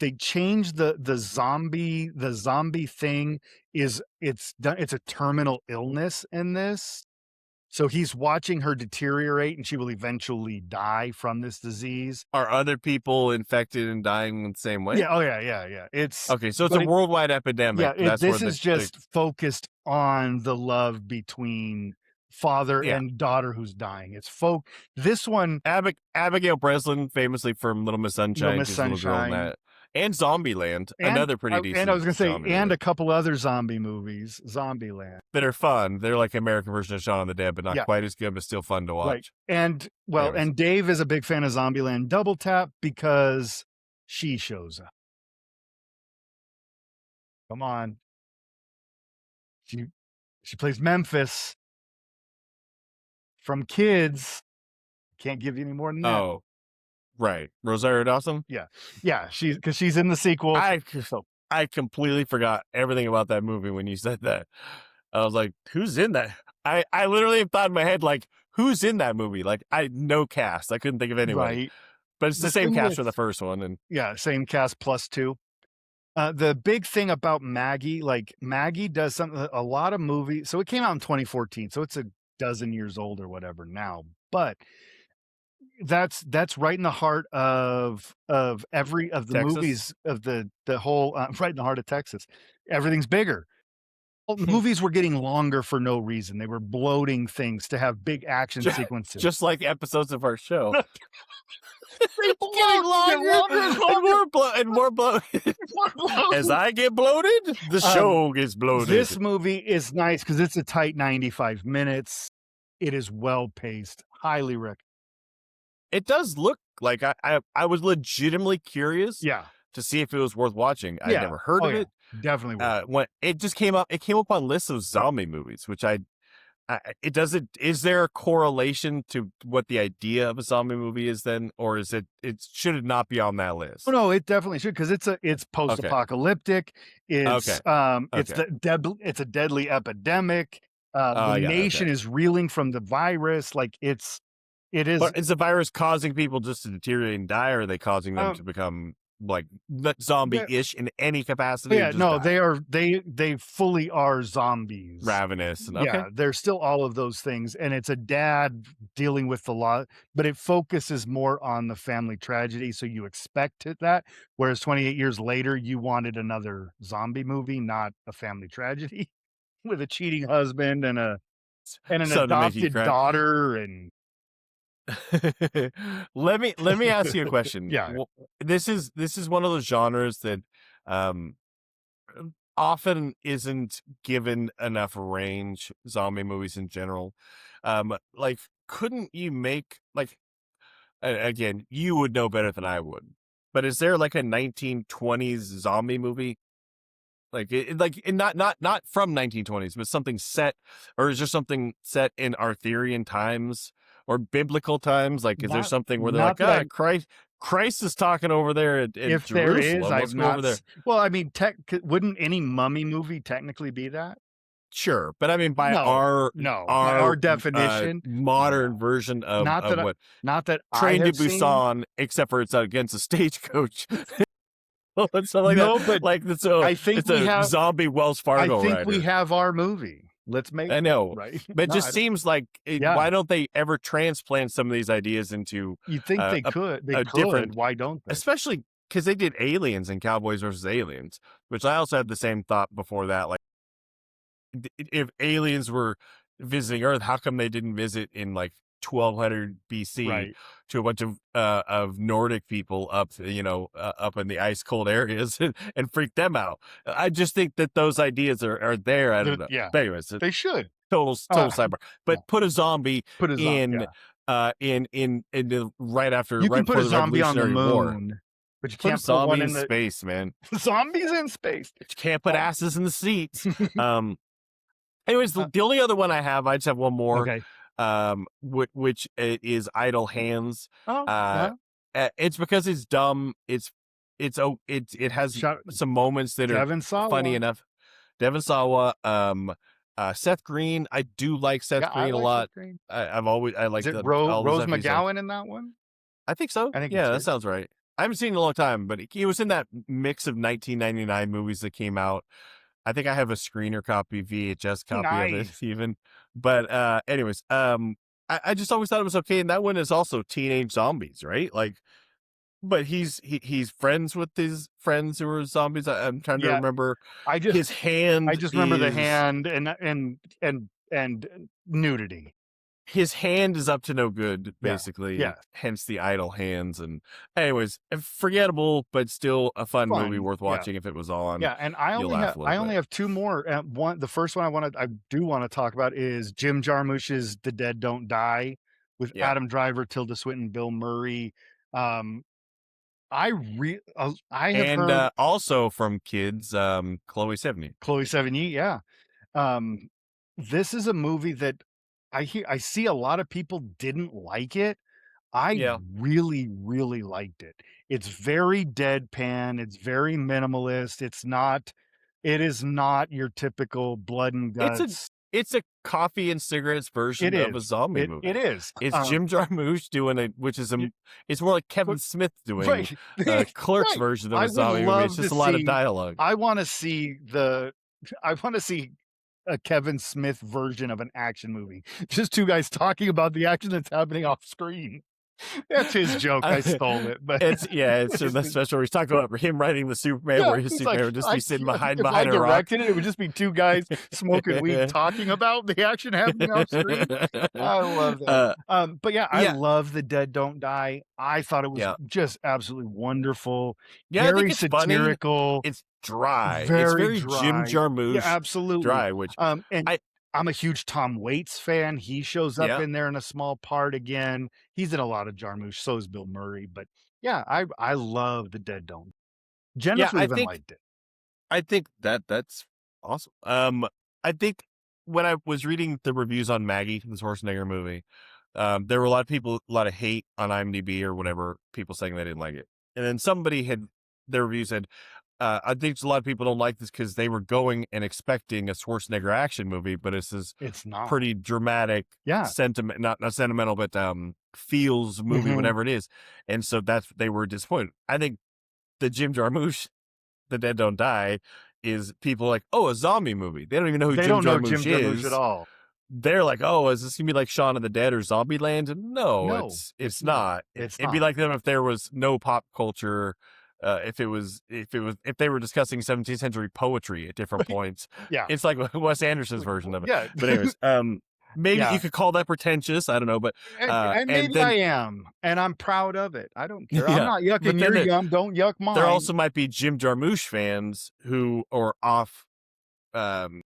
They changed the zombie thing it's a terminal illness in this. So he's watching her deteriorate and she will eventually die from this disease. Are other people infected and dying the same way? Yeah, oh yeah. Okay, so it's But a worldwide epidemic. That's where this is just focused on the love between father yeah. and daughter who's dying. This one, Abigail Breslin, famously from Little Miss Little Sunshine, Miss she's a little girl in Sunshine. that, and Zombieland, And another pretty and I was decent gonna say, zombie and movie a couple other zombie movies, Zombieland. that are fun. They're like American version of Shaun of the Dead, but not Yeah, quite as good, but still fun to right. watch. Anyways, And Dave is a big fan of Zombieland Double Tap because she shows up. Come on. She she plays Memphis from Kids. Can't give you any more than that. oh right, Rosario Dawson. Yeah. Yeah, she's in the sequel. I So, I completely forgot everything about that movie when you said that. I was like, who's in that? I literally thought in my head like, who's in that movie? Like I no cast. I couldn't think of anyone. right. but it's the The same thing cast with from the first one, and yeah, same cast plus 2. The big thing about Maggie, like, Maggie does something a lot of movies so it came out in 2014, so it's a dozen years old or whatever now, but that's right in the heart of every of the Texas. movies of the whole, right in the heart of Texas. Everything's bigger. Well, movies were getting longer for no reason. They were bloating things to have big action Ju- sequences. just like episodes of our show. They It's getting bloat, get longer longer and and longer, more bloated. more As bloat. I get bloated, the Um, show gets this bloated. movie is nice because it's a tight 95 minutes. It is well paced. Highly recommend. It does look like I was legitimately curious Yeah. to see if it was worth watching. I'd Yeah. never heard Oh, of yeah. it. Definitely worth it. When it just came up, it came up on lists of zombie movies, which it doesn't. Is there a correlation to what the idea of a zombie movie is then, or is it should it not be on that Oh, list? no, it definitely should because it's Okay, post-apocalyptic. okay, okay. It's a deadly epidemic. The Yeah, okay. nation is reeling from the virus. Like it is. But is the virus causing people just to deteriorate and die, or are they causing them Um, to become like the- zombie-ish in any capacity or yeah, just no, die? they fully are zombies. Ravenous and okay. Yeah, there's still all of those things, and it's a dad dealing with the law, but it focuses more on the family tragedy, so you expect that. Whereas 28 years later, you wanted another zombie movie, not a family tragedy with a cheating husband and an Something to make you adopted cry. daughter, and Let me ask you a question. yeah, This is one of those genres that um often isn't given enough range, zombie movies in general. Like couldn't you make like again, you would know better than I would. But is there like a 1920s zombie movie? Like not from 1920s, but something set, or is there something set in Arthurian times or biblical times? Like, is there not something where they're not like, that I Christ is talking over there in if there is, Jerusalem. Let's I've go over not there. s well, I mean, wouldn't any mummy movie technically be that? Sure, but I mean, by No, no, by our our definition, modern no. version Not of that I what not that I Train to have seen. Busan, except for it's against a stagecoach and stuff like that. No, but Like I think it's we a have zombie Wells I Fargo think we rider. have our movie. Let's make I it, know, right? but it No, I just don't seems like yeah, why don't they ever transplant some of these ideas into you'd think uh, they a could. They a could, different, why don't they? especially because they did Aliens and Cowboys versus Aliens, which I also had the same thought before that. Like, if aliens were visiting Earth, how come they didn't visit in like 1200 BC Right. to a bunch of Nordic people up, up in the ice cold areas and freak them out? I just think that those ideas are there. I don't know. Yeah, But anyways, they should. total sidebar. Yeah, But put a zombie put a in yeah. right You can put before a the zombie on the Revolutionary War. moon, but you Put a can't put zombie one in in the space, man. zombies in space. You can't put Oh, asses in the seats. Anyways, uh, the only other one I have, I just have one more, okay. which is Idle Hands. Oh, Uh, yeah. it's because it's dumb. It has Shout some moments that are Devon funny Sawa. enough. Devon Sawa, Seth Green. I do like Yeah, Seth I Green a like Seth lot. Green. I Is like it all the Rose stuff he's done. McGowan in that one? I think so. I think Yeah, it's that her. sounds right. I haven't seen it in a long time, but he was in that mix of 1999 movies that came out. I think I have a screener copy, VHS copy of it Nice. even. But anyways, I just always thought it was okay. And that one is also teenage zombies, right? Like, but he's friends with his friends who are zombies. I'm trying to Yeah, remember. I just His hand remember the is hand and nudity. his hand is up to no good, Yeah. basically. Yeah. Hence the idle hands. And anyways, forgettable, but still a fun movie Fun. worth Yeah. watching if it was on. Yeah, and You'll laugh a little I only bit. have 2 more. One the first one I do wanna talk about is Jim Jarmusch's The Dead Don't Die with Yeah. Adam Driver, Tilda Swinton, Bill Murray. Um, I have And heard also from kids, Chloe Sevigny. Chloe Sevigny, yeah. Um, this is a movie that I see a lot of people didn't like it. I Yeah. really, really liked it. It's very deadpan, it's very minimalist, it is not your typical blood and It's a guts. it's a coffee and cigarettes It version of a is. zombie It movie. is. It's Jim Jarmusch doing it, which is it's more like Kevin But Smith doing right. a Clerks Right. version of I a would zombie movie. It's love to just a lot of see dialogue. I wanna see the I wanna see a Kevin Smith version of an action movie. Just 2 guys talking about the action that's happening off screen. That's his joke, I stole it, but It's it's the special where he's talking about him writing the Superman, yeah, where his it's like, Superman would just be sitting if I behind a rock. directed it, it would just be 2 guys smoking weed talking about the action happening off screen. I love that. uh, But yeah, I yeah, love The Dead Don't Die. I thought it was yeah. just absolutely wonderful, Yeah, I think very it's funny. satirical, It's dry. It's very very Jim dry. Yeah, Jarmusch absolutely. dry, which And I I'm a huge Tom Waits fan. He shows up yeah. in there in a small part again. He's in a lot of Jarmusch, so is Bill Murray, but yeah, I love The Dead Don't. Yeah, Jennifer even liked it. I think that's awesome. I think when I was reading the reviews on Maggie, the Schwarzenegger movie, there were a lot of people, a lot of hate on IMDb or whatever, people saying they didn't like it. And then somebody had their review said, I think a lot of people don't like this because they were going and expecting a Schwarzenegger action movie, but it's this It's not. pretty dramatic Yeah. sentiment, not sentimental, but feels movie, Mhm. whatever it is. And so they were disappointed. I think the Jim Jarmusch, The Dead Don't Die, is people like, oh, a zombie movie. They don't even know who They Jim don't know Jim Jarmusch Jarmusch at is. all. They're like, oh, is this gonna be like Shaun of the Dead or Zombieland? And no, No, it's not. not. It's It'd be not. like them if there was no pop culture. If they were discussing 17th century poetry at different points, Yeah. it's like Wes Anderson's version of it. Yeah. But anyways, maybe Yeah. you could call that pretentious. I don't know, but And and maybe then I am, and I'm proud of it. I don't care. I'm yeah, not but yucking then your yum, don't yuck there mine. also might be Jim Jarmusch fans who are off, um,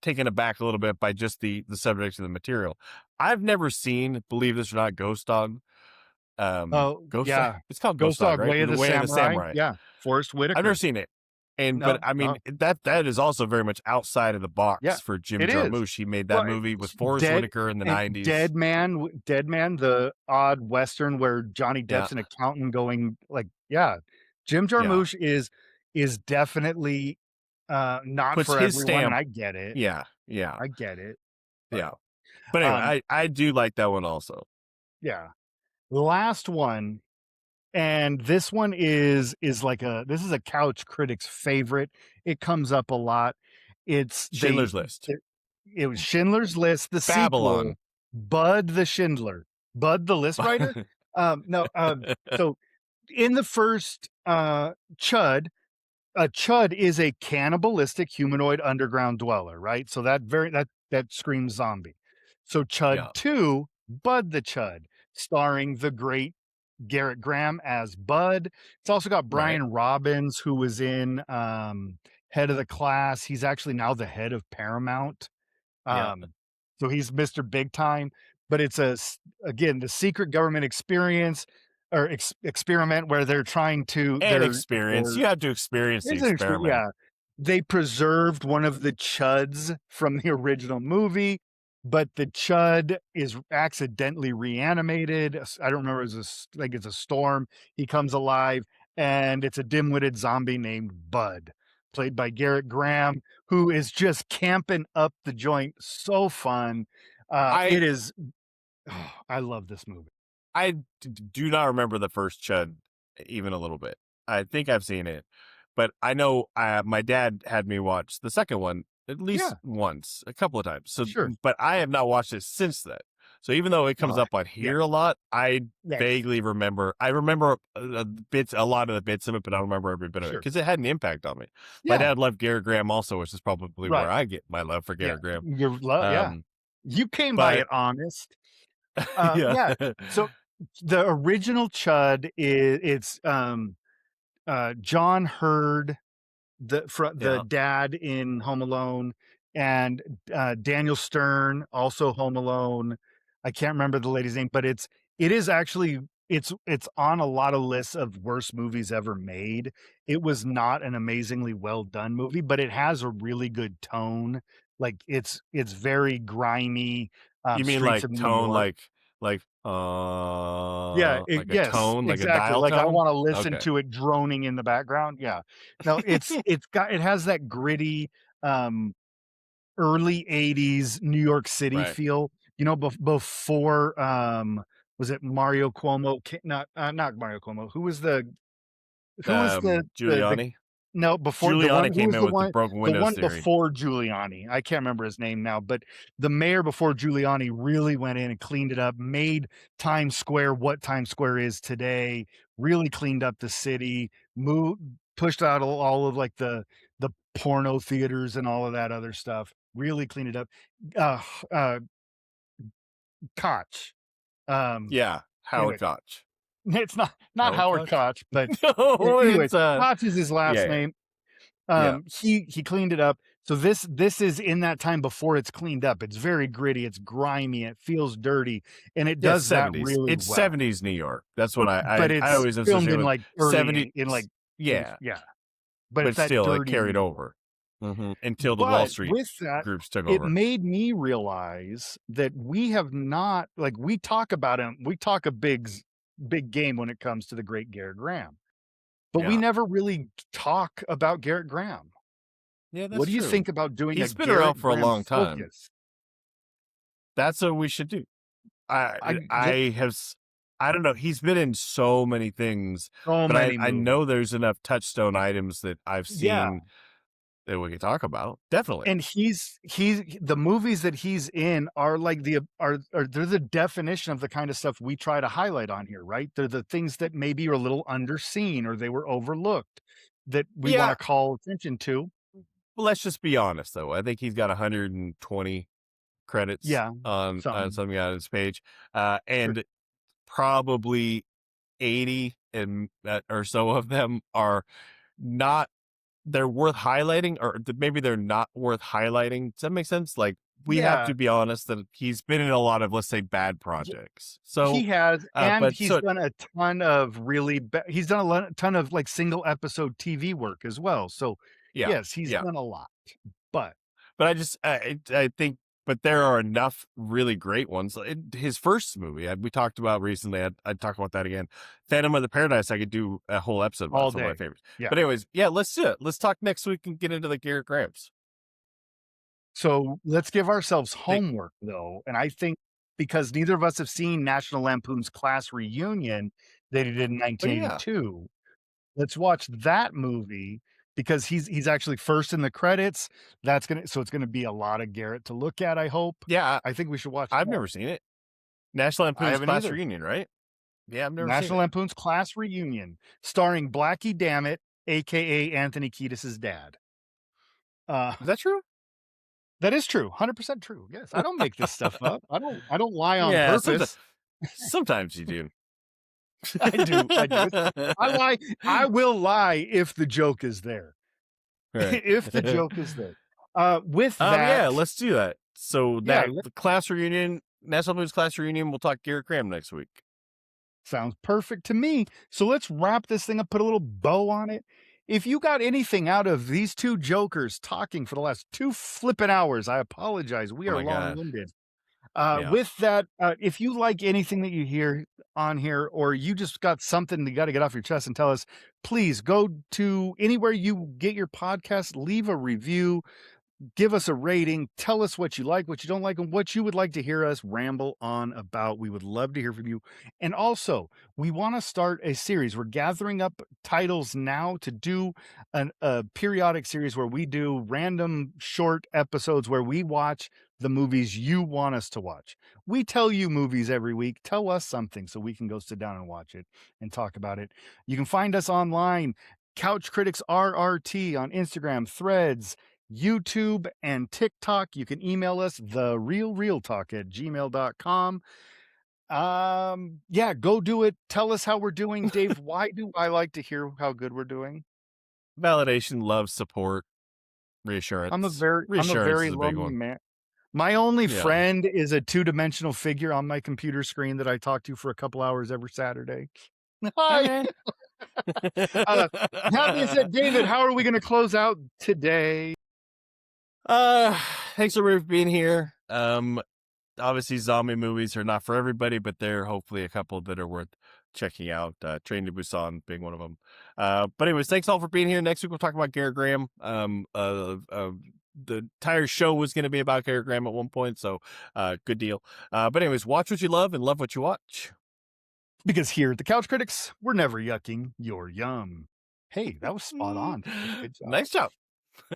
taken aback a little bit by just the subject of the material. I've never seen, believe this or not, Ghost Dog. Oh, Ghost Dog. yeah. It's called Ghost Ghost Dog, Dog, right? Way of The the Way of the Samurai. Samurai. Yeah. Forrest I've never Whitaker. seen it. But No, I mean that is also very much outside of the yeah, box for Jim it is. Jarmusch. He made Well, that movie with Forrest Whitaker in the and 90s. Dead Man, the odd Western where Johnny Yeah. Depp's an accountant going like, yeah, Jim Yeah. Jarmusch is definitely, not Puts for his everyone, and stamp. I get it. Yeah. Yeah. I get it. Yeah. But, But anyway, I do like that one also. yeah. Last one, and this one is like this is a couch critic's favorite. It comes up a lot. It's Schindler's List. it was Schindler's List, the Babylon. sequel, Bud the Schindler. Bud the list writer? No, so in the first, Chud, a Chud is a cannibalistic humanoid underground dweller, right? So that screams zombie. So Chud Yeah. 2, Bud the Chud, starring the great Garrett Graham as Bud. It's also got Brian Robbins, who was in Head of the Class. He's actually now the head of Paramount. Yeah. So he's Mr. Big Time, but it's again, the secret government experience or experiment where they're trying to And experience. You have to experience the experiment. yeah. They preserved one of the Chuds from the original movie, but the Chud is accidentally reanimated. I don't remember. It's a storm. He comes alive, and it's a dim-witted zombie named Bud, played by Garrett Graham, who is just camping up the joint. So fun. It is. Oh, I love this movie. I do not remember the first Chud even a little bit. I think I've seen it, but I know my dad had me watch the second one at least once, a couple of times. So, Sure. But I have not watched it since then. So even though it comes up on here a lot, I vaguely remember. I remember a lot of the bits of it, but I don't remember every bit of it because it had an impact on me. My dad loved Garrett Graham also, which is probably where I get my love for Garrett Graham. Your love, you came by it honest. So the original Chud it's John Hurd, the dad in Home Alone, and Daniel Stern, also Home Alone. I can't remember the lady's name, but it is actually it's on a lot of lists of worst movies ever made. It was not an amazingly well done movie, but it has a really good tone. Like it's very grimy. You mean Streets like of New tone, York. like Yeah, like a tone, like a exactly. dial Like I tone? want to listen Okay. to it droning in the background. Yeah. No, it has that gritty, early 80s New York City Right. feel, before, was it Mario Cuomo? Not Mario Cuomo. Who was the Giuliani. no, before the one Giuliani who came was in with the broken the windows one theory. before Giuliani? I can't remember his name now, but the mayor before Giuliani really went in and cleaned it up, made Times Square what Times Square is today, really cleaned up the city, pushed out all of like the porno theaters and all of that other stuff, really cleaned it up. Uh uh Koch. Um Yeah, Howard anyway, Koch. it's not Howard Howard Koch? Koch, but No, anyways, it's Koch is his yeah, last yeah, name. yeah. He cleaned it up. So this is in that time before it's cleaned up. It's very gritty, it's grimy, it feels dirty, and it Yeah, does that 70s. really It's well. 70s New York. That's what But I it's always filmed associate in with like early 70s. in like Yeah, yeah, but but it's that still, it dirty carried New York. over until the Wall But Street with that, groups took it over. made me realize that we have not like we talk about him, we talk a big game when it comes to the great Garrett Graham. But we Yeah, never really talk about Garrett Graham. yeah, What that's do you true. think about doing a He's been around Garrett for a Graham long time. focus? That's what we should do. I I let have I don't know. He's been in so many things, so but many I movies. know there's enough touchstone items that I've Yeah, seen that we can talk about. Definitely. and he's the movies that he's in are like are they're the definition of the kind of stuff we try to highlight on here, right? They're the things that maybe are a little underseen or they were overlooked that we Yeah. wanna call attention to. Well, let's just be honest, though. I think he's got 120 credits Yeah, on some. something on his page, Sure. and probably 80 or so of them are not they're worth highlighting, or maybe they're not worth highlighting. Does that make sense? Like, we have Yeah. to be honest that he's been in a lot of, let's say, bad projects. So, He has, and but he's so done a ton of he's done ton of, like, single episode TV work as well, so, yeah, yes, he's yeah. done a lot, but But I think, but there are enough really great ones. His first movie we talked about recently. I'd talk about that again. Phantom of the Paradise. I could do a whole episode about. all It's one of my day. favorites. Yeah. But anyways, yeah, let's do it. Let's talk next week and get into the Garrett Grahams. So, let's give ourselves Think, homework, though, and I think because neither of us have seen National Lampoon's Class Reunion that he did in oh yeah, 1982, let's watch that movie because he's actually first in the credits. It's gonna be a lot of Garrett to look at, I hope. yeah. I think we should watch I've that. never seen it. National I Lampoon's haven't Class either. Reunion, right? Yeah, I've never seen National it. Lampoon's Class Reunion, starring Blackie Dammit, aka Anthony Kiedis's dad. Uh, Is that true? that is true, 100% true. Yes, I don't make this stuff up. I don't lie on Yeah, purpose. sometimes you do. I do. I do. I lie. I will lie if the joke is there. Right. If the joke is there. With Yeah, that, let's do that. So yeah, that the class reunion, National Lampoon's Class Reunion, we'll talk Garrett Graham next week. sounds perfect to me. So let's wrap this thing up, put a little bow on it. If you got anything out of these two jokers talking for the last 2 flippin' hours, I apologize. We Oh are my gosh. long-winded. Yeah. With that, if you like anything that you hear on here, or you just got something you got to get off your chest and tell us, please go to anywhere you get your podcast, leave a review, give us a rating, tell us what you like, what you don't like, and what you would like to hear us ramble on about. We would love to hear from you. And also, we want to start a series. We're gathering up titles now to do a periodic series where we do random short episodes where we watch the movies you want us to watch. We tell you movies every week. Tell us something so we can go sit down and watch it and talk about it. You can find us online, Couch Critics RRT on Instagram, Threads, YouTube, and TikTok. You can email us therealrealtalk@gmail.com. Yeah, go do it. Tell us how we're doing. Dave, why do I like to hear how good we're doing? Validation, love, support, I'm a reassurance. very I'm a Reassurance very is a big lonely one. man. My only Yeah. friend is a two-dimensional figure on my computer screen that I talk to for a couple hours every Saturday. Hi. Okay. Uh, that being said, David, how are we going to close out today? uh, thanks for being here. Obviously zombie movies are not for everybody, but there are hopefully a couple that are worth checking out. Train to Busan being one of them. But anyways, thanks all for being here. Next week we'll talk about Garrett Graham. the entire show was going to be about Cary Graham at one point. So good deal. But anyways, watch what you love and love what you watch. Because here at the Couch Critics, we're never yucking your yum. Hey, that was spot on. Good job. Nice job.